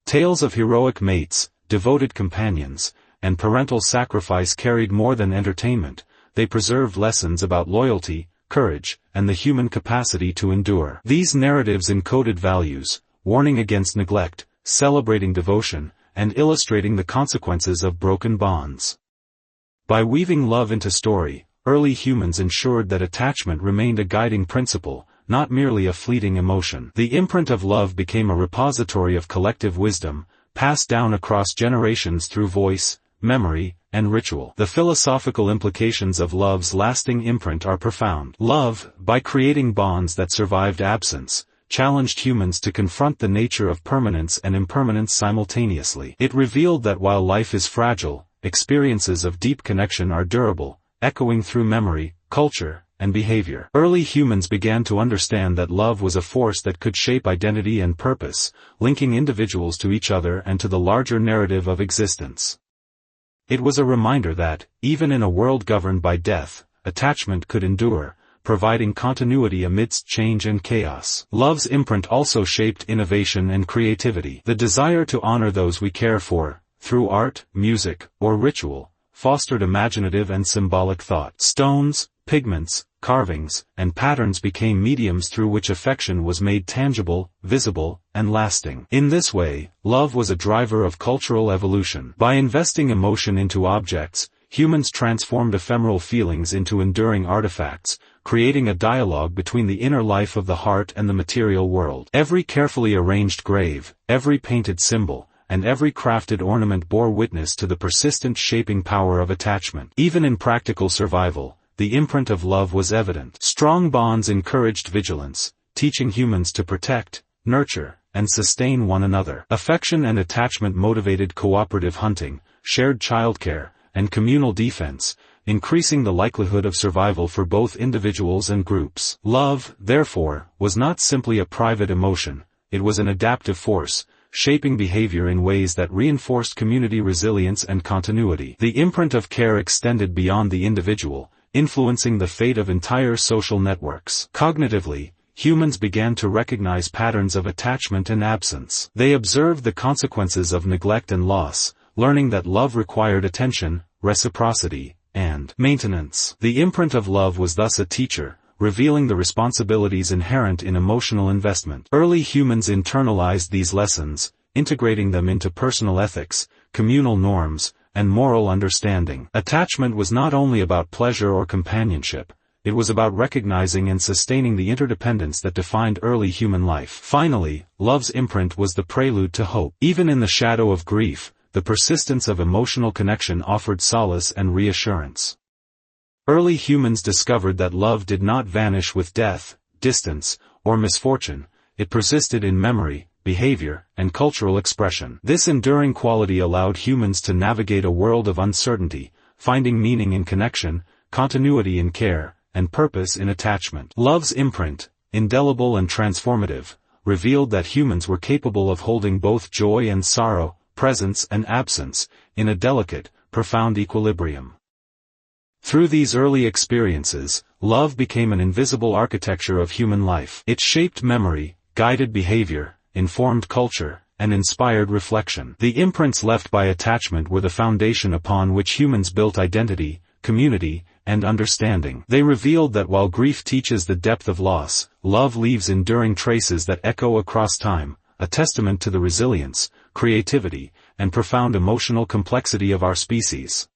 Tales of heroic mates, devoted companions, and parental sacrifice carried more than entertainment. They preserved lessons about loyalty, courage, and the human capacity to endure. These narratives encoded values, warning against neglect, celebrating devotion, and illustrating the consequences of broken bonds. By weaving love into story, early humans ensured that attachment remained a guiding principle, not merely a fleeting emotion. The imprint of love became a repository of collective wisdom, passed down across generations through voice, memory, and ritual. The philosophical implications of love's lasting imprint are profound. Love, by creating bonds that survived absence, challenged humans to confront the nature of permanence and impermanence simultaneously. It revealed that while life is fragile, experiences of deep connection are durable, echoing through memory, culture, and behavior. Early humans began to understand that love was a force that could shape identity and purpose, linking individuals to each other and to the larger narrative of existence. It was a reminder that, even in a world governed by death, attachment could endure, providing continuity amidst change and chaos. Love's imprint also shaped innovation and creativity. The desire to honor those we care for, through art, music, or ritual, fostered imaginative and symbolic thought. Stones, pigments, carvings, and patterns became mediums through which affection was made tangible, visible, and lasting. In this way, love was a driver of cultural evolution. By investing emotion into objects, humans transformed ephemeral feelings into enduring artifacts, creating a dialogue between the inner life of the heart and the material world. Every carefully arranged grave, every painted symbol, and every crafted ornament bore witness to the persistent shaping power of attachment. Even in practical survival, the imprint of love was evident. Strong bonds encouraged vigilance, teaching humans to protect, nurture, and sustain one another. Affection and attachment motivated cooperative hunting, shared childcare, and communal defense, increasing the likelihood of survival for both individuals and groups. Love, therefore, was not simply a private emotion, it was an adaptive force, shaping behavior in ways that reinforced community resilience and continuity. The imprint of care extended beyond the individual, influencing the fate of entire social networks. Cognitively, humans began to recognize patterns of attachment and absence. They observed the consequences of neglect and loss, learning that love required attention, reciprocity, and maintenance. The imprint of love was thus a teacher, revealing the responsibilities inherent in emotional investment. Early humans internalized these lessons, integrating them into personal ethics, communal norms, and moral understanding. Attachment was not only about pleasure or companionship, it was about recognizing and sustaining the interdependence that defined early human life. Finally, love's imprint was the prelude to hope. Even in the shadow of grief, the persistence of emotional connection offered solace and reassurance. Early humans discovered that love did not vanish with death, distance, or misfortune, it persisted in memory, behavior, and cultural expression. This enduring quality allowed humans to navigate a world of uncertainty, finding meaning in connection, continuity in care, and purpose in attachment. Love's imprint, indelible and transformative, revealed that humans were capable of holding both joy and sorrow, presence and absence, in a delicate, profound equilibrium. Through these early experiences, love became an invisible architecture of human life. It shaped memory, guided behavior, informed culture, and inspired reflection. The imprints left by attachment were the foundation upon which humans built identity, community, and understanding. They revealed that while grief teaches the depth of loss, love leaves enduring traces that echo across time, a testament to the resilience, creativity, and profound emotional complexity of our species.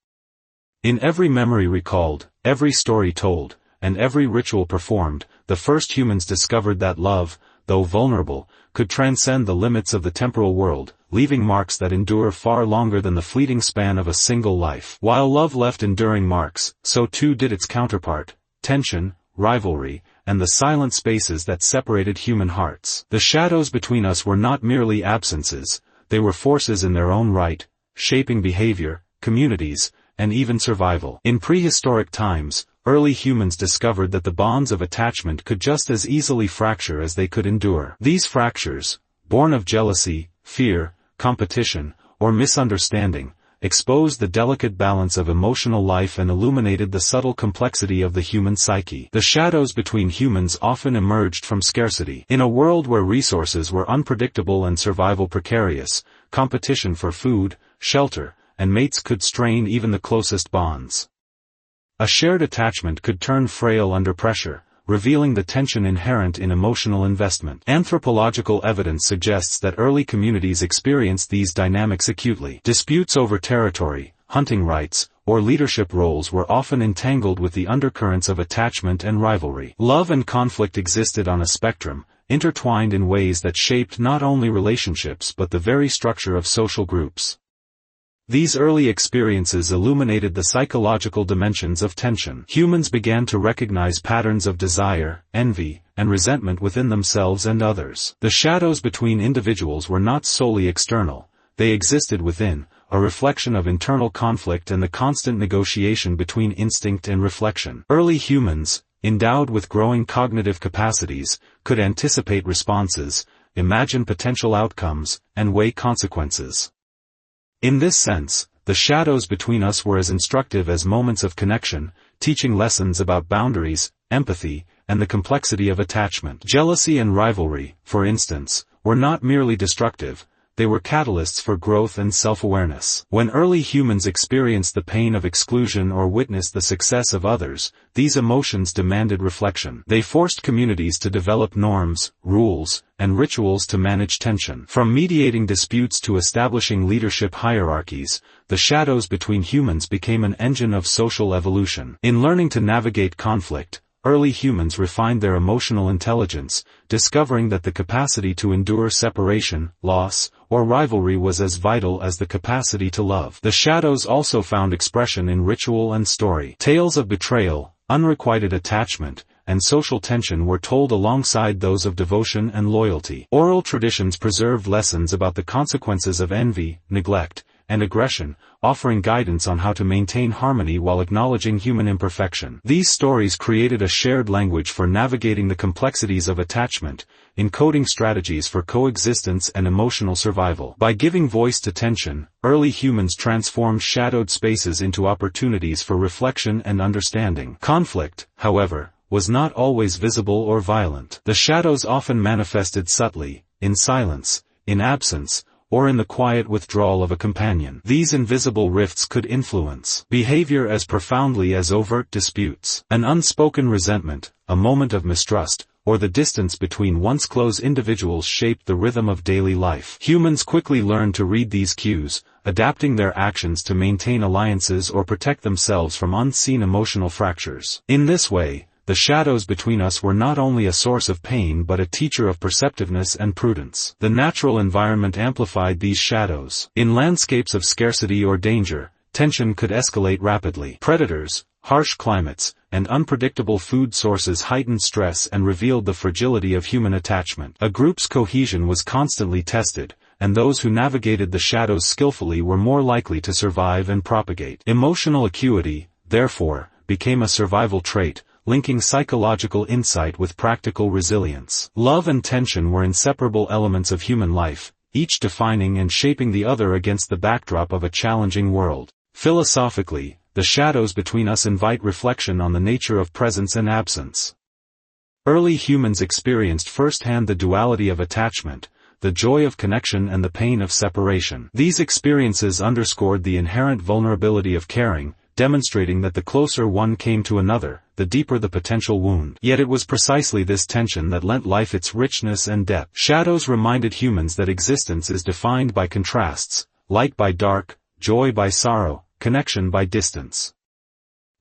In every memory recalled, every story told, and every ritual performed, the first humans discovered that love, though vulnerable, could transcend the limits of the temporal world, leaving marks that endure far longer than the fleeting span of a single life. While love left enduring marks, so too did its counterpart, tension, rivalry, and the silent spaces that separated human hearts. The shadows between us were not merely absences, they were forces in their own right, shaping behavior, communities, and even survival. In prehistoric times, early humans discovered that the bonds of attachment could just as easily fracture as they could endure. These fractures, born of jealousy, fear, competition, or misunderstanding, exposed the delicate balance of emotional life and illuminated the subtle complexity of the human psyche. The shadows between humans often emerged from scarcity. In a world where resources were unpredictable and survival precarious, competition for food, shelter, and mates could strain even the closest bonds. A shared attachment could turn frail under pressure, revealing the tension inherent in emotional investment. Anthropological evidence suggests that early communities experienced these dynamics acutely. Disputes over territory, hunting rights, or leadership roles were often entangled with the undercurrents of attachment and rivalry. Love and conflict existed on a spectrum, intertwined in ways that shaped not only relationships but the very structure of social groups. These early experiences illuminated the psychological dimensions of tension. Humans began to recognize patterns of desire, envy, and resentment within themselves and others. The shadows between individuals were not solely external, they existed within, a reflection of internal conflict and the constant negotiation between instinct and reflection. Early humans, endowed with growing cognitive capacities, could anticipate responses, imagine potential outcomes, and weigh consequences. In this sense, the shadows between us were as instructive as moments of connection, teaching lessons about boundaries, empathy, and the complexity of attachment. Jealousy and rivalry, for instance, were not merely destructive, they were catalysts for growth and self-awareness. When early humans experienced the pain of exclusion or witnessed the success of others, these emotions demanded reflection. They forced communities to develop norms, rules, and rituals to manage tension. From mediating disputes to establishing leadership hierarchies, the shadows between humans became an engine of social evolution. In learning to navigate conflict, early humans refined their emotional intelligence, discovering that the capacity to endure separation, loss, or rivalry was as vital as the capacity to love. The shadows also found expression in ritual and story. Tales of betrayal, unrequited attachment, and social tension were told alongside those of devotion and loyalty. Oral traditions preserved lessons about the consequences of envy, neglect, and aggression, offering guidance on how to maintain harmony while acknowledging human imperfection. These stories created a shared language for navigating the complexities of attachment, encoding strategies for coexistence and emotional survival. By giving voice to tension, early humans transformed shadowed spaces into opportunities for reflection and understanding. Conflict, however, was not always visible or violent. The shadows often manifested subtly, in silence, in absence, or in the quiet withdrawal of a companion. These invisible rifts could influence behavior as profoundly as overt disputes. An unspoken resentment, a moment of mistrust, or the distance between once close individuals shaped the rhythm of daily life. Humans quickly learned to read these cues, adapting their actions to maintain alliances or protect themselves from unseen emotional fractures. In this way, the shadows between us were not only a source of pain but a teacher of perceptiveness and prudence. The natural environment amplified these shadows. In landscapes of scarcity or danger, tension could escalate rapidly. Predators, harsh climates, and unpredictable food sources heightened stress and revealed the fragility of human attachment. A group's cohesion was constantly tested, and those who navigated the shadows skillfully were more likely to survive and propagate. Emotional acuity, therefore, became a survival trait, linking psychological insight with practical resilience. Love and tension were inseparable elements of human life, each defining and shaping the other against the backdrop of a challenging world. Philosophically, the shadows between us invite reflection on the nature of presence and absence. Early humans experienced firsthand the duality of attachment, the joy of connection and the pain of separation. These experiences underscored the inherent vulnerability of caring, demonstrating that the closer one came to another, the deeper the potential wound. Yet it was precisely this tension that lent life its richness and depth. Shadows reminded humans that existence is defined by contrasts, light by dark, joy by sorrow, connection by distance.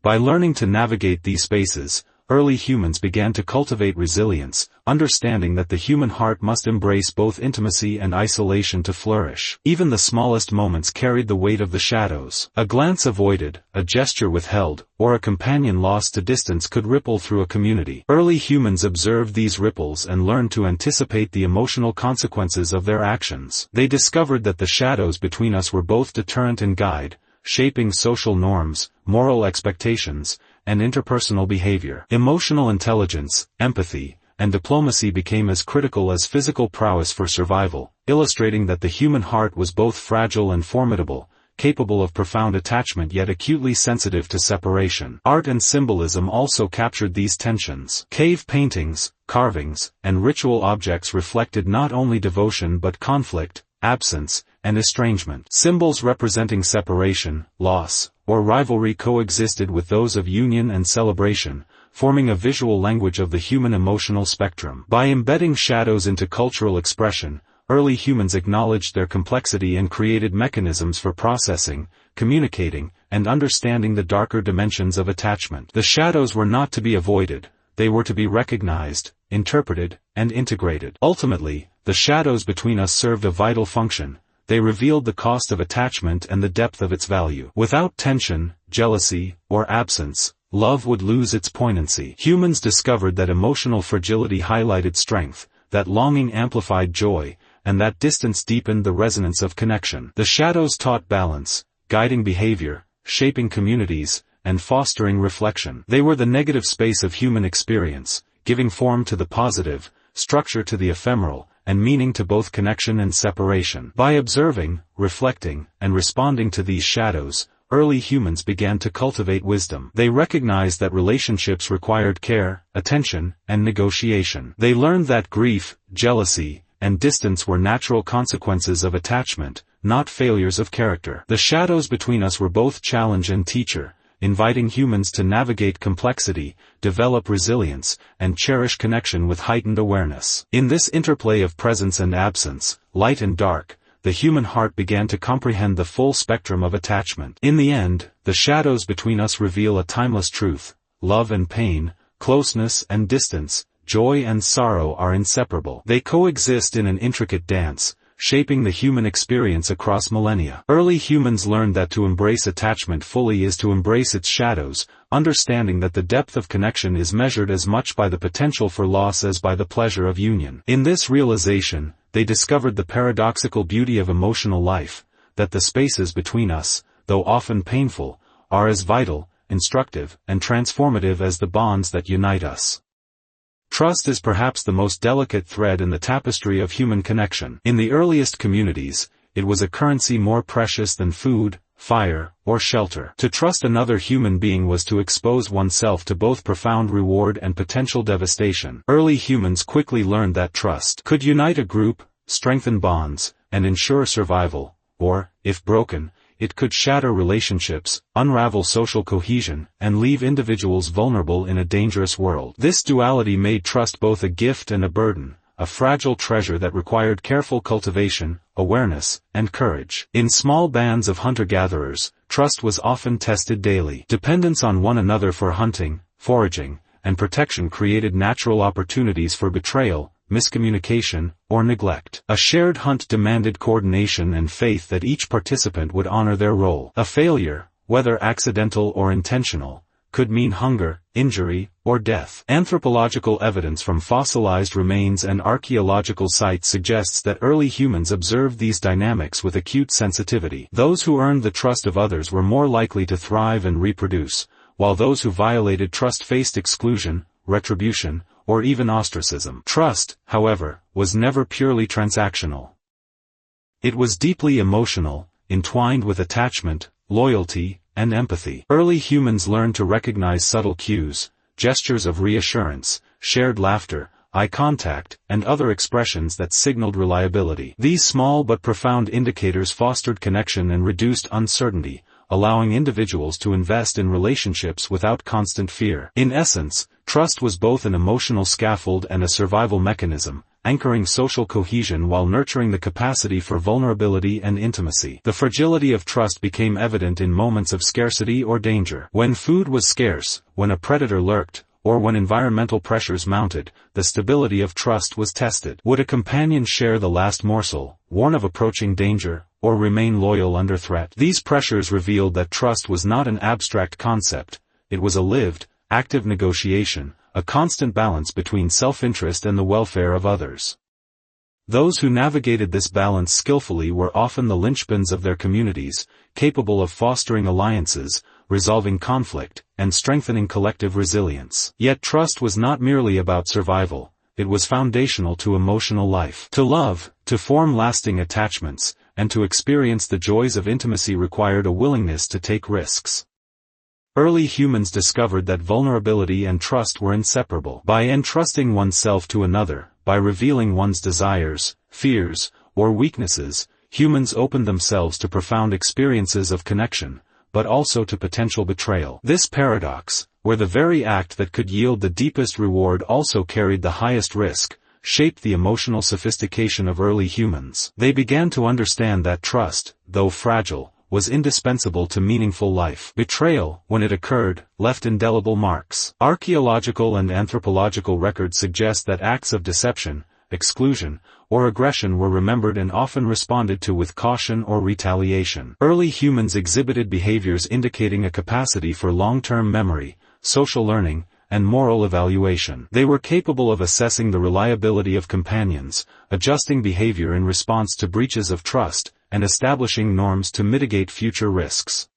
By learning to navigate these spaces, early humans began to cultivate resilience, understanding that the human heart must embrace both intimacy and isolation to flourish. Even the smallest moments carried the weight of the shadows. A glance avoided, a gesture withheld, or a companion lost to distance could ripple through a community. Early humans observed these ripples and learned to anticipate the emotional consequences of their actions. They discovered that the shadows between us were both deterrent and guide, shaping social norms, moral expectations, and interpersonal behavior. Emotional intelligence, empathy, and diplomacy became as critical as physical prowess for survival, illustrating that the human heart was both fragile and formidable, capable of profound attachment yet acutely sensitive to separation. Art and symbolism also captured these tensions. Cave paintings, carvings, and ritual objects reflected not only devotion but conflict, absence, and estrangement. Symbols representing separation, loss, or rivalry coexisted with those of union and celebration, forming a visual language of the human emotional spectrum. By embedding shadows into cultural expression, early humans acknowledged their complexity and created mechanisms for processing, communicating, and understanding the darker dimensions of attachment. The shadows were not to be avoided, they were to be recognized, interpreted, and integrated. Ultimately, the shadows between us served a vital function. They revealed the cost of attachment and the depth of its value. Without tension, jealousy, or absence, love would lose its poignancy. Humans discovered that emotional fragility highlighted strength, that longing amplified joy, and that distance deepened the resonance of connection. The shadows taught balance, guiding behavior, shaping communities, and fostering reflection. They were the negative space of human experience, giving form to the positive, structure to the ephemeral, and meaning to both connection and separation. By observing, reflecting, and responding to these shadows, early humans began to cultivate wisdom. They recognized that relationships required care, attention, and negotiation. They learned that grief, jealousy, and distance were natural consequences of attachment, not failures of character. The shadows between us were both challenge and teacher, inviting humans to navigate complexity, develop resilience, and cherish connection with heightened awareness. In this interplay of presence and absence, light and dark, the human heart began to comprehend the full spectrum of attachment. In the end, the shadows between us reveal a timeless truth: love and pain, closeness and distance, joy and sorrow are inseparable. They coexist in an intricate dance, shaping the human experience across millennia. Early humans learned that to embrace attachment fully is to embrace its shadows, understanding that the depth of connection is measured as much by the potential for loss as by the pleasure of union. In this realization, they discovered the paradoxical beauty of emotional life, that the spaces between us, though often painful, are as vital, instructive, and transformative as the bonds that unite us. Trust is perhaps the most delicate thread in the tapestry of human connection. In the earliest communities, it was a currency more precious than food, fire, or shelter. To trust another human being was to expose oneself to both profound reward and potential devastation. Early humans quickly learned that trust could unite a group, strengthen bonds, and ensure survival, or, if broken, it could shatter relationships, unravel social cohesion, and leave individuals vulnerable in a dangerous world. This duality made trust both a gift and a burden, a fragile treasure that required careful cultivation, awareness, and courage. In small bands of hunter-gatherers, trust was often tested daily. Dependence on one another for hunting, foraging, and protection created natural opportunities for betrayal, miscommunication, or neglect. A shared hunt demanded coordination and faith that each participant would honor their role. A failure, whether accidental or intentional, could mean hunger, injury, or death. Anthropological evidence from fossilized remains and archaeological sites suggests that early humans observed these dynamics with acute sensitivity. Those who earned the trust of others were more likely to thrive and reproduce, while those who violated trust faced exclusion, retribution, or even ostracism. Trust, however, was never purely transactional. It was deeply emotional, entwined with attachment, loyalty, and empathy. Early humans learned to recognize subtle cues, gestures of reassurance, shared laughter, eye contact, and other expressions that signaled reliability. These small but profound indicators fostered connection and reduced uncertainty, allowing individuals to invest in relationships without constant fear. In essence, trust was both an emotional scaffold and a survival mechanism, anchoring social cohesion while nurturing the capacity for vulnerability and intimacy. The fragility of trust became evident in moments of scarcity or danger. When food was scarce, when a predator lurked, or when environmental pressures mounted, the stability of trust was tested. Would a companion share the last morsel, warn of approaching danger, or remain loyal under threat? These pressures revealed that trust was not an abstract concept, it was a lived, active negotiation, a constant balance between self-interest and the welfare of others. Those who navigated this balance skillfully were often the linchpins of their communities, capable of fostering alliances, resolving conflict, and strengthening collective resilience. Yet trust was not merely about survival, it was foundational to emotional life. To love, to form lasting attachments, and to experience the joys of intimacy required a willingness to take risks. Early humans discovered that vulnerability and trust were inseparable. By entrusting oneself to another, by revealing one's desires, fears, or weaknesses, humans opened themselves to profound experiences of connection, but also to potential betrayal. This paradox, where the very act that could yield the deepest reward also carried the highest risk, shaped the emotional sophistication of early humans. They began to understand that trust, though fragile, was indispensable to meaningful life. Betrayal, when it occurred, left indelible marks. Archaeological and anthropological records suggest that acts of deception, exclusion, or aggression were remembered and often responded to with caution or retaliation. Early humans exhibited behaviors indicating a capacity for long-term memory, social learning, and moral evaluation. They were capable of assessing the reliability of companions, adjusting behavior in response to breaches of trust, and establishing norms to mitigate future risks.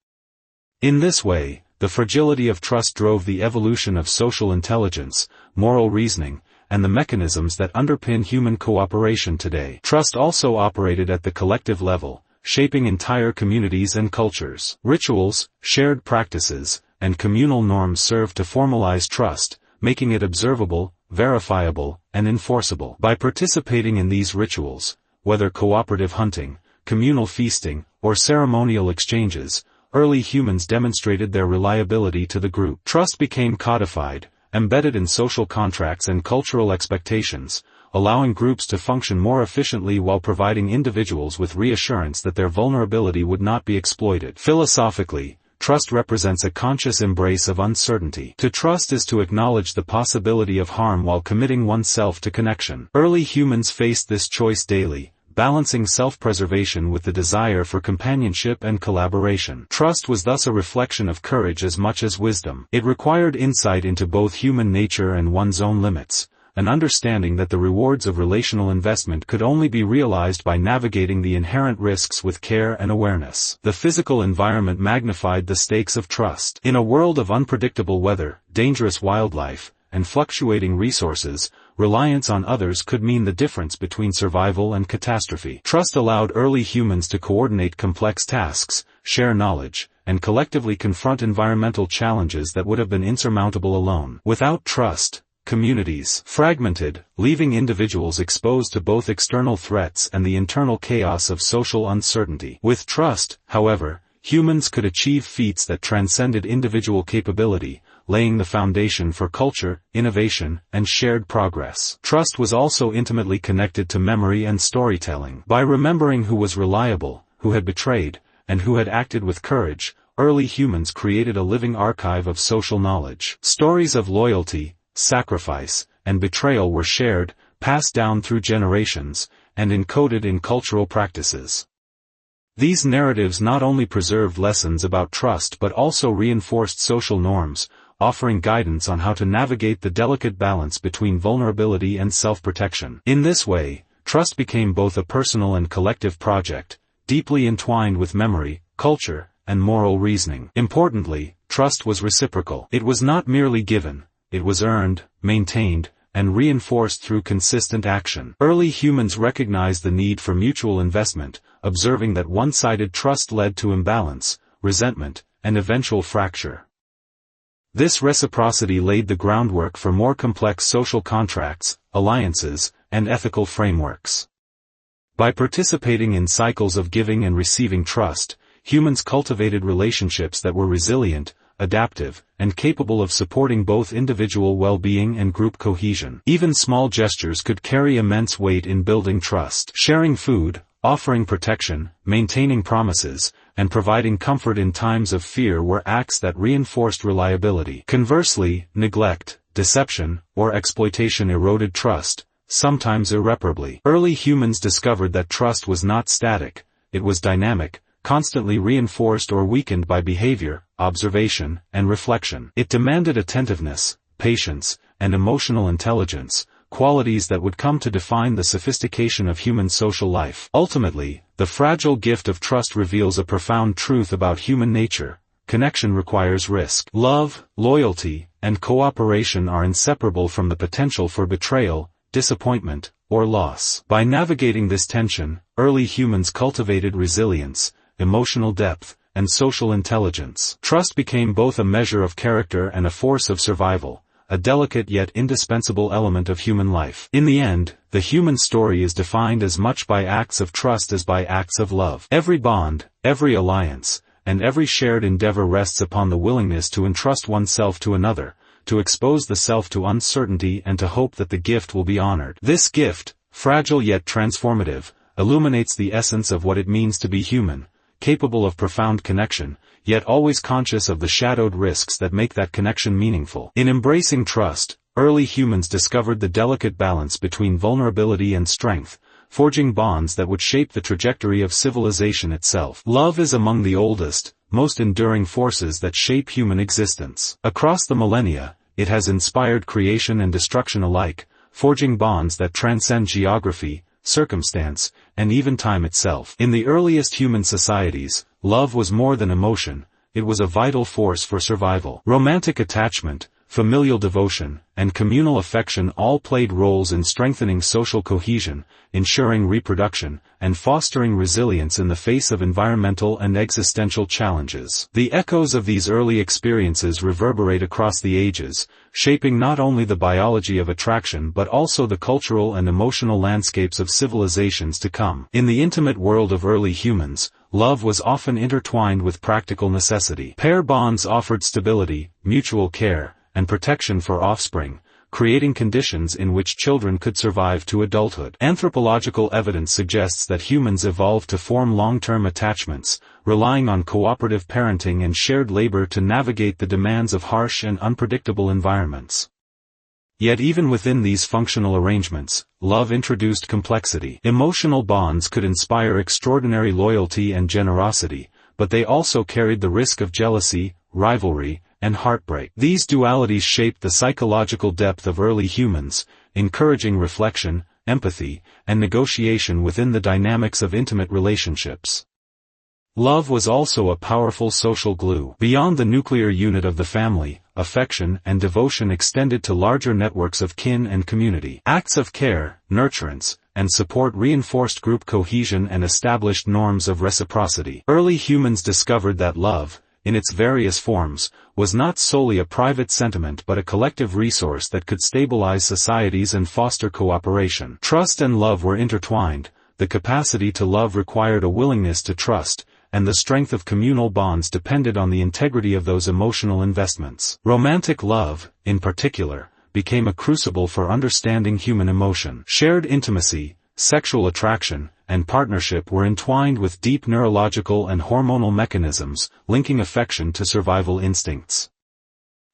In this way, the fragility of trust drove the evolution of social intelligence, moral reasoning, and the mechanisms that underpin human cooperation today. Trust also operated at the collective level, shaping entire communities and cultures. Rituals, shared practices, and communal norms served to formalize trust, making it observable, verifiable, and enforceable. By participating in these rituals, whether cooperative hunting, communal feasting, or ceremonial exchanges, early humans demonstrated their reliability to the group. Trust became codified, embedded in social contracts and cultural expectations, allowing groups to function more efficiently while providing individuals with reassurance that their vulnerability would not be exploited. Philosophically, trust represents a conscious embrace of uncertainty. To trust is to acknowledge the possibility of harm while committing oneself to connection. Early humans faced this choice daily, balancing self-preservation with the desire for companionship and collaboration. Trust was thus a reflection of courage as much as wisdom. It required insight into both human nature and one's own limits, an understanding that the rewards of relational investment could only be realized by navigating the inherent risks with care and awareness. The physical environment magnified the stakes of trust. In a world of unpredictable weather, dangerous wildlife, and fluctuating resources, reliance on others could mean the difference between survival and catastrophe. Trust allowed early humans to coordinate complex tasks, share knowledge, and collectively confront environmental challenges that would have been insurmountable alone. Without trust, communities fragmented, leaving individuals exposed to both external threats and the internal chaos of social uncertainty. With trust, however, humans could achieve feats that transcended individual capability, laying the foundation for culture, innovation, and shared progress. Trust was also intimately connected to memory and storytelling. By remembering who was reliable, who had betrayed, and who had acted with courage, early humans created a living archive of social knowledge. Stories of loyalty, sacrifice, and betrayal were shared, passed down through generations, and encoded in cultural practices. These narratives not only preserved lessons about trust but also reinforced social norms, offering guidance on how to navigate the delicate balance between vulnerability and self-protection. In this way, trust became both a personal and collective project, deeply entwined with memory, culture, and moral reasoning. Importantly, trust was reciprocal. It was not merely given, it was earned, maintained, and reinforced through consistent action. Early humans recognized the need for mutual investment, observing that one-sided trust led to imbalance, resentment, and eventual fracture. This reciprocity laid the groundwork for more complex social contracts, alliances, and ethical frameworks. By participating in cycles of giving and receiving trust, humans cultivated relationships that were resilient, adaptive, and capable of supporting both individual well-being and group cohesion. Even small gestures could carry immense weight in building trust. Sharing food, offering protection, maintaining promises, and providing comfort in times of fear were acts that reinforced reliability. Conversely, neglect, deception, or exploitation eroded trust, sometimes irreparably. Early humans discovered that trust was not static, it was dynamic, constantly reinforced or weakened by behavior, observation, and reflection. It demanded attentiveness, patience, and emotional intelligence, qualities that would come to define the sophistication of human social life. Ultimately, the fragile gift of trust reveals a profound truth about human nature. Connection requires risk. Love, loyalty, and cooperation are inseparable from the potential for betrayal, disappointment, or loss. By navigating this tension, early humans cultivated resilience, emotional depth, and social intelligence. Trust became both a measure of character and a force of survival, a delicate yet indispensable element of human life. In the end, the human story is defined as much by acts of trust as by acts of love. Every bond, every alliance, and every shared endeavor rests upon the willingness to entrust oneself to another, to expose the self to uncertainty and to hope that the gift will be honored. This gift, fragile yet transformative, illuminates the essence of what it means to be human, capable of profound connection, yet always conscious of the shadowed risks that make that connection meaningful. In embracing trust, early humans discovered the delicate balance between vulnerability and strength, forging bonds that would shape the trajectory of civilization itself. Love is among the oldest, most enduring forces that shape human existence. Across the millennia, it has inspired creation and destruction alike, forging bonds that transcend geography, circumstance, and even time itself. In the earliest human societies, love was more than emotion, it was a vital force for survival. Romantic attachment, familial devotion, and communal affection all played roles in strengthening social cohesion, ensuring reproduction, and fostering resilience in the face of environmental and existential challenges. The echoes of these early experiences reverberate across the ages, shaping not only the biology of attraction but also the cultural and emotional landscapes of civilizations to come. In the intimate world of early humans, love was often intertwined with practical necessity. Pair bonds offered stability, mutual care, and protection for offspring, creating conditions in which children could survive to adulthood. Anthropological evidence suggests that humans evolved to form long-term attachments, relying on cooperative parenting and shared labor to navigate the demands of harsh and unpredictable environments. Yet even within these functional arrangements, love introduced complexity. Emotional bonds could inspire extraordinary loyalty and generosity, but they also carried the risk of jealousy, rivalry, and heartbreak. These dualities shaped the psychological depth of early humans, encouraging reflection, empathy, and negotiation within the dynamics of intimate relationships. Love was also a powerful social glue. Beyond the nuclear unit of the family, affection and devotion extended to larger networks of kin and community. Acts of care, nurturance, and support reinforced group cohesion and established norms of reciprocity. Early humans discovered that love, in its various forms, was not solely a private sentiment but a collective resource that could stabilize societies and foster cooperation. Trust and love were intertwined. The capacity to love required a willingness to trust, and the strength of communal bonds depended on the integrity of those emotional investments. Romantic love, in particular, became a crucible for understanding human emotion. Shared intimacy, sexual attraction, and partnership were entwined with deep neurological and hormonal mechanisms, linking affection to survival instincts.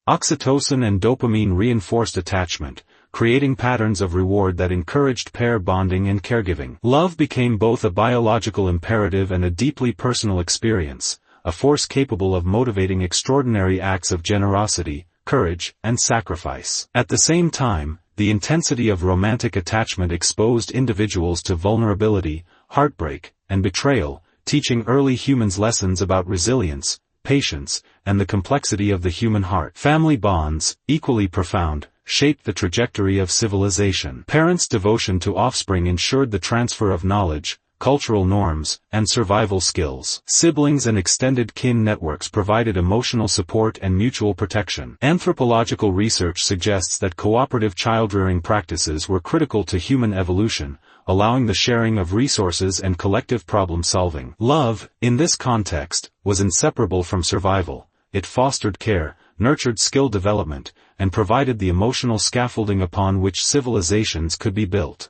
Oxytocin and dopamine reinforced attachment, creating patterns of reward that encouraged pair bonding and caregiving. Love became both a biological imperative and a deeply personal experience, a force capable of motivating extraordinary acts of generosity, courage, and sacrifice. At the same time, the intensity of romantic attachment exposed individuals to vulnerability, heartbreak, and betrayal, teaching early humans lessons about resilience, patience, and the complexity of the human heart. Family bonds, equally profound, shaped the trajectory of civilization. Parents' devotion to offspring ensured the transfer of knowledge, cultural norms, and survival skills. Siblings and extended kin networks provided emotional support and mutual protection. Anthropological research suggests that cooperative childrearing practices were critical to human evolution, allowing the sharing of resources and collective problem-solving. Love, in this context, was inseparable from survival. It fostered care, nurtured skill development, and provided the emotional scaffolding upon which civilizations could be built.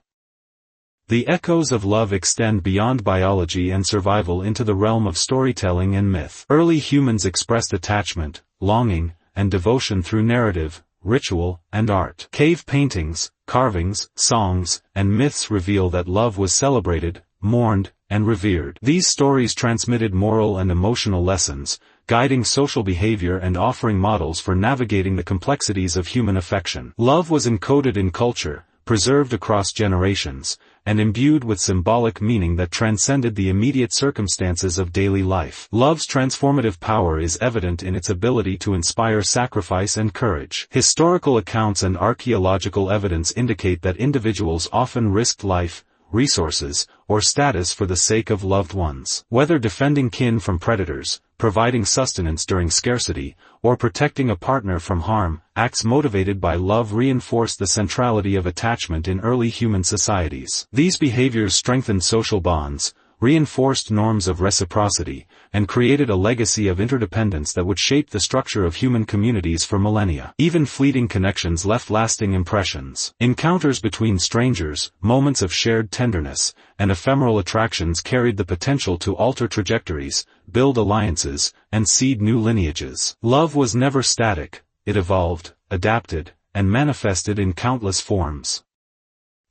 The echoes of love extend beyond biology and survival into the realm of storytelling and myth. Early humans expressed attachment, longing, and devotion through narrative, ritual, and art. Cave paintings, carvings, songs, and myths reveal that love was celebrated, mourned, and revered. These stories transmitted moral and emotional lessons, guiding social behavior and offering models for navigating the complexities of human affection. Love was encoded in culture, preserved across generations, and imbued with symbolic meaning that transcended the immediate circumstances of daily life. Love's transformative power is evident in its ability to inspire sacrifice and courage. Historical accounts and archaeological evidence indicate that individuals often risked life, resources, or status for the sake of loved ones. Whether defending kin from predators, providing sustenance during scarcity, or protecting a partner from harm, acts motivated by love reinforced the centrality of attachment in early human societies. These behaviors strengthened social bonds, reinforced norms of reciprocity, and created a legacy of interdependence that would shape the structure of human communities for millennia. Even fleeting connections left lasting impressions. Encounters between strangers, moments of shared tenderness, and ephemeral attractions carried the potential to alter trajectories, build alliances, and seed new lineages. Love was never static, it evolved, adapted, and manifested in countless forms.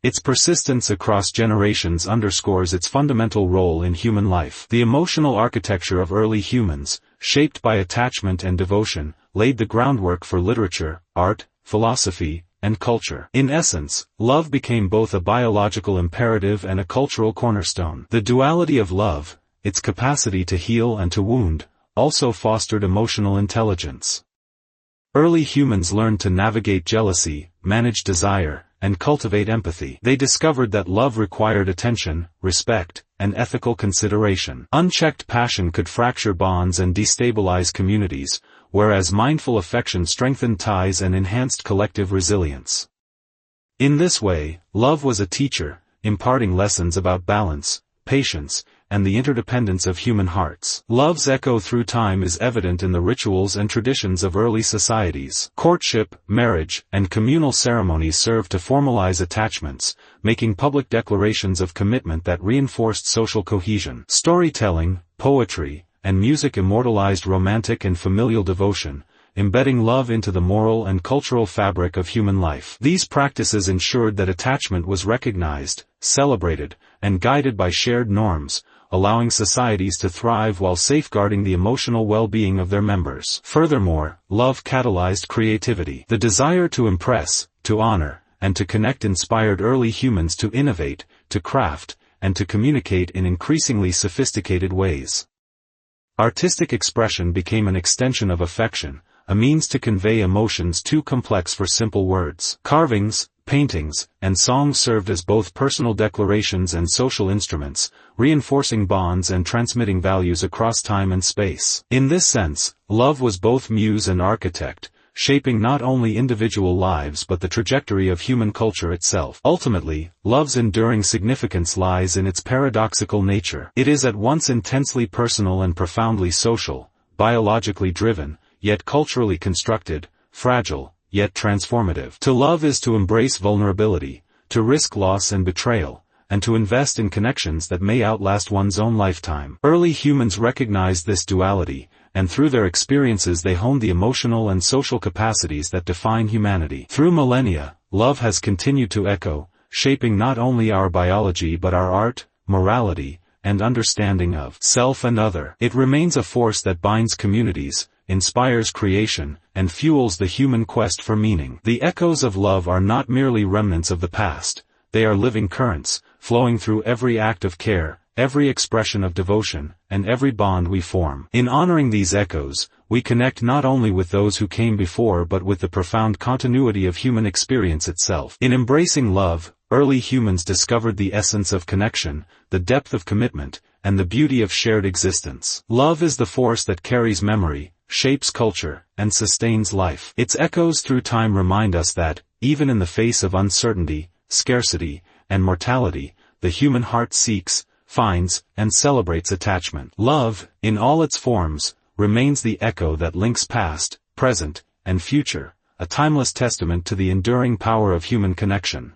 Its persistence across generations underscores its fundamental role in human life. The emotional architecture of early humans, shaped by attachment and devotion, laid the groundwork for literature, art, philosophy, and culture. In essence, love became both a biological imperative and a cultural cornerstone. The duality of love, its capacity to heal and to wound, also fostered emotional intelligence. Early humans learned to navigate jealousy, manage desire, and cultivate empathy. They discovered that love required attention, respect, and ethical consideration. Unchecked passion could fracture bonds and destabilize communities, whereas mindful affection strengthened ties and enhanced collective resilience. In this way, love was a teacher, imparting lessons about balance, patience, and the interdependence of human hearts. Love's echo through time is evident in the rituals and traditions of early societies. Courtship, marriage, and communal ceremonies served to formalize attachments, making public declarations of commitment that reinforced social cohesion. Storytelling, poetry, and music immortalized romantic and familial devotion, embedding love into the moral and cultural fabric of human life. These practices ensured that attachment was recognized, celebrated, and guided by shared norms, allowing societies to thrive while safeguarding the emotional well-being of their members. Furthermore, love catalyzed creativity. The desire to impress, to honor, and to connect inspired early humans to innovate, to craft, and to communicate in increasingly sophisticated ways. Artistic expression became an extension of affection, a means to convey emotions too complex for simple words. Carvings, paintings, and songs served as both personal declarations and social instruments, reinforcing bonds and transmitting values across time and space. In this sense, love was both muse and architect, shaping not only individual lives but the trajectory of human culture itself. Ultimately, love's enduring significance lies in its paradoxical nature. It is at once intensely personal and profoundly social, biologically driven, yet culturally constructed, fragile, yet transformative. To love is to embrace vulnerability, to risk loss and betrayal, and to invest in connections that may outlast one's own lifetime. Early humans recognized this duality, and through their experiences they honed the emotional and social capacities that define humanity. Through millennia, love has continued to echo, shaping not only our biology but our art, morality, and understanding of self and other. It remains a force that binds communities, inspires creation, and fuels the human quest for meaning. The echoes of love are not merely remnants of the past, they are living currents, flowing through every act of care, every expression of devotion, and every bond we form. In honoring these echoes, we connect not only with those who came before but with the profound continuity of human experience itself. In embracing love, early humans discovered the essence of connection, the depth of commitment, and the beauty of shared existence. Love is the force that carries memory, shapes culture, and sustains life. Its echoes through time remind us that, even in the face of uncertainty, scarcity, and mortality, the human heart seeks, finds, and celebrates attachment. Love, in all its forms, remains the echo that links past, present, and future, a timeless testament to the enduring power of human connection.